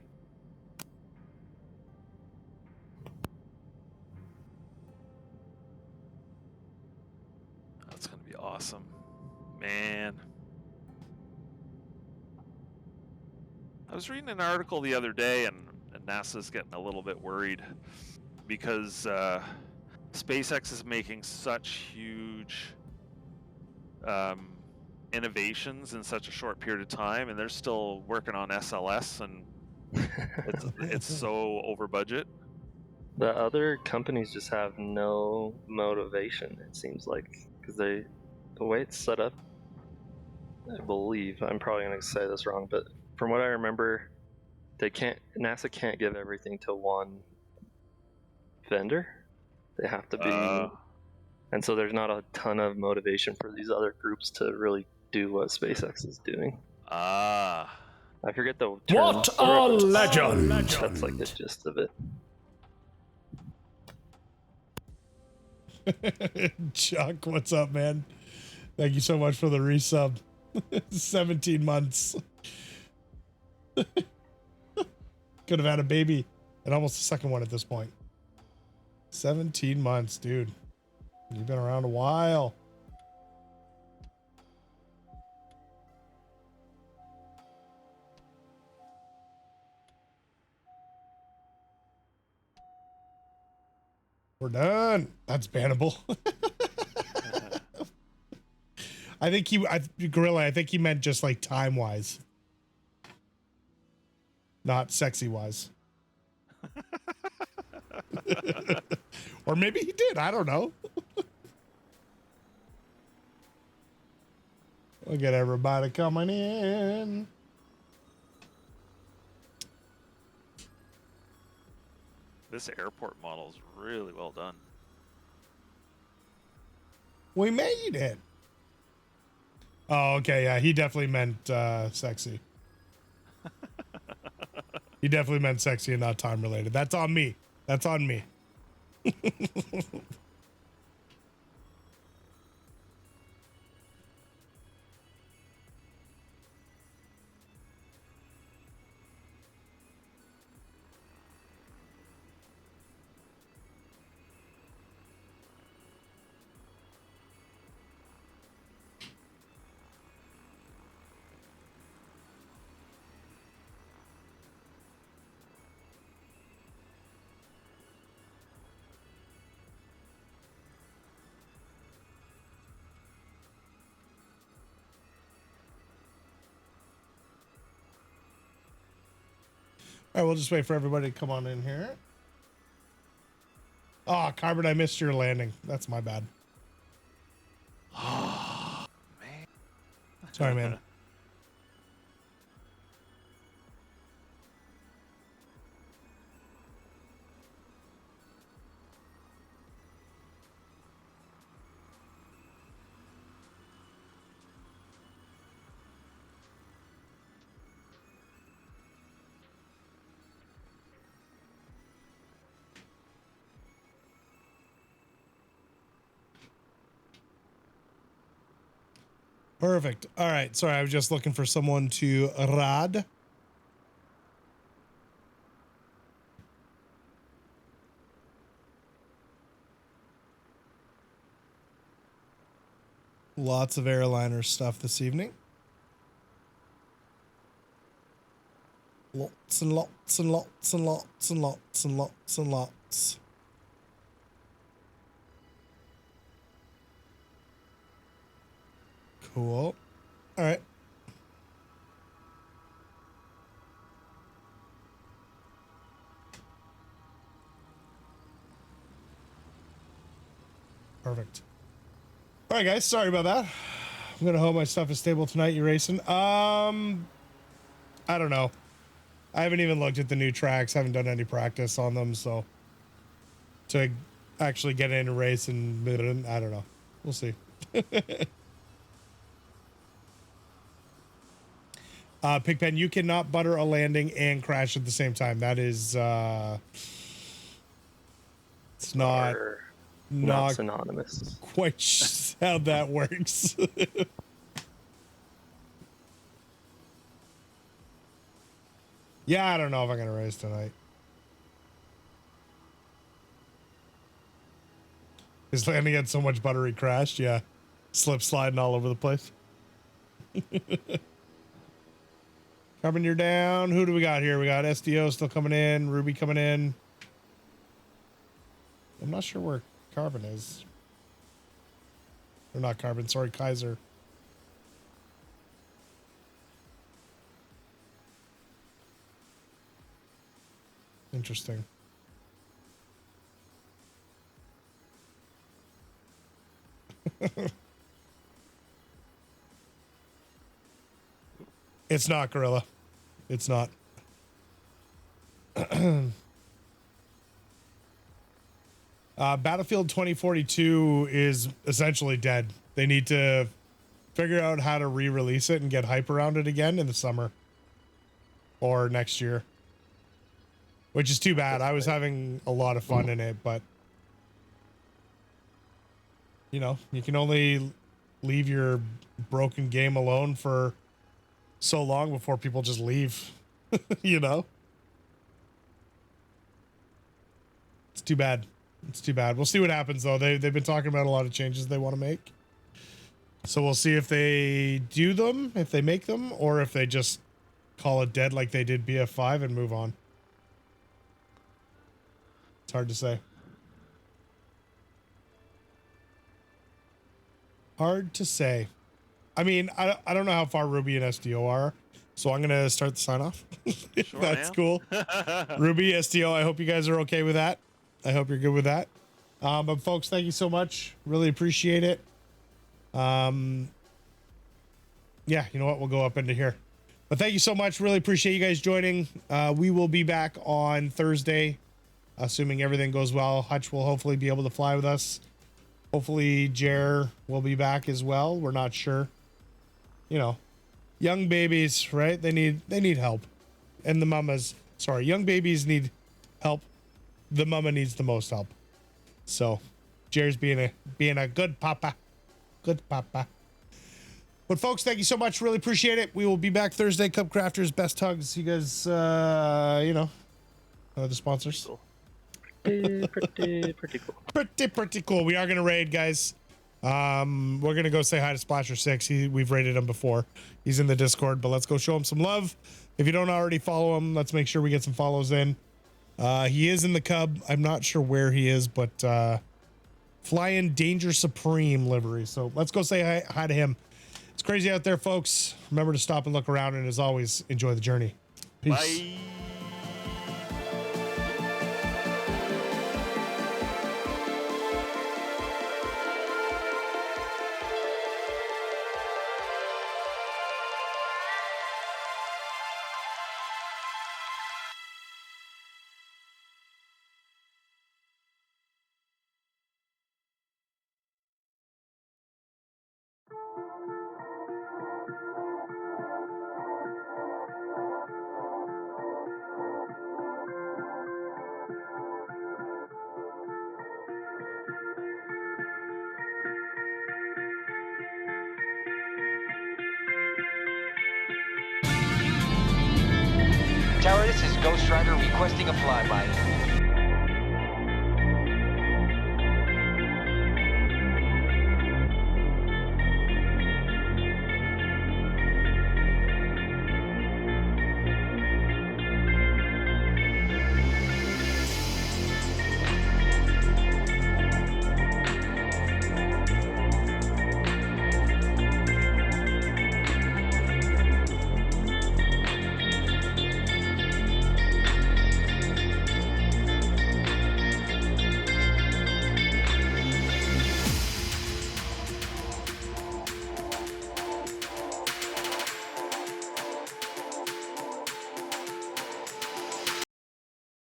That's going to be awesome. Man. I was reading an article the other day, and NASA's getting a little bit worried because SpaceX is making such huge innovations in such a short period of time, and they're still working on SLS, and it's so over budget. The other companies just have no motivation, it seems like, because the way it's set up, I believe, I'm probably going to say this wrong, but from what I remember, NASA can't give everything to one vendor. They have to be, and so there's not a ton of motivation for these other groups to really do what SpaceX is doing. I forget the term. What a legend! That's like the gist of it. Chuck, what's up, man? Thank you so much for the resub. 17 months. Could have had a baby and almost a second one at this point. 17 months, dude. You've been around a while. We're done. That's bannable. I think Gorilla, I think he meant just like time wise, not sexy wise. Or maybe he did. I don't know. Look at everybody coming in. This airport model is really well done. We made it. Oh, okay. Yeah, he definitely meant sexy. He definitely meant sexy and not time related. That's on me. That's on me. All right, we'll just wait for everybody to come on in here. Oh, Carbon, I missed your landing. That's my bad. Oh, man. Sorry, man. Perfect. All right. Sorry, I was just looking for someone to rad. Lots of airliner stuff this evening. Lots and lots and lots and lots and lots and lots and lots. Cool. All right. Perfect. All right, guys. Sorry about that. I'm gonna hope my stuff is stable tonight. You racing? I don't know. I haven't even looked at the new tracks. Haven't done any practice on them, so to actually get in a race and I don't know. We'll see. Pigpen, you cannot butter a landing and crash at the same time. That is it's not synonymous. Quite how that works. Yeah, I don't know if I'm gonna race tonight. His landing had so much butter he crashed. Yeah, slip sliding all over the place. Carbon, you're down. Who do we got here? We got SDO still coming in. Ruby coming in. I'm not sure where Carbon is. Or not Carbon, sorry, Kaiser. Interesting. It's not Gorilla. It's not. Battlefield 2042 is essentially dead. They need to figure out how to re-release it and get hype around it again in the summer or next year, which is too bad. I was having a lot of fun in it, but you know, you can only leave your broken game alone for so long before people just leave. You know, it's too bad. It's too bad. We'll see what happens though. They've been talking about a lot of changes they want to make, so we'll see if they do them, if they make them, or if they just call it dead like they did BF5 and move on. It's hard to say. Hard to say. I mean, I don't know how far Ruby and SDO are, so I'm gonna start the sign off. Sure, That's man. cool. Ruby, SDO, I hope you guys are okay with that. I hope you're good with that. But folks, thank you so much. Really appreciate it. Yeah, you know what? We'll go up into here. But thank you so much. Really appreciate you guys joining. We will be back on Thursday, assuming everything goes well. Hutch will hopefully be able to fly with us. Hopefully Jer will be back as well. We're not sure. You know, young babies, right? They need help. And the mamas, sorry, young babies need help. The mama needs the most help. So Jerry's being a good papa. Good papa. But folks, thank you so much. Really appreciate it. We will be back Thursday. Cub Crafters, best hugs. You guys, the sponsors. Cool. Pretty cool. Pretty cool. We are going to raid, guys. We're going to go say hi to Splasher6. We've raided him before. He's in the Discord, but let's go show him some love. If you don't already follow him, let's make sure we get some follows in. He is in the Cub. I'm not sure where he is, but Flying Danger Supreme livery. So let's go say hi to him. It's crazy out there, folks. Remember to stop and look around, and as always, enjoy the journey. Peace. Bye. Tower, this is Ghost Rider requesting a flyby.